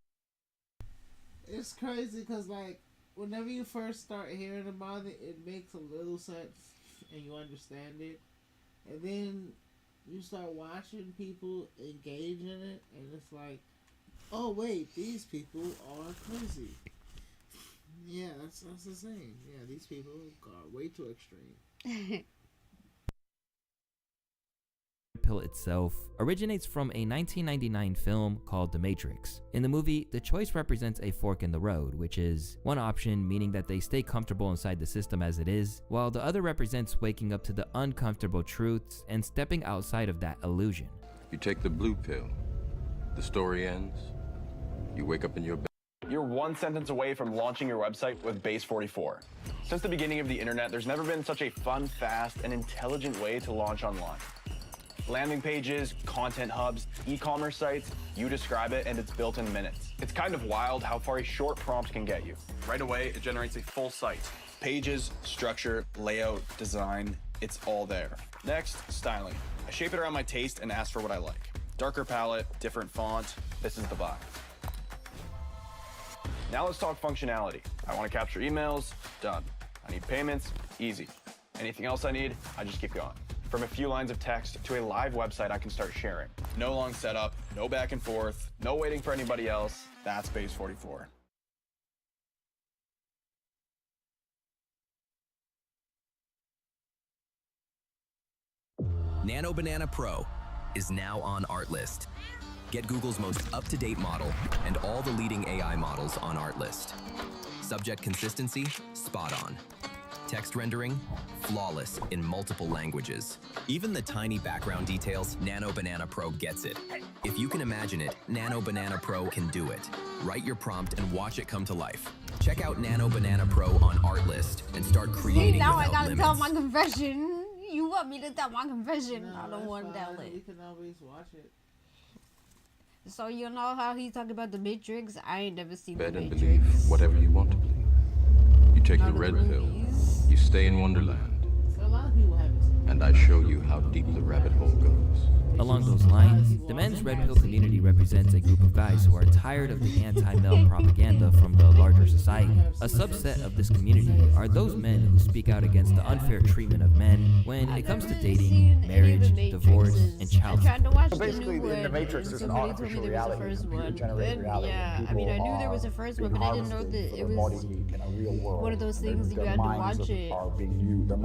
It's crazy because, like, whenever you first start hearing about it, it makes a little sense and you understand it. And then you start watching people engage in it, and it's like, oh wait, these people are crazy. Yeah, that's the same. Yeah, these people are way too extreme. Pill itself originates from a 1999 film called The Matrix. In the movie, the choice represents a fork in the road, which is one option meaning that they stay comfortable inside the system as it is, while the other represents waking up to the uncomfortable truths and stepping outside of that illusion. You take the blue pill, the story ends, you wake up in your bed. You're one sentence away from launching your website with Base 44. Since the beginning of the internet, there's never been such a fun, fast, and intelligent way to launch online. Landing pages, content hubs, e-commerce sites, you describe it and it's built in minutes. It's kind of wild how far a short prompt can get you. Right away, it generates a full site. Pages, structure, layout, design, it's all there. Next, styling. I shape it around my taste and ask for what I like. Darker palette, different font, this is the vibe. Now let's talk functionality. I want to capture emails, done. I need payments, easy. Anything else I need, I just keep going. From a few lines of text to a live website I can start sharing. No long setup, no back and forth, no waiting for anybody else. That's Base 44. Nano Banana Pro is now on Artlist. Get Google's most up-to-date model and all the leading AI models on Artlist. Subject consistency, spot on. Text rendering, flawless in multiple languages. Even the tiny background details, Nano Banana Pro gets it. If you can imagine it, Nano Banana Pro can do it. Write your prompt and watch it come to life. Check out Nano Banana Pro on Artlist and start creating now without I gotta limits. tell my confession. You want me to tell my confession? No, I don't want to tell it. You can always watch it. So you know how he talked about the Matrix? I ain't never seen Bed the and Matrix. believe whatever you want to believe. You take the red pill, you stay in Wonderland, So a lot of people haven't seen it. and I show you how deep the rabbit hole goes. Along those lines, the men's red pill community represents a group of guys who are tired of the anti-male propaganda from the larger society. A subset of this community are those men who speak out against the unfair treatment of men when it comes to dating, marriage, divorce, and child support. So basically, in the Matrix, there's an artificial reality, computer-generated reality. Yeah, I mean, I knew there was a first one, but I didn't know that it was one of those things that you had to watch it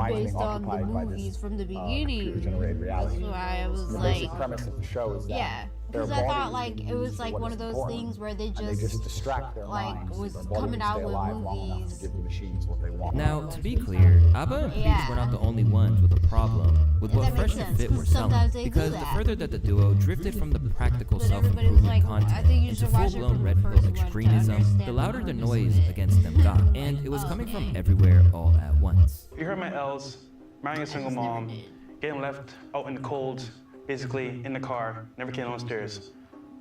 based on the movies from the beginning. That's why I was like, premise of the show is that yeah, because I thought like it was like one of those things where they just distract their like minds, was their body coming will out stay with alive long enough to movies. give the machines what they want. Now, to be clear, ABBA and Peach were not the only ones with a problem with what That Fresh makes and Fit sense, were 'cause sometimes selling, they do because the that. further that the duo drifted from the practical But everybody self-improvement was like, I content think you into should watch it full-blown from red the pill first one to extremism, understand the louder the the premise noise of it. against them got, and it was coming from everywhere all at once. You heard my L's, marrying a single mom, getting left out in the cold, basically in the car, never came downstairs.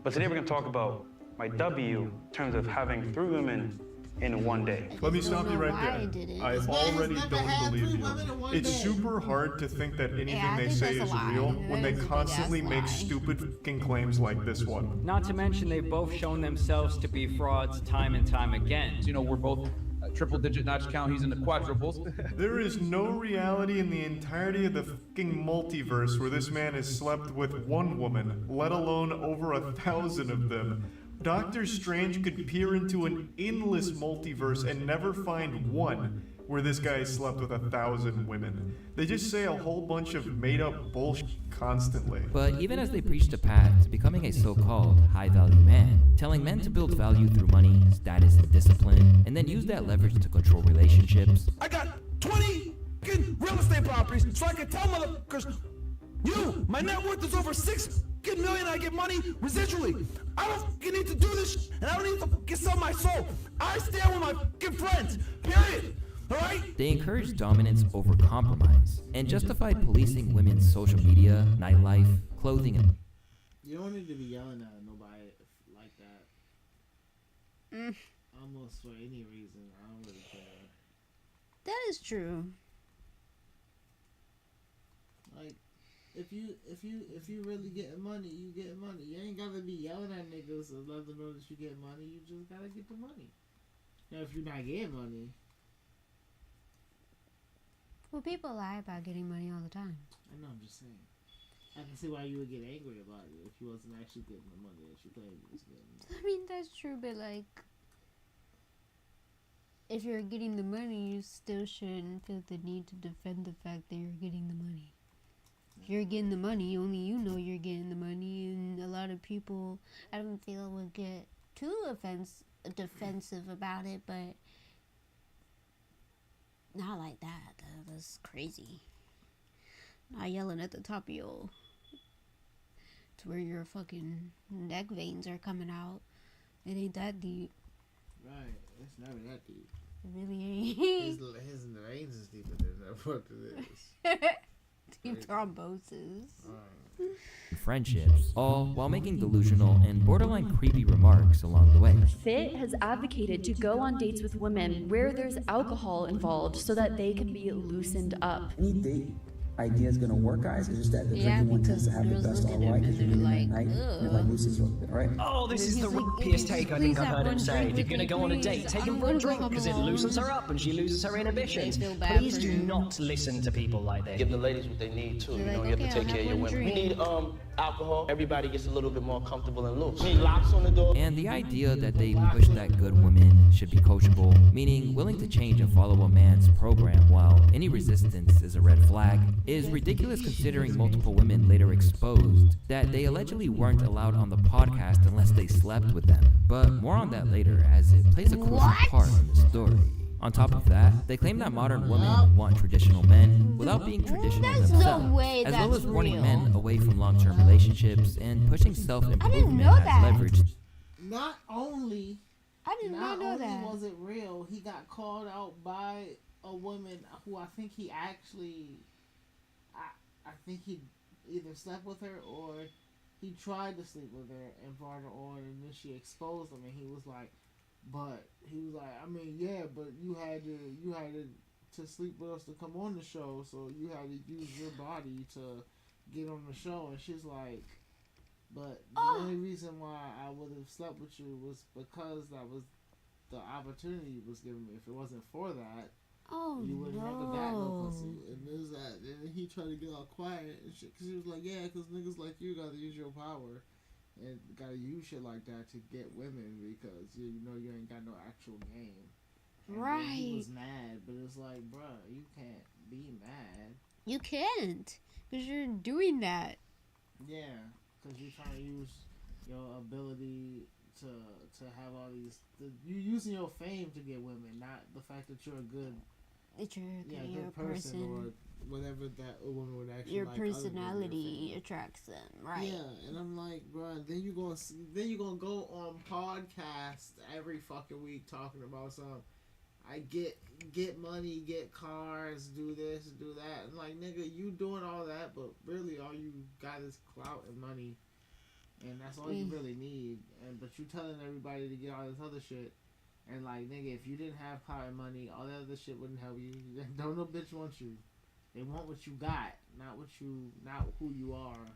But today we're going to talk about my W in terms of having 3 women in one day. Let me stop you right there. I already don't believe you. It's super hard to think that anything they say is real when they constantly make stupid fucking claims like this one. Not to mention they've both shown themselves to be frauds time and time again. You know, we're both triple-digit notch count. He's in the quadruples. There is no reality in the entirety of the fucking multiverse where this man has slept with one woman, let alone over 1,000 of them. Doctor Strange could peer into an endless multiverse and never find one where this guy slept with 1,000 women. They just say a whole bunch of made-up bullshit constantly. But even as they preached a path to becoming a so-called high-value man, telling men to build value through money, status, and discipline, and then use that leverage to control relationships, I got 20 real estate properties, so I can tell motherfuckers, my net worth is over $6 get million, I get money residually. I don't fucking need to do this shit, and I don't need to fucking sell my soul. I stand with my fucking friends, period. Alright? They encouraged dominance over compromise and justified policing women's social media, nightlife, clothing, and You don't need to be yelling at nobody like that. Almost for any reason. I don't really care. That is true. Like, if you really getting money, you getting money. You ain't gotta be yelling at niggas to let them know that you get money. You just gotta get the money. Now, if you're not getting money, Well, people lie about getting money all the time. I know. I'm just saying. I can see why you would get angry about it if you wasn't actually getting the money that you claimed you was getting. I mean, that's true, but like, if you're getting the money, you still shouldn't feel the need to defend the fact that you're getting the money. If you're getting the money, only you know you're getting the money, and a lot of people, I don't feel, would get too defensive about it, but not like that. That's crazy. Not yelling at the top of your, to where your fucking neck veins are coming out. It ain't that deep. Right, it's never that deep. It really ain't. His veins is deeper than what it is. Deep thrombosis. friendships, all while making delusional and borderline creepy remarks along the way. Fit has advocated to go on dates with women where there's alcohol involved so that they can be loosened up. Any date idea is gonna work, guys. It's just that the drinking one tends to have the best ROI because you're getting at night and it like loosens you up, right? Oh, this is the rippiest take I think I've heard him say. If you're gonna go on a date, take him for a drink because it loosens her up and she loses her inhibitions. Please do not listen to people like this. Give the ladies what they need too. You know, you have to take care of your women. We need alcohol. Everybody gets a little bit more comfortable and loose. We need locks on the door. And the idea that they push that good women should be coachable, meaning willing to change and follow a man's program while any resistance is a red flag, is ridiculous considering multiple women later exposed that they allegedly weren't allowed on the podcast unless they slept with them. But more on that later, as it plays a crucial part in the story. On top of that, they claim that modern women want traditional men without being traditional themselves, as well as warning men away from long-term relationships and pushing self-improvement as leverage. Not only I did not know that. Was it real, he got called out by a woman who I think he actually, I think he either slept with her or he tried to sleep with her and brought her on, and then she exposed him, and he was like, I mean, yeah, but you had to sleep with us to come on the show, so you had to use your body to get on the show. And she's like, but the only reason why I would have slept with you was because that was the opportunity was given me. If it wasn't for that, you would have never got no pussy. And there's that. And he tried to get all quiet and shit, because he was like, yeah, because niggas like you gotta use your power. And gotta use shit like that to get women because you know you ain't got no actual game. And right. He was mad, but it's like, bruh, you can't be mad. You can't, because you're doing that. Yeah, because you're trying to use your ability to have all these. You're using your fame to get women, not the fact that you're a good. Good person or whatever that a woman would actually your like. personality attracts them, right? Yeah, and I'm like, bro, then you gonna go on podcast every fucking week talking about something. I get money, get cars, do this, do that. And like, nigga, you doing all that, but really all you got is clout and money, and that's all you really need. But you telling everybody to get all this other shit. And like, nigga, if you didn't have clout and money, all that other shit wouldn't help you. Don't no bitch want you. They want what you got, not who you are.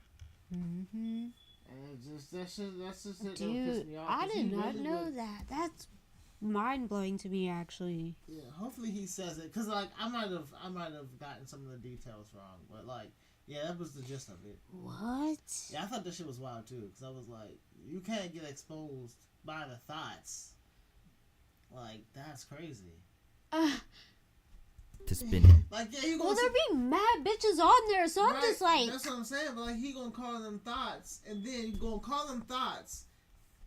Mm-hmm. And that's just it. Dude, Piss me off, I did not really know that. That's mind blowing to me, actually. Yeah, hopefully he says it, cause like I might have gotten some of the details wrong, but like, yeah, that was the gist of it. What? Yeah, I thought that shit was wild too, cause I was like, you can't get exposed by the thoughts. Like, that's crazy. To spin it. Like, yeah, you gonna. Well, there be mad bitches on there, so I'm just like. That's what I'm saying. But like, he gonna call them thoughts, and then you gonna call them thoughts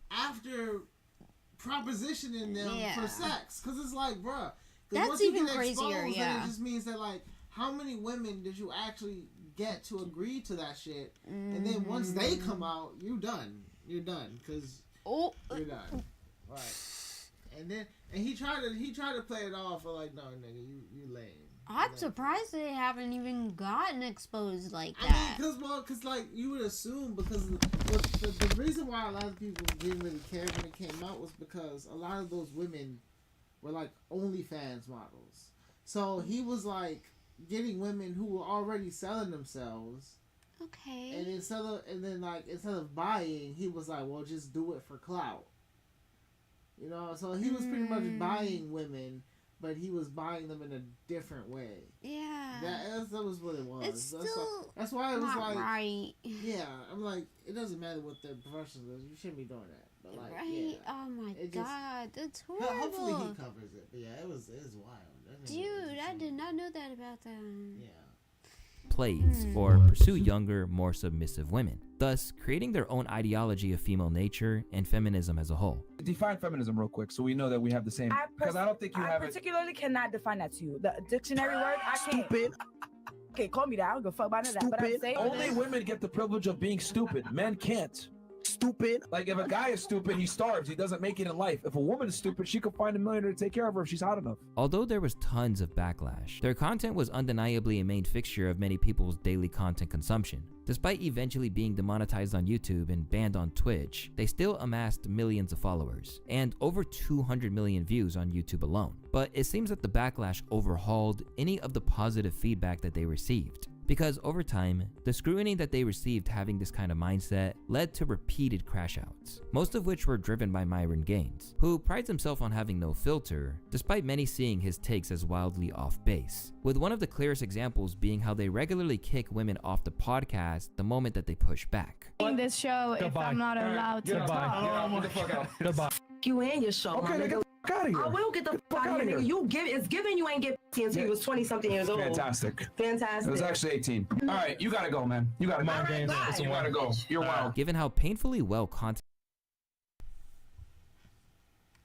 after propositioning them for sex, because it's like, bruh. That's even crazier. Yeah. It just means that like, how many women did you actually get to agree to that shit, and then once they come out, you're done, because you're done, right? And he tried to play it off for like, no, nigga, you lame. I'm surprised they haven't even gotten exposed like I that. mean, because like you would assume, because the reason why a lot of people didn't really care when it came out was because a lot of those women were like OnlyFans models. So he was like getting women who were already selling themselves. Okay. And instead of buying, he was like, well, just do it for clout. You know, so he was pretty much buying women, but he was buying them in a different way. Yeah. That was what it was. It's that's why it was not like, right. Yeah, I'm like, it doesn't matter what the profession is. You shouldn't be doing that. But like, right? Yeah, oh my god, that's horrible. Hopefully he covers it. But yeah, it was wild. Dude, I did not know that about them. Yeah. Plays or pursue younger, more submissive women, thus creating their own ideology of female nature and feminism as a whole. Define feminism real quick so we know that we have the same, because I don't think you have it. I particularly cannot define that to you. The dictionary word, I can't. Stupid. Okay, call me that. I don't give a fuck about none of that. But I'm saying only women get the privilege of being stupid. Men can't. Stupid. Like, if a guy is stupid, he starves. He doesn't make it in life. If a woman is stupid, she could find a millionaire to take care of her if she's hot enough. Although there was tons of backlash, their content was undeniably a main fixture of many people's daily content consumption. Despite eventually being demonetized on YouTube and banned on Twitch, they still amassed millions of followers and over 200 million views on YouTube alone. But it seems that the backlash overhauled any of the positive feedback that they received. Because over time, the scrutiny that they received having this kind of mindset led to repeated crash outs, most of which were driven by Myron Gaines, who prides himself on having no filter, despite many seeing his takes as wildly off base, with one of the clearest examples being how they regularly kick women off the podcast the moment that they push back. in this show if I'm not allowed to talk. Get the fuck out. Goodbye. You and your show, Okay, my get nigga. the fuck out of here. I will get the fuck out of here, nigga. It's given you ain't get until you was 20-something years old. Fantastic. Fantastic. It was actually 18. All right, you gotta go, man. You gotta go. You gotta go. You're wild. Given how painfully well content.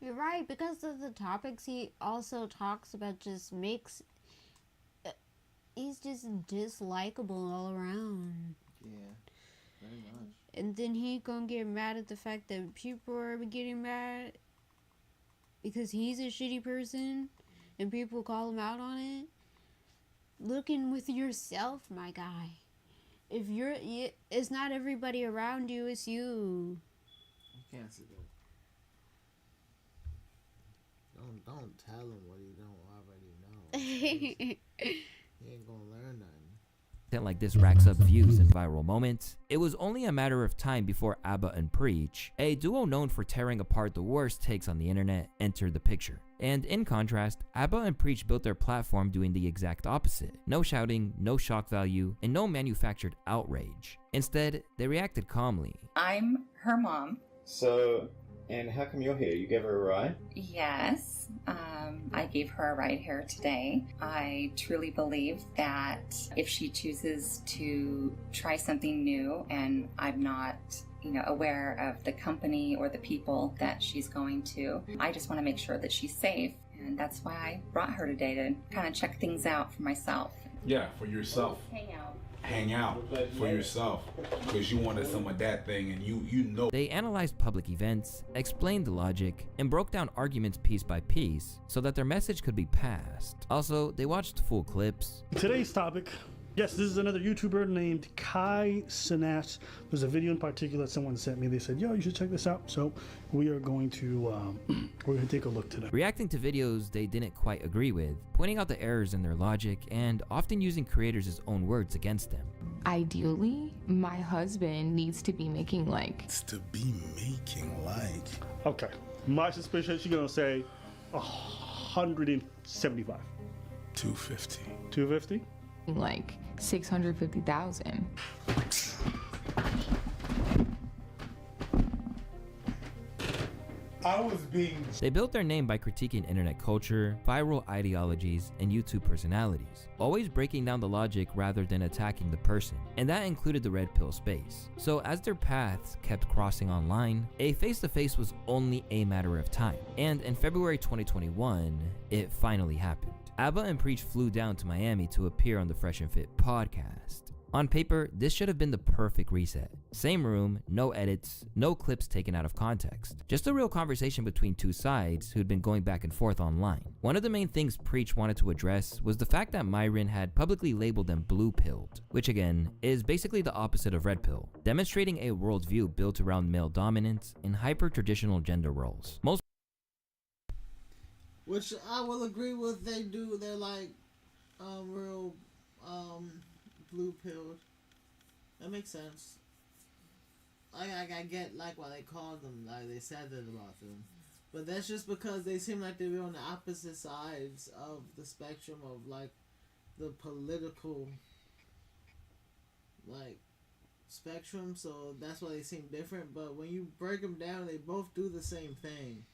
You're right, because of the topics he also talks about just makes... he's just dislikable all around. Yeah, very much. And then he gonna get mad at the fact that people are getting mad because he's a shitty person and people call him out on it. Looking with yourself, my guy. If it's not everybody around you, it's you. You can't see that. Don't tell him what he don't already know. He ain't gonna learn nothing. Like this racks up views and viral moments. It was only a matter of time before Abba and Preach, a duo known for tearing apart the worst takes on the internet, entered the picture. And in contrast, Abba and Preach built their platform doing the exact opposite. No shouting, no shock value, and no manufactured outrage. Instead, they reacted calmly. I'm her mom. So, and how come you're here? You gave her a ride? Yes, I gave her a ride here today. I truly believe that if she chooses to try something new and I'm not, aware of the company or the people that she's going to, I just want to make sure that she's safe. And that's why I brought her today, to kind of check things out for myself. Yeah, for yourself. Hang out for yourself, because you wanted some of that thing, and you know. They analyzed public events, explained the logic, and broke down arguments piece by piece so that their message could be passed. Also, they watched full clips. Today's topic, yes, this is another YouTuber named Kai Cenat. There's a video in particular that someone sent me. They said, yo, you should check this out. So we are going to take a look today. Reacting to videos they didn't quite agree with, pointing out the errors in their logic, and often using creators' own words against them. Ideally, my husband needs to be making like. Okay. My suspicion, she's gonna say 175. 250. 250? Like 650,000. I was being. They built their name by critiquing internet culture, viral ideologies, and YouTube personalities, always breaking down the logic rather than attacking the person, and that included the red pill space. So as their paths kept crossing online, a face-to-face was only a matter of time, and in February 2021, it finally happened. Abba and Preach flew down to Miami to appear on the Fresh and Fit podcast. On paper, this should have been the perfect reset. Same room, no edits, no clips taken out of context. Just a real conversation between two sides who'd been going back and forth online. One of the main things Preach wanted to address was the fact that Myron had publicly labeled them blue-pilled, which again, is basically the opposite of red pill, demonstrating a worldview built around male dominance and hyper-traditional gender roles. Which I will agree with, they're like, real, blue-pilled. That makes sense. I get like why they called them, like they said that about them, but that's just because they seem like they were on the opposite sides of the spectrum of like the political like spectrum, so that's why they seem different. But when you break them down, they both do the same thing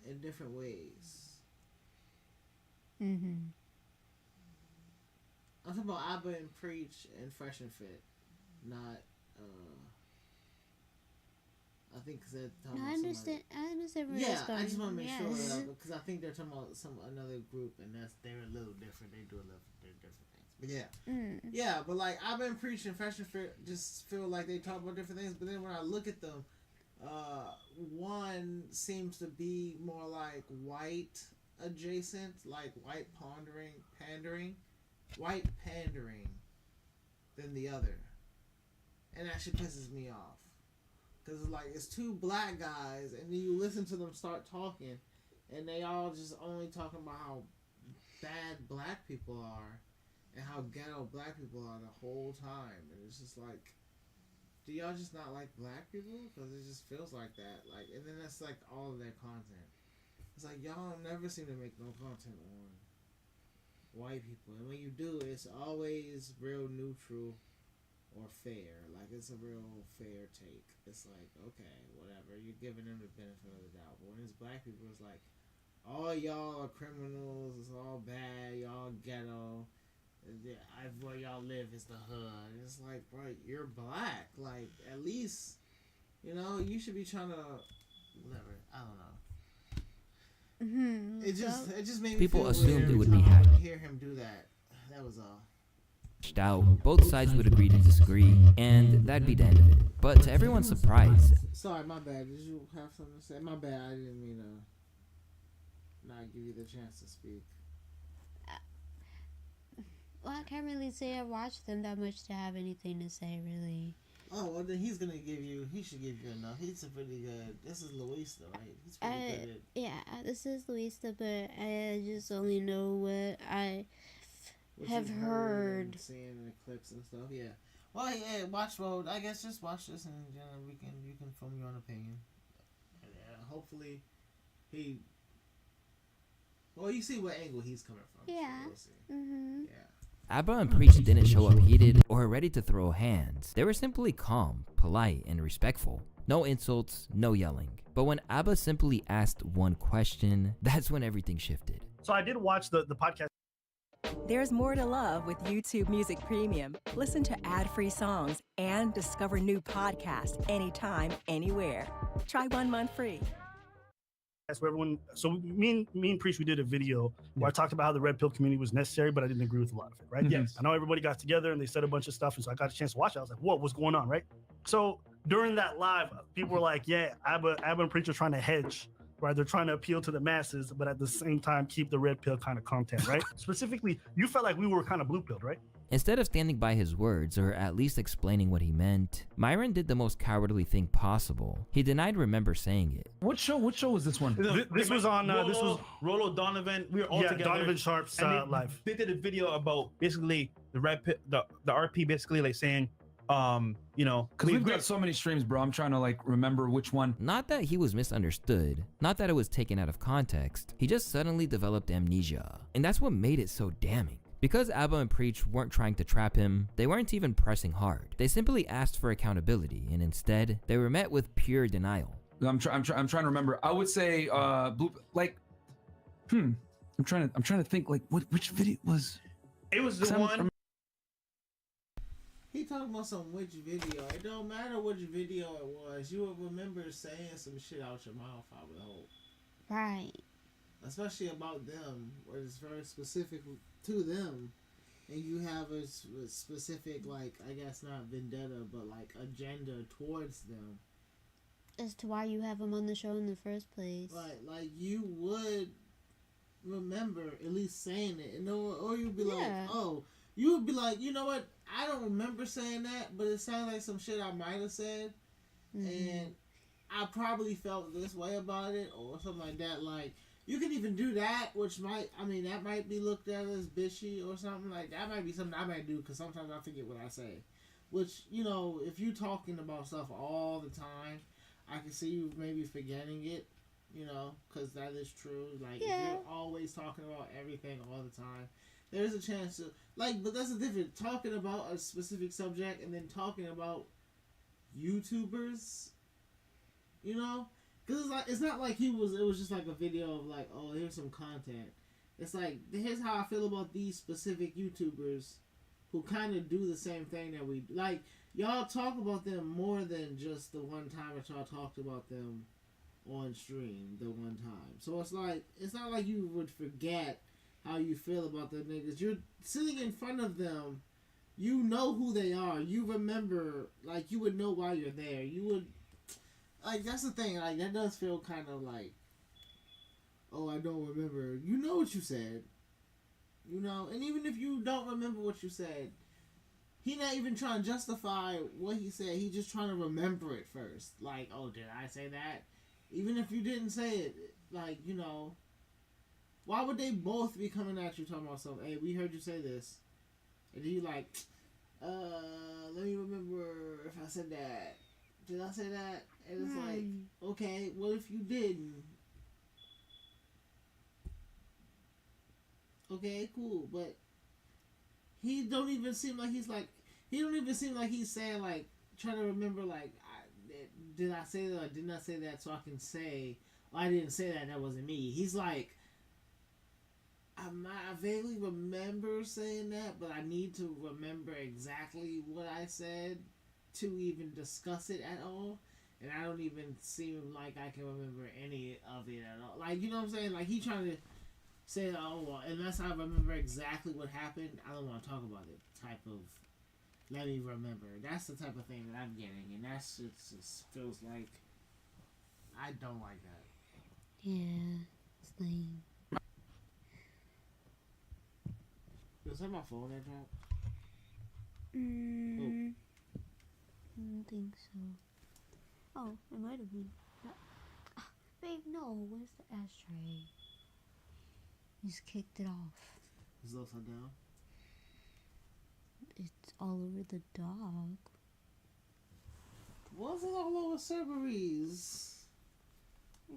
in different ways. Mm-hmm. I'm talking about Abba and Preach and Fresh and Fit, not. I think because they're talking I understand. I understand where it's going. I just want to make sure because I think they're talking about another group, and they're a little different. They do they're different things. But yeah, but like Abba and Preach and Fresh and Fit just feel like they talk about different things. But then when I look at them, one seems to be more like white adjacent, like white pandering than the other, and that shit pisses me off because it's two black guys, and then you listen to them start talking, and they all just only talking about how bad black people are and how ghetto black people are the whole time, and it's just like, do y'all just not like black people? Because it just feels like that, and then that's like all of their content. It's like y'all never seem to make no content on white people, and when you do, it's always real neutral or fair. Like it's a real fair take. It's like, okay, whatever, you're giving them the benefit of the doubt. But when it's black people, it's like, all y'all are criminals, it's all bad, y'all ghetto, where y'all live is the hood. It's like, bro, you're black, like at least, you should be trying to, whatever, I don't know. It just made me people feel assumed weird it would be to hacked. hear him do that. That was all. Out, both sides would agree to disagree, and that'd be the end of it. But to everyone's surprise, Sorry, my bad. Did you have something to say? My bad. I didn't mean to not give you the chance to speak. Well, I can't really say I watched them that much to have anything to say, really. Oh, well, then he should give you enough. He's a pretty good. This is Luis, though, right? He's pretty good. Yeah, this is Luisa, but I just only know what I have heard. And seeing in the clips and stuff, yeah. Well, yeah, watch mode. I guess just watch this and you can form your own opinion. And hopefully, you see what angle he's coming from. Yeah. So we'll see. Mm-hmm. Yeah. Abba and Preach didn't show up heated or ready to throw hands. They were simply calm, polite, and respectful. No insults, no yelling. But when Abba simply asked one question, that's when everything shifted. So I did watch the podcast. There's more to love with YouTube Music Premium. Listen to ad-free songs and discover new podcasts anytime, anywhere. Try 1 month free. So me and Preach, we did a video where I talked about how the red pill community was necessary, but I didn't agree with a lot of it, right? Yes. I know everybody got together and they said a bunch of stuff, and so I got a chance to watch it. I was like, whoa, what's going on, right? So during that live, people were like, yeah, Abba and Preach are trying to hedge, right? They're trying to appeal to the masses, but at the same time, keep the red pill kind of content, right? Specifically, you felt like we were kind of blue pilled, right? Instead of standing by his words, or at least explaining what he meant, Myron did the most cowardly thing possible. He denied remember saying it. What show was this one? This was on, this was Rollo Donovan. We were all together. Donovan Sharp's live. They did a video about basically the red pill, the RP basically like saying, because we've got so many streams, bro. I'm trying to remember which one. Not that he was misunderstood, not that it was taken out of context. He just suddenly developed amnesia, and that's what made it so damning. Because Abba and Preach weren't trying to trap him, they weren't even pressing hard. They simply asked for accountability, and instead, they were met with pure denial. I'm trying to remember. I would say, I'm trying to think which video was. It was the one. He talking about some which video. It don't matter which video it was. You will remember saying some shit out your mouth, I would hope. Right. Especially about them, where it's very specific to them. and you have a specific, like, I guess not vendetta, but like agenda towards them. As to why you have them on the show in the first place. Right, like you would remember at least saying it, and or you'd be like, oh, you would be like, you know what? I don't remember saying that, but it sounds like some shit I might have said, and I probably felt this way about it, or something like that. Like, you can even do that, which might, I mean, that might be looked at as bitchy or something. Like, that might be something I might do, because sometimes I forget what I say. Which, you know, if you're talking about stuff all the time, I can see you maybe forgetting it, you know, because that is true. Like, if you're always talking about everything all the time, there's a chance to, like, but that's the difference. Talking about a specific subject and then talking about YouTubers, you know? Because it's not like it was just like a video of like, oh, here's some content. It's like, here's how I feel about these specific YouTubers who kind of do the same thing that we do. Like, y'all talk about them more than just the one time that y'all talked about them on stream the one time. So it's like, it's not like you would forget how you feel about the niggas. You're sitting in front of them. You know who they are. You remember, like, you would know why you're there. You would, like, that's the thing. Like, that does feel kind of like, oh, I don't remember. You know what you said. You know, and even if you don't remember what you said, he not even trying to justify what he said. He just trying to remember it first. Like, oh, did I say that? Even if you didn't say it, like, you know, why would they both be coming at you talking about something? Hey, we heard you say this. And you like, let me remember if I said that. Did I say that? And it's like, okay, what if you didn't? Okay, cool, but he don't even seem like he's saying, like, trying to remember, like, did I say that or did not say that, so I can say, oh, I didn't say that wasn't me. He's like, I vaguely remember saying that, but I need to remember exactly what I said to even discuss it at all. And I don't even seem like I can remember any of it at all. Like, you know what I'm saying? Like, he trying to say, oh, well, unless I remember exactly what happened, I don't want to talk about it type of, let me remember. That's the type of thing that I'm getting. And that's just feels like, I don't like that. Yeah, it's lame. Was that my phone that dropped? I don't think so. Oh, it might have been. Babe, no. Where's the ashtray? He's kicked it off. Is it upside down? It's all over the dog. Was it all over Subby's? Yeah.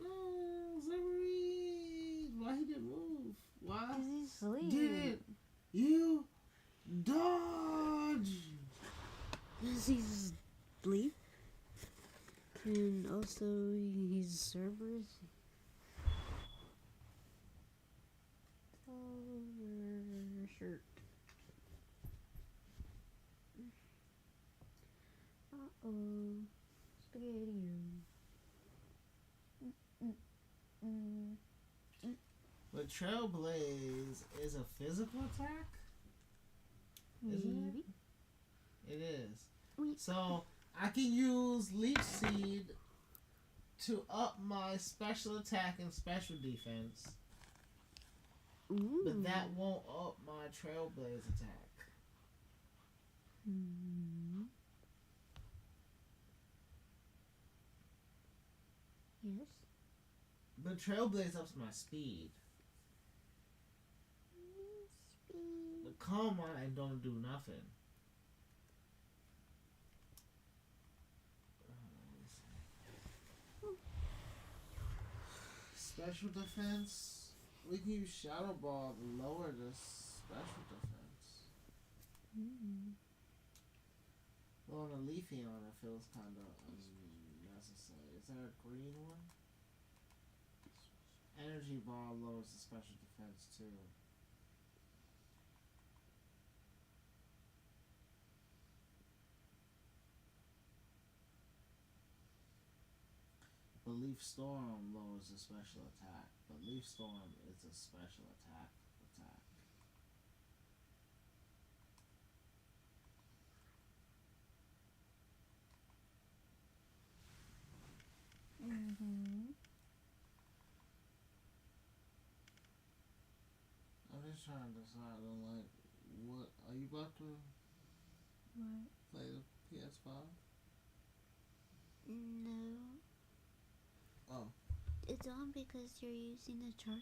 No, Subby. Why he didn't move? Why? Because he's asleep. Didn't you dodge? Because he's asleep. And also, he's Cerberus. Shirt. Uh-oh. Spaghetti. But Trailblaze is a physical attack? Isn't it? It is. So, I can use Leech Seed to up my special attack and special defense. Ooh. But that won't up my Trailblaze attack. Yes. But Trailblaze ups my speed. The Calm Mind don't do nothing. Special defense. We can use Shadow Ball to lower the special defense. Well, the Leafy on it feels kind of unnecessary. Is there a green one? Energy Ball lowers the special defense too. But Leaf Storm lowers the special attack. But Leaf Storm is a special attack. just trying to decide on like what are you about to play the PS5? No. Oh. It's on because you're using the charger.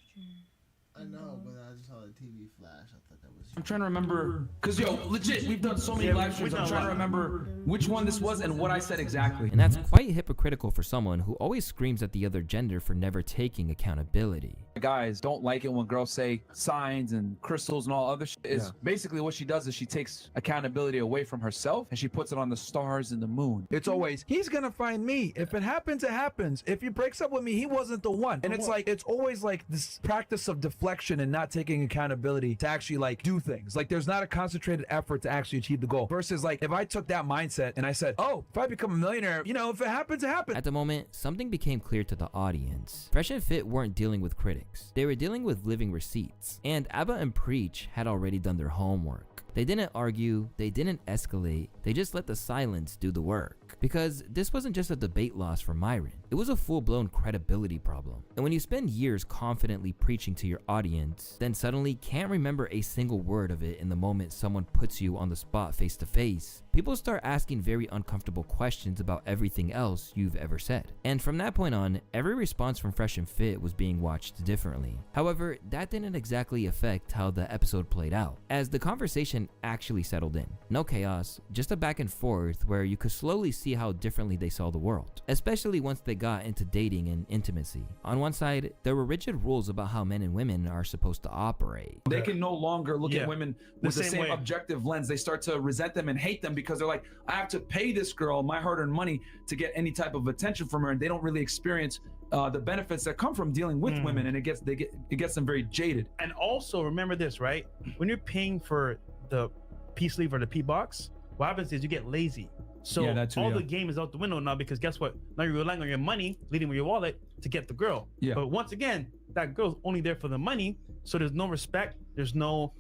I know, but I just saw the TV flash. I thought that was you. I'm trying to remember, cause yo, legit, we've done so many live streams. I'm trying to remember which one this was and what I said exactly. And that's quite hypocritical for someone who always screams at the other gender for never taking accountability. Guys don't like it when girls say signs and crystals and all other shit. Is basically what she does is she takes accountability away from herself and she puts it on the stars and the moon. It's always, he's gonna find me. If it happens, it happens. If he breaks up with me, he wasn't the one. And it's like, it's always like this practice of deflection and not taking accountability to actually like do things. Like there's not a concentrated effort to actually achieve the goal. Versus like, if I took that mindset and I said, oh, if I become a millionaire, you know, if it happens, it happens. At the moment, something became clear to the audience. Fresh and Fit weren't dealing with critics. They were dealing with living receipts. And Abba and Preach had already done their homework. They didn't argue, they didn't escalate, they just let the silence do the work. Because this wasn't just a debate loss for Myron, it was a full-blown credibility problem. And when you spend years confidently preaching to your audience, then suddenly can't remember a single word of it in the moment someone puts you on the spot face to face, people start asking very uncomfortable questions about everything else you've ever said. And from that point on, every response from Fresh and Fit was being watched differently. However, that didn't exactly affect how the episode played out, as the conversation actually settled in. No chaos, just a back and forth where you could slowly see how differently they saw the world, especially once they got into dating and intimacy. On one side, there were rigid rules about how men and women are supposed to operate. They can no longer look at women with the same objective lens. They start to resent them and hate them because they're like, I have to pay this girl my hard-earned money to get any type of attention from her, and they don't really experience the benefits that come from dealing with women, and it gets them very jaded. And also remember this, right? When you're paying for the P sleeve or the P box, what happens is you get lazy. So the game is out the window now, because guess what? Now you're relying on your money, leading with your wallet to get the girl. But once again, that girl's only there for the money, so there's no respect, there's no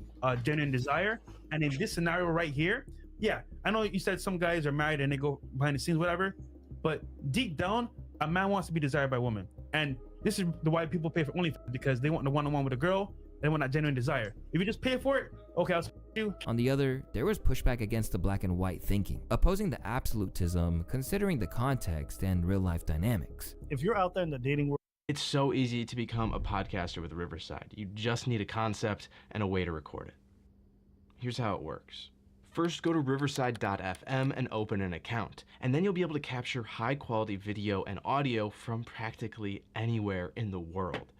genuine desire. And in this scenario right here, I know you said some guys are married and they go behind the scenes, whatever, but deep down, a man wants to be desired by a woman. And this is why people pay for OnlyFans, because they want the one-on-one with a girl. They want that genuine desire. If you just pay for it, okay, I'll you. On the other, there was pushback against the black and white thinking, opposing the absolutism, considering the context and real life dynamics. If you're out there in the dating world, it's so easy to become a podcaster with Riverside. You just need a concept and a way to record it. Here's how it works. First, go to riverside.fm and open an account, and then you'll be able to capture high-quality video and audio from practically anywhere in the world.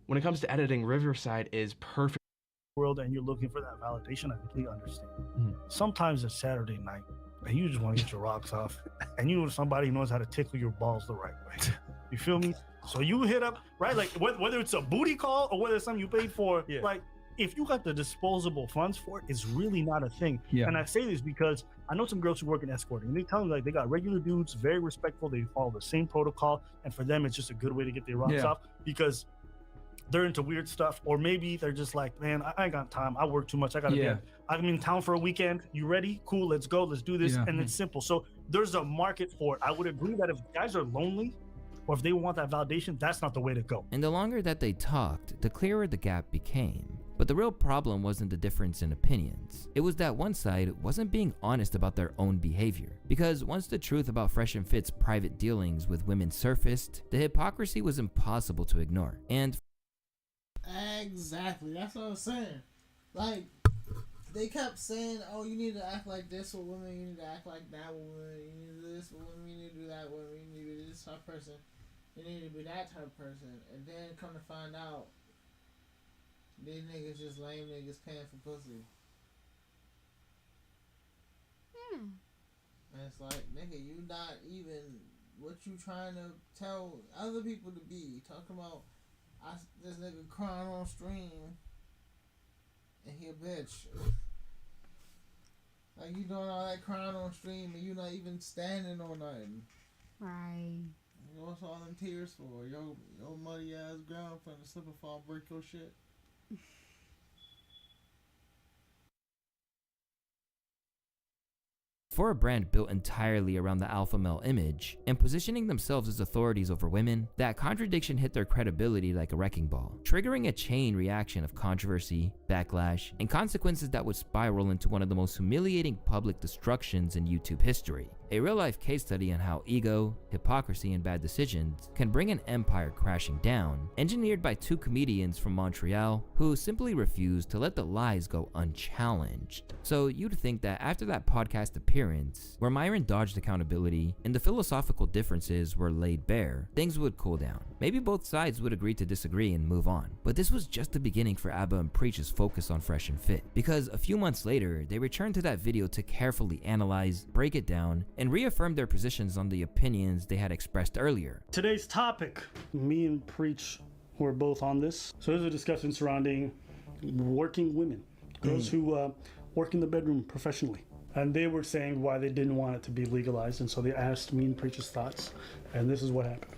When it comes to editing, Riverside is perfect. World, and you're looking for that validation, I completely understand. Sometimes it's Saturday night, and you just want to get your rocks off, and you know somebody knows how to tickle your balls the right way. You feel me? So you hit up, right? Like whether it's a booty call or whether it's something you paid for, like if you got the disposable funds for it, it's really not a thing. And I say this because I know some girls who work in escorting, and they tell me like they got regular dudes, very respectful, they follow the same protocol, and for them it's just a good way to get their rocks off, because they're into weird stuff, or maybe they're just like, man, I ain't got time, I work too much, I'm in town for a weekend, you ready? Cool, let's go, let's do this. And it's simple. So there's a market for it. I would agree that if guys are lonely, or if they want that validation, that's not the way to go. And the longer that they talked, the clearer the gap became. But the real problem wasn't the difference in opinions. It was that one side wasn't being honest about their own behavior. Because once the truth about Fresh and Fit's private dealings with women surfaced, the hypocrisy was impossible to ignore. And exactly, that's what I'm saying. Like, they kept saying, oh, you need to act like this with women, you need to act like that with women, you need to do this with women, you need to do that with women, you need to be this type of person, you need to be that type of person. And then come to find out, these niggas just lame niggas paying for pussy. And it's like, nigga, you not even what you trying to tell other people to be. Talking about this nigga crying on stream and he a bitch. Like, you doing all that crying on stream and you not even standing on nothing. Right. What's all them tears for? Your muddy ass ground finna slip and fall, break your shit. For a brand built entirely around the alpha male image and positioning themselves as authorities over women, that contradiction hit their credibility like a wrecking ball, triggering a chain reaction of controversy, backlash, and consequences that would spiral into one of the most humiliating public destructions in YouTube history. A real-life case study on how ego, hypocrisy, and bad decisions can bring an empire crashing down, engineered by two comedians from Montreal who simply refused to let the lies go unchallenged. So you'd think that after that podcast appearance, where Myron dodged accountability and the philosophical differences were laid bare, things would cool down. Maybe both sides would agree to disagree and move on. But this was just the beginning for Abba and Preach's focus on Fresh and Fit, because a few months later, they returned to that video to carefully analyze, break it down, and reaffirm their positions on the opinions they had expressed earlier. Today's topic, me and Preach were both on this. So there's a discussion surrounding working women, girls who work in the bedroom professionally. And they were saying why they didn't want it to be legalized. And so they asked me and Preach's thoughts. And this is what happened.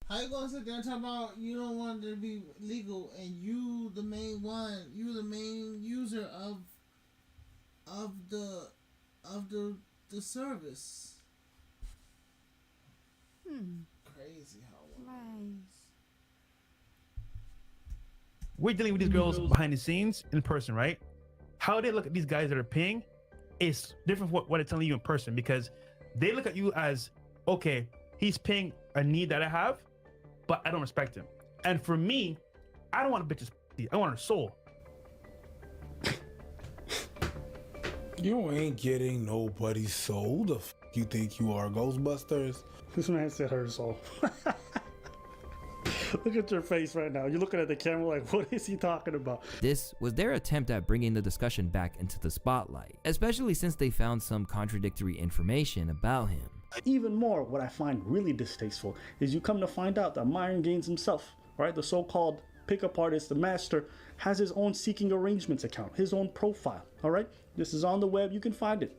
How you gonna sit there and talk about you don't want it to be legal and you the main one, you the main user of the service? Crazy how it works. We're dealing with these girls behind the scenes in person, right? How they look at these guys that are paying is different from what they're telling you in person, because they look at you as, okay, he's paying a need that I have, but I don't respect him. And for me, I don't want a bitch's pussy. I want her soul. You ain't getting nobody's soul. The f you think you are, Ghostbusters? This man said her soul. Look at your face right now. You're looking at the camera like, what is he talking about? This was their attempt at bringing the discussion back into the spotlight, especially since they found some contradictory information about him. Even more, what I find really distasteful is you come to find out that Myron Gaines himself, right, the so-called pickup artist, the master, has his own seeking arrangements account, his own profile, all right? This is on the web, you can find it.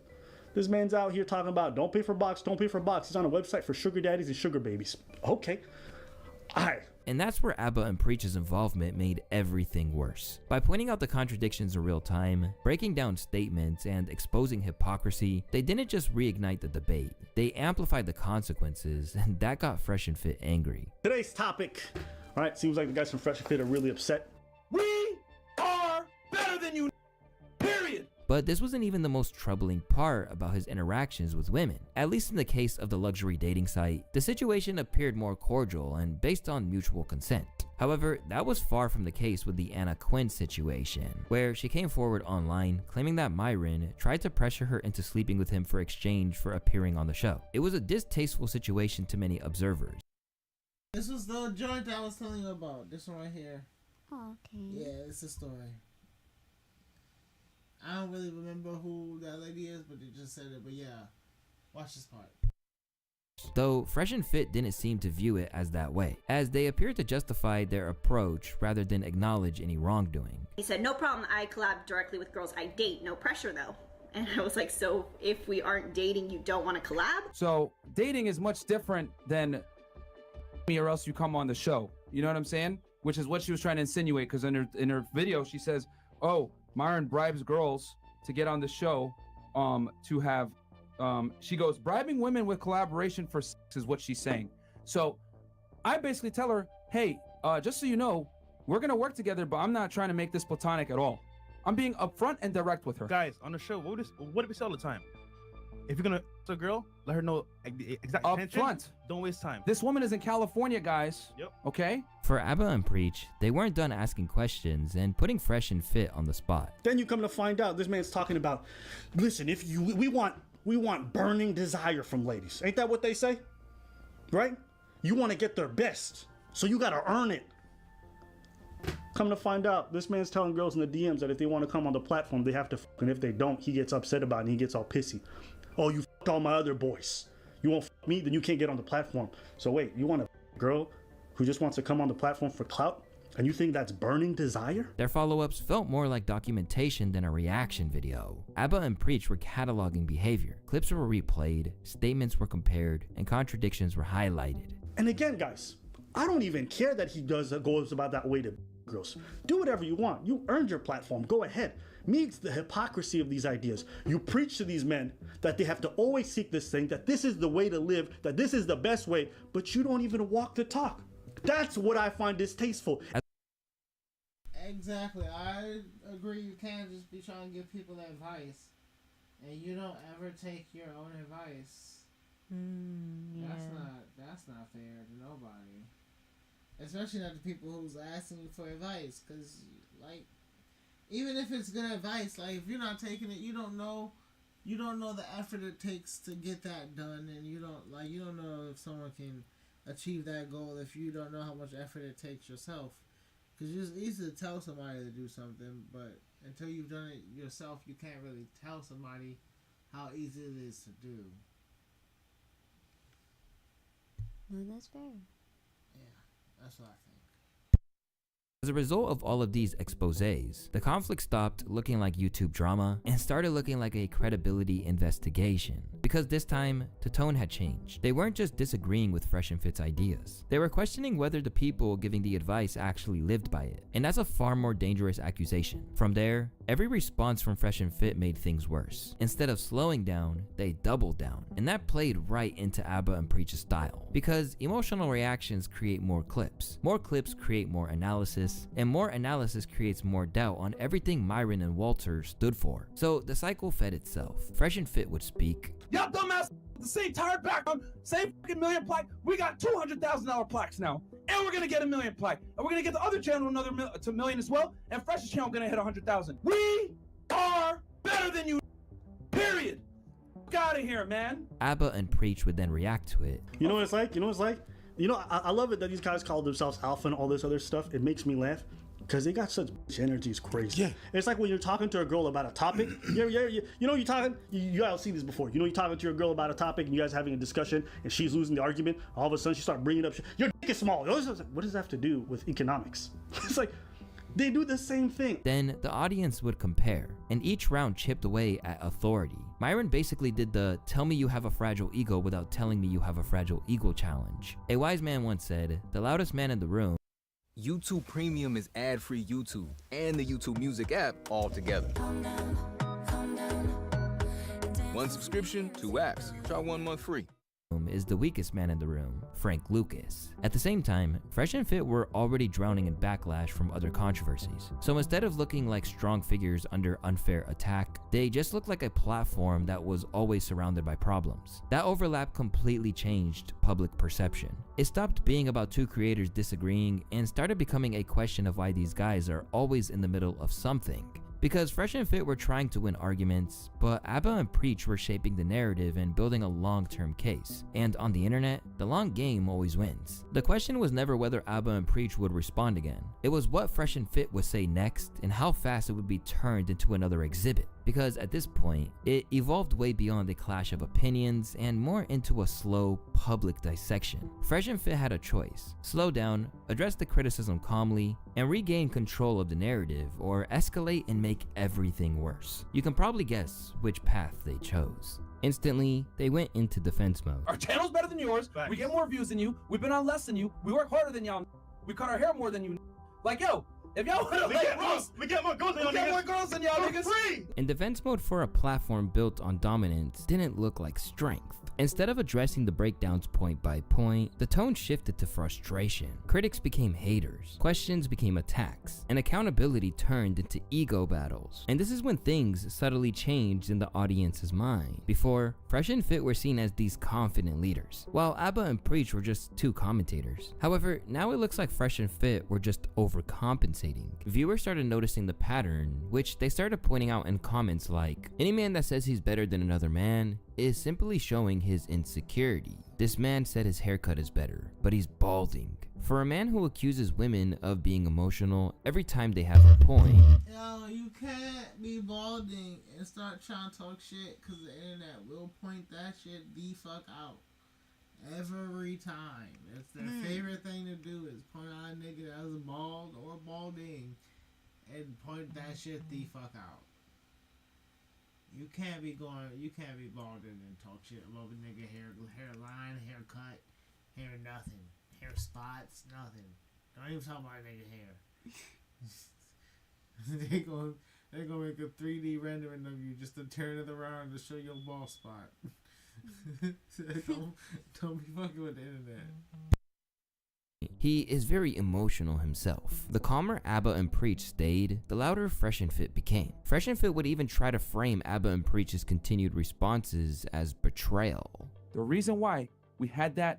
This man's out here talking about don't pay for box, don't pay for box. He's on a website for sugar daddies and sugar babies. Okay, all right. And that's where Abba and Preach's involvement made everything worse. By pointing out the contradictions in real time, breaking down statements, and exposing hypocrisy, they didn't just reignite the debate, they amplified the consequences, and that got Fresh and Fit angry. Today's topic, all right, seems like the guys from Fresh and Fit are really upset. We are better than you, period. But this wasn't even the most troubling part about his interactions with women. At least in the case of the luxury dating site, the situation appeared more cordial and based on mutual consent. However, that was far from the case with the Anna Quinn situation, where she came forward online claiming that Myron tried to pressure her into sleeping with him for exchange for appearing on the show. It was a distasteful situation to many observers. This was the joint I was telling you about. This one right here. Oh, okay. Yeah, it's a story. I don't really remember who that lady is, but they just said it. But yeah, watch this part. Though Fresh and Fit didn't seem to view it as that way, as they appeared to justify their approach rather than acknowledge any wrongdoing. He said, no problem, I collab directly with girls I date, no pressure though. And I was like, so if we aren't dating, you don't want to collab? So dating is much different than me or else you come on the show. You know what I'm saying? Which is what she was trying to insinuate, because in her video, she says, oh, Myron bribes girls to get on the show to have, she goes, bribing women with collaboration for sex is what she's saying. So I basically tell her, hey, just so you know, we're going to work together, but I'm not trying to make this platonic at all. I'm being upfront and direct with her. Guys, on the show, what do we say all the time? If you're going to a girl, let her know the exact intention. Upfront. Don't waste time. This woman is in California, guys. Yep. Okay? For Abba and Preach, they weren't done asking questions and putting Fresh and Fit on the spot. Then you come to find out this man's talking about, listen, if you we want burning desire from ladies. Ain't that what they say? Right? You want to get their best, so you got to earn it. Come to find out, this man's telling girls in the DMs that if they want to come on the platform, they have to f***, and if they don't, he gets upset about it and he gets all pissy. Oh, you f***ed all my other boys. You won't f*** me, then you can't get on the platform. So wait, you want a girl who just wants to come on the platform for clout? And you think that's burning desire? Their follow-ups felt more like documentation than a reaction video. Abba and Preach were cataloging behavior. Clips were replayed, statements were compared, and contradictions were highlighted. And again, guys, I don't even care that he goes about that way to girls. Do whatever you want. You earned your platform. Go ahead. Meets the hypocrisy of these ideas. You preach to these men that they have to always seek this thing, that this is the way to live, that this is the best way, but you don't even walk the talk. That's what I find distasteful. Exactly. I agree. You can't just be trying to give people advice and you don't ever take your own advice. That's not fair to nobody. Especially not the people who's asking you for advice, because like, even if it's good advice, like if you're not taking it, you don't know the effort it takes to get that done, and you don't know if someone can achieve that goal if you don't know how much effort it takes yourself. Because it's easy to tell somebody to do something, but until you've done it yourself, you can't really tell somebody how easy it is to do. No, that's fair. That's what I think. As a result of all of these exposés, the conflict stopped looking like YouTube drama and started looking like a credibility investigation. Because this time, the tone had changed. They weren't just disagreeing with Fresh and Fit's ideas. They were questioning whether the people giving the advice actually lived by it. And that's a far more dangerous accusation. From there, every response from Fresh and Fit made things worse. Instead of slowing down, they doubled down. And that played right into Abba and Preach's style. Because emotional reactions create more clips. More clips create more analysis. And more analysis creates more doubt on everything Myron and Walter stood for. So the cycle fed itself. Fresh and Fit would speak. Y'all dumbass, the same tire background, same fucking million plaque. We got $200,000 plaques now, and we're gonna get a million plaque, and we're gonna get the other channel another million as well, and Fresh's channel gonna hit 100,000. We are better than you. Period. Get out of here, man. Abba and Preach would then react to it. You know what it's like? I love it that these guys call themselves alpha and all this other stuff. It makes me laugh. Because they got such energy, it's crazy. Yeah. It's like when you're talking to a girl about a topic. You guys seen this before. You're talking to your girl about a topic and you guys having a discussion and she's losing the argument. All of a sudden she starts bringing up, your dick is small. What does that have to do with economics? It's like, they do the same thing. Then the audience would compare, and each round chipped away at authority. Myron basically did the tell me you have a fragile ego without telling me you have a fragile ego challenge. A wise man once said, the loudest man in the room. YouTube Premium is ad-free YouTube and the YouTube Music app all together. One subscription, 2 apps. Try 1 month free. Is the weakest man in the room, Frank Lucas. At the same time, Fresh and Fit were already drowning in backlash from other controversies. So instead of looking like strong figures under unfair attack, they just looked like a platform that was always surrounded by problems. That overlap completely changed public perception. It stopped being about two creators disagreeing and started becoming a question of why these guys are always in the middle of something. Because Fresh and Fit were trying to win arguments, but Abba and Preach were shaping the narrative and building a long-term case. And on the internet, the long game always wins. The question was never whether Abba and Preach would respond again. It was what Fresh and Fit would say next and how fast it would be turned into another exhibit. Because at this point, it evolved way beyond a clash of opinions and more into a slow, public dissection. Fresh and Fit had a choice: slow down, address the criticism calmly, and regain control of the narrative, or escalate and make everything worse. You can probably guess which path they chose. Instantly, they went into defense mode. Our channel's better than yours. Facts. We get more views than you. We've been on less than you. We work harder than y'all. We cut our hair more than you. Like, yo, if y'all want to we get more girls than y'all niggas. Free. In defense mode for a platform built on dominance didn't look like strength. Instead of addressing the breakdowns point by point, the tone shifted to frustration. Critics became haters, questions became attacks, and accountability turned into ego battles. And this is when things subtly changed in the audience's mind. Before, Fresh and Fit were seen as these confident leaders, while Abba and Preach were just two commentators. However, now it looks like Fresh and Fit were just overcompensating. Viewers started noticing the pattern, which they started pointing out in comments like, any man that says he's better than another man is simply showing his insecurity. This man said his haircut is better, but he's balding. For a man who accuses women of being emotional every time they have a point. Yo, you can't be balding and start trying to talk shit, because the internet will point that shit the fuck out. Every time. It's their favorite thing to do is point out a nigga that was bald or balding and point that shit the fuck out. You can't be balding and talk shit about a nigga hairline, haircut, hair nothing, hair spots, nothing. Don't even talk about a nigga hair. They're gonna make a 3D rendering of you just to turn it around to show your ball spot. don't be fucking with the internet. He is very emotional himself. The calmer ABBA and Preach stayed, the louder Fresh and Fit became. Fresh and Fit would even try to frame ABBA and Preach's continued responses as betrayal. The reason why we had that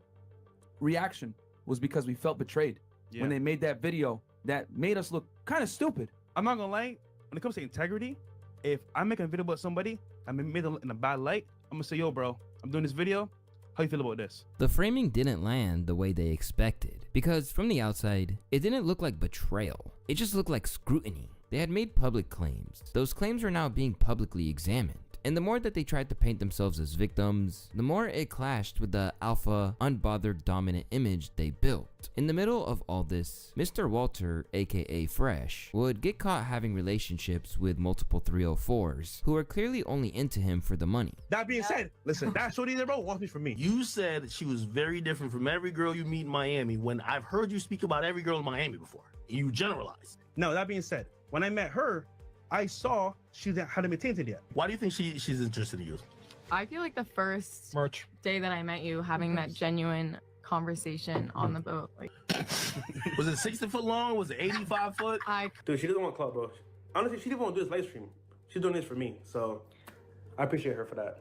reaction was because we felt betrayed when they made that video that made us look kind of stupid. I'm not gonna lie, when it comes to integrity, if I make a video about somebody, I made it in a bad light, I'm gonna say, yo, bro, I'm doing this video. How you feel about this? The framing didn't land the way they expected, because from the outside, it didn't look like betrayal. It just looked like scrutiny. They had made public claims. Those claims were now being publicly examined. And the more that they tried to paint themselves as victims, the more it clashed with the alpha, unbothered, dominant image they built. In the middle of all this, Mr. Walter, aka Fresh, would get caught having relationships with multiple 304s, who were clearly only into him for the money. That being said, listen, that shorty there, bro, wants me for me. You said she was very different from every girl you meet in Miami when I've heard you speak about every girl in Miami before. You generalized. No, that being said, when I met her, I saw she hadn't been tainted yet. Why do you think she's interested in you? I feel like the first day that I met you, having that genuine conversation on the boat. Like, was it 60 foot long? Was it 85 foot? Dude, she doesn't want clout, bro. Honestly, she didn't want to do this live stream. She's doing this for me, so I appreciate her for that.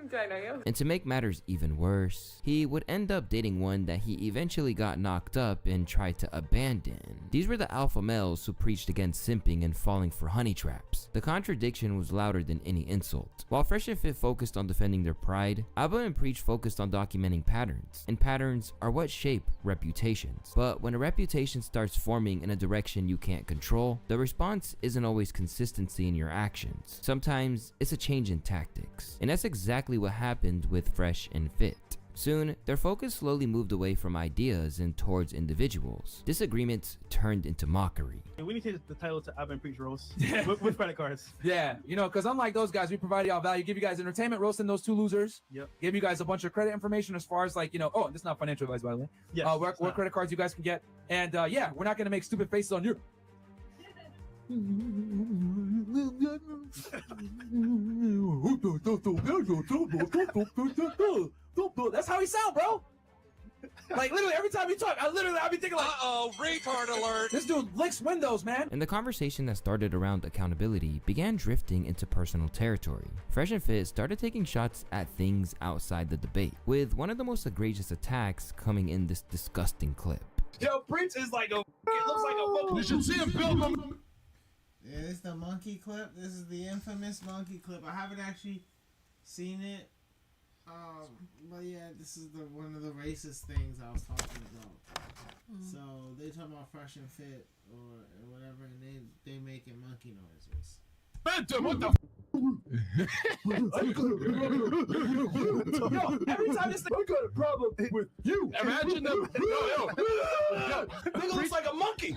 Do I know you? And to make matters even worse, he would end up dating one that he eventually got knocked up and tried to abandon. These were the alpha males who preached against simping and falling for honey traps. The contradiction was louder than any insult. While Fresh and Fit focused on defending their pride, ABBA and Preach focused on documenting patterns, and patterns are what shape reputations. But when a reputation starts forming in a direction you can't control, the response isn't always consistency in your actions. Sometimes it's a change in tactics. And that's exactly what happened with Fresh and Fit. Soon, their focus slowly moved away from ideas and towards individuals. Disagreements turned into mockery. We need to change the title to ABBA and Preach Roast with credit cards. Yeah, you know, because unlike those guys, we provide y'all value, give you guys entertainment, roasting those two losers. Yep. Give you guys a bunch of credit information as far as like, you know, oh, this is not financial advice, by the way. Yes, what credit cards you guys can get. And yeah, we're not going to make stupid faces on you. That's how he sound, bro. Like literally every time you talk, I'll be thinking like, uh-oh, retard alert. This dude licks windows, man. And the conversation that started around accountability began drifting into personal territory. Fresh and Fit started taking shots at things outside the debate, with one of the most egregious attacks coming in this disgusting clip. Yo, Prince is like a, it looks like a monkey. You should see him build him. Yeah, this is the monkey clip. This is the infamous monkey clip. I haven't actually seen it. But yeah, this is one of the racist things I was talking about. So they talk about Fresh and Fit or whatever, and they making monkey noises. Phantom, what the Yo, every time this thing, I got a problem with you. Imagine them. Yo, nigga looks like a monkey.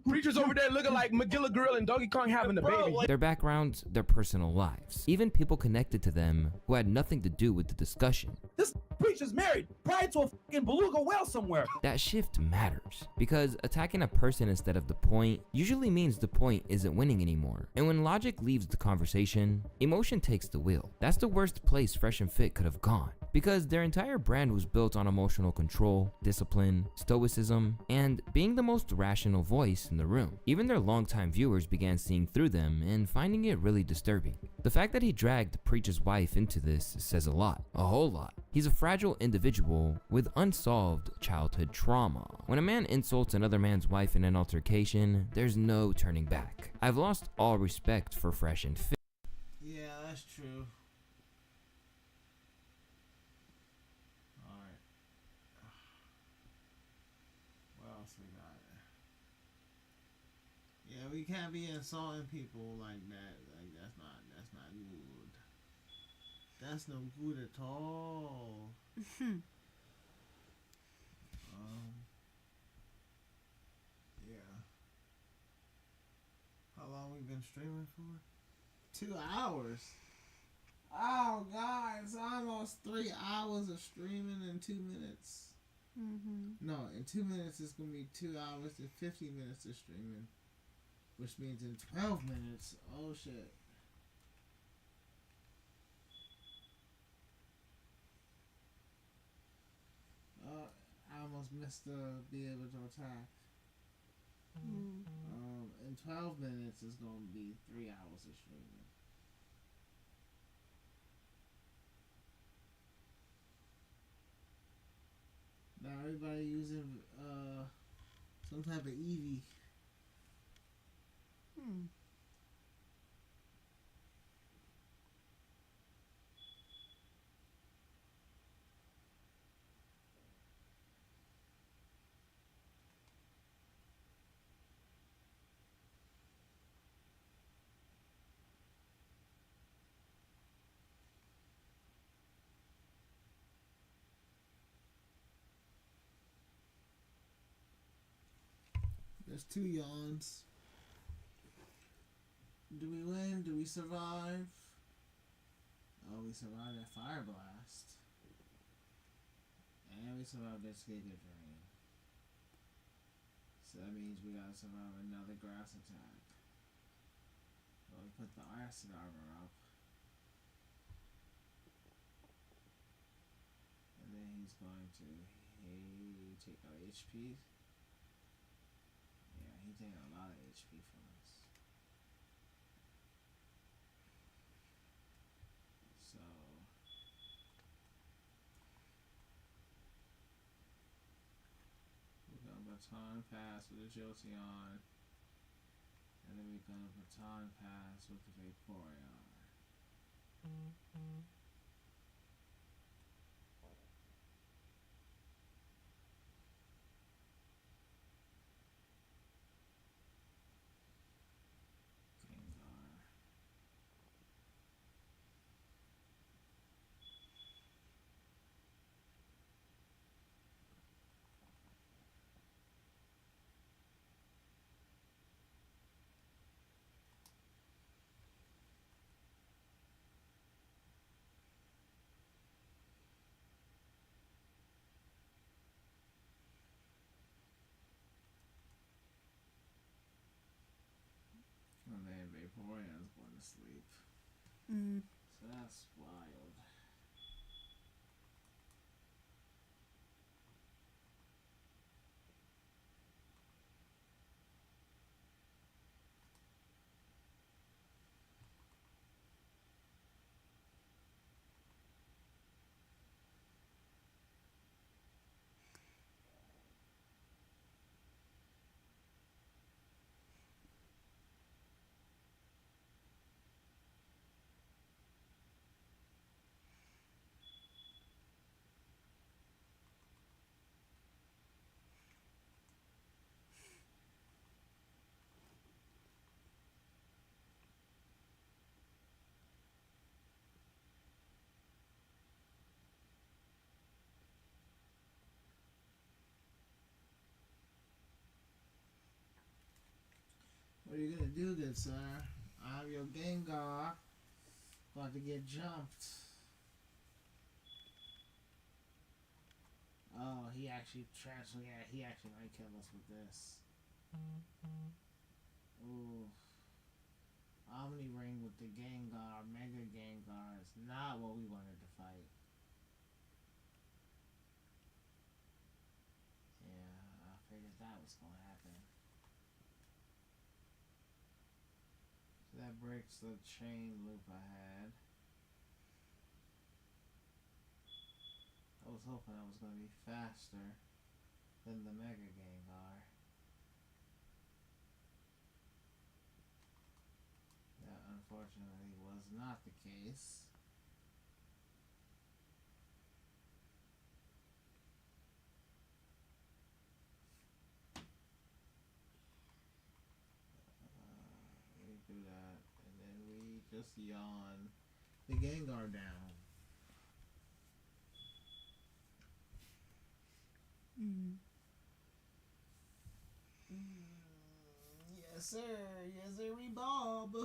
Preachers over there looking like Magilla Gorilla and Donkey Kong having a baby. Their backgrounds, their personal lives, even people connected to them who had nothing to do with the discussion. This preacher's married, prior to a fucking beluga whale somewhere. That shift matters, because attacking a person instead of the point usually means the point isn't winning anymore. And when logic leaves the conversation, emotion takes the wheel. That's the worst place Fresh and Fit could have gone, because their entire brand was built on emotional control, discipline, stoicism, and being the most rational voice in the room. Even their longtime viewers began seeing through them and finding it really disturbing. The fact that he dragged Preach's wife into this says a lot, a whole lot. He's a fragile individual with unsolved childhood trauma. When a man insults another man's wife in an altercation, there's no turning back. I've lost all respect for Fresh and Fit. Yeah, that's true. Alright. What else we got? Yeah, we can't be insulting people like that. Like that's not good. That's no good at all. Yeah. How long we been streaming for? 2 hours. Oh God, it's almost 3 hours of streaming in 2 minutes. No, in 2 minutes it's gonna be 2 hours and 50 minutes of streaming. which means in 12 minutes. Oh shit. I almost missed the be able to attack. In 12 minutes is going to be 3 hours of streaming. Now everybody using some type of Eevee. There's 2 yawns. Do we win? Do we survive? Oh, we survived that fire blast. And we survived that Giga Drain. So that means we gotta survive another grass attack. Well, we put the acid armor up. And then he's going to take our HP. Yeah, he's taking a lot of HP from us. So we're gonna baton pass with the Jolteon. And then we're gonna baton pass with the Vaporeon. And then Vaporeon's going to sleep. So that's wild. What are you gonna do, good sir? I have your Gengar about to get jumped. Oh, he actually transferred. Yeah, he actually might kill us with this. Ooh. Omni Ring with the Gengar, Mega Gengar is not what we wanted to fight. Yeah, I figured that was gonna happen. So that breaks the chain loop I had. I was hoping I was gonna be faster than the Mega Gengar. That unfortunately was not the case. We do that, and then we just yawn the Gengar down. Yes, sir. Yes, sir, Bob.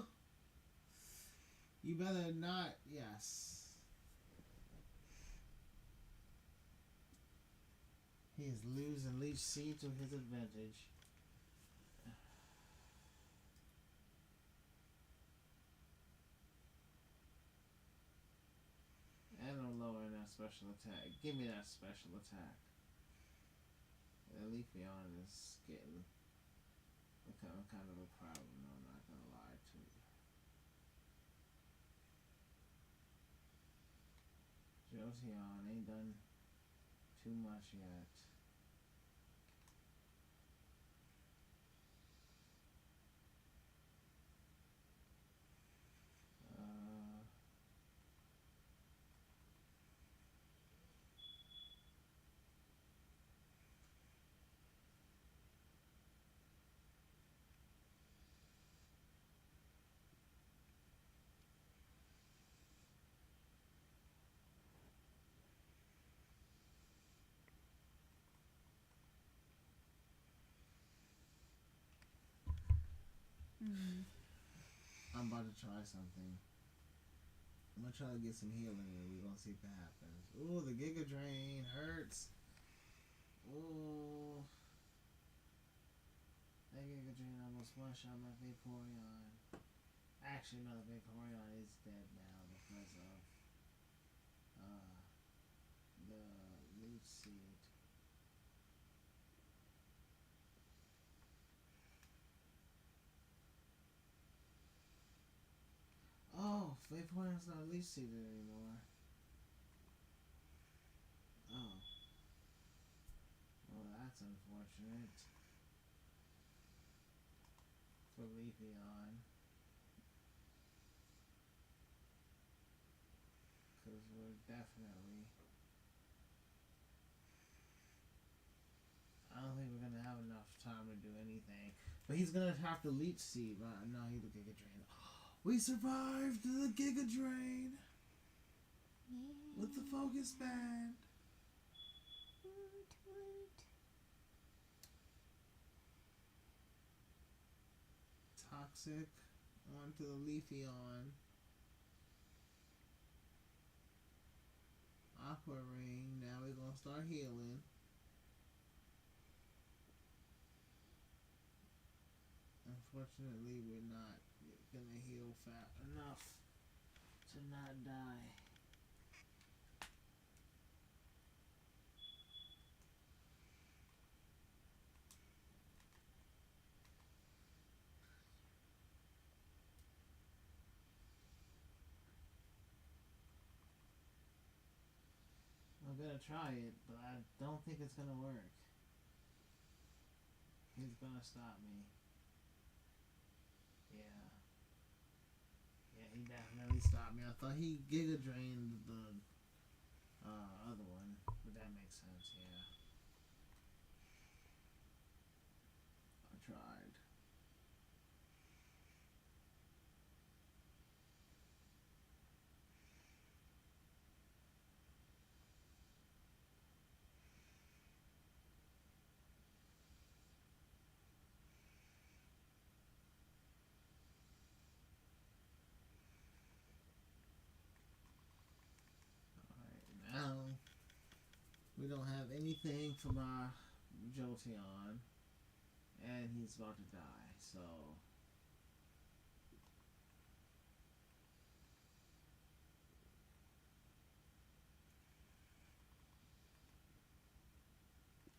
You better not. Yes. He is losing Leech Seed to his advantage. special attack. Give me that special attack. Leafeon is becoming kind of a problem, I'm not gonna lie to you. Jolteon ain't done too much yet. I'm about to try something. I'm gonna try to get some healing and we're gonna see if it happens. Ooh, the Giga Drain hurts. Ooh. That Giga Drain almost one-shot my Vaporeon. Actually, no, the Vaporeon is dead now because of the Leech Seed. Oh, Vaporeon's not Leech Seeded anymore. Oh. Well, that's unfortunate. For Leafeon. Because we're definitely... I don't think we're going to have enough time to do anything. But he's going to have to Leech Seed. Right? No, he's a Giga Drain. We survived the Giga Drain with the Focus Band. Toxic onto the Leafeon. Aqua Ring. Now we're gonna start healing. Unfortunately, we're not gonna heal fast enough to not die. I'm gonna try it, but I don't think it's gonna work. He's gonna stop me. Yeah. Yeah, he definitely stopped me. I thought he Giga Drained the other one, but that makes sense, yeah. I tried. Now, we don't have anything for my Jolteon, and he's about to die, so...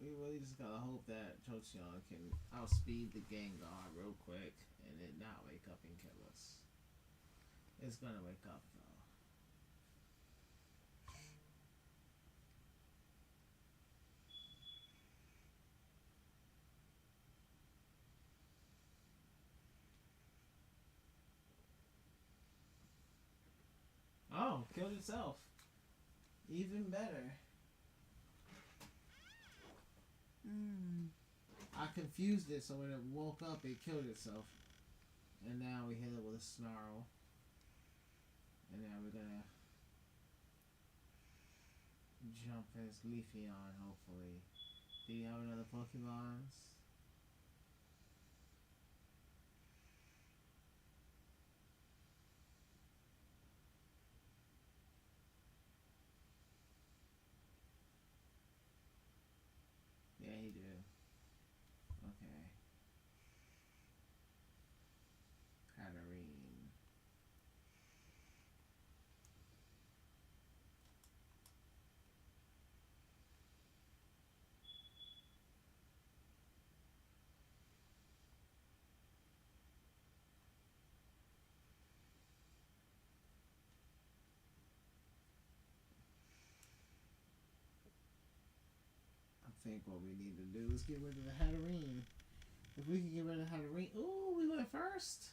We really just gotta hope that Jolteon can outspeed the Gengar real quick, and it not wake up and kill us. It's gonna wake up, though. Oh, killed itself. Even better. I confused it so when it woke up it killed itself. And now we hit it with a Snarl. And now we're gonna jump his Leafeon, hopefully. Do you have another Pokemons? Yeah, he do. Okay. Katarine. think what we need to do is get rid of the Hatterene. If we can get rid of Hatterene, ooh, we went first.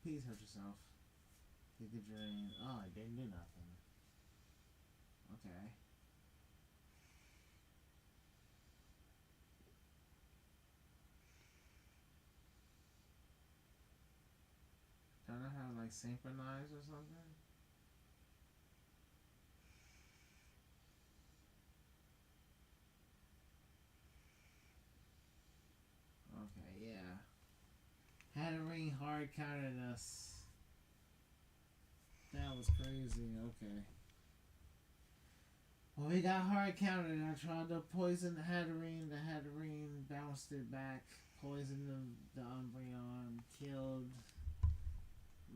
Please hurt yourself. Take a drain. Oh, I didn't do nothing. Okay. Don't I have like synchronized or something? Okay, yeah. Hatterene hard counted us. That was crazy. Okay. Well, we got hard counted. I tried to poison the Hatterene. The Hatterene bounced it back. Poisoned the Umbreon. Killed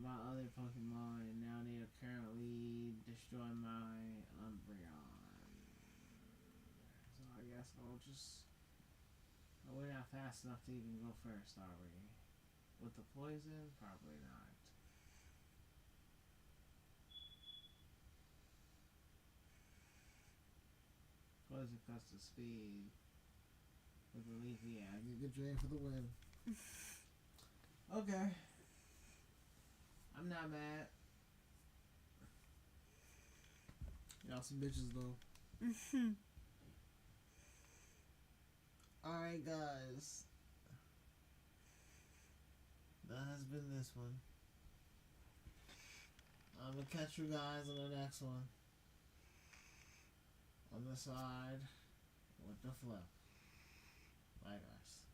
my other Pokemon. And now they are currently destroying my Umbreon. So I guess I'll just... we're not fast enough to even go first, are we? With the poison? Probably not. Poison cuts the speed. With the leaf, yeah, I get good drain for the win. Okay. I'm not mad. Y'all some bitches though. Alright guys. That has been this one. I'm gonna catch you guys on the next one. On the side with the flip. Bye guys.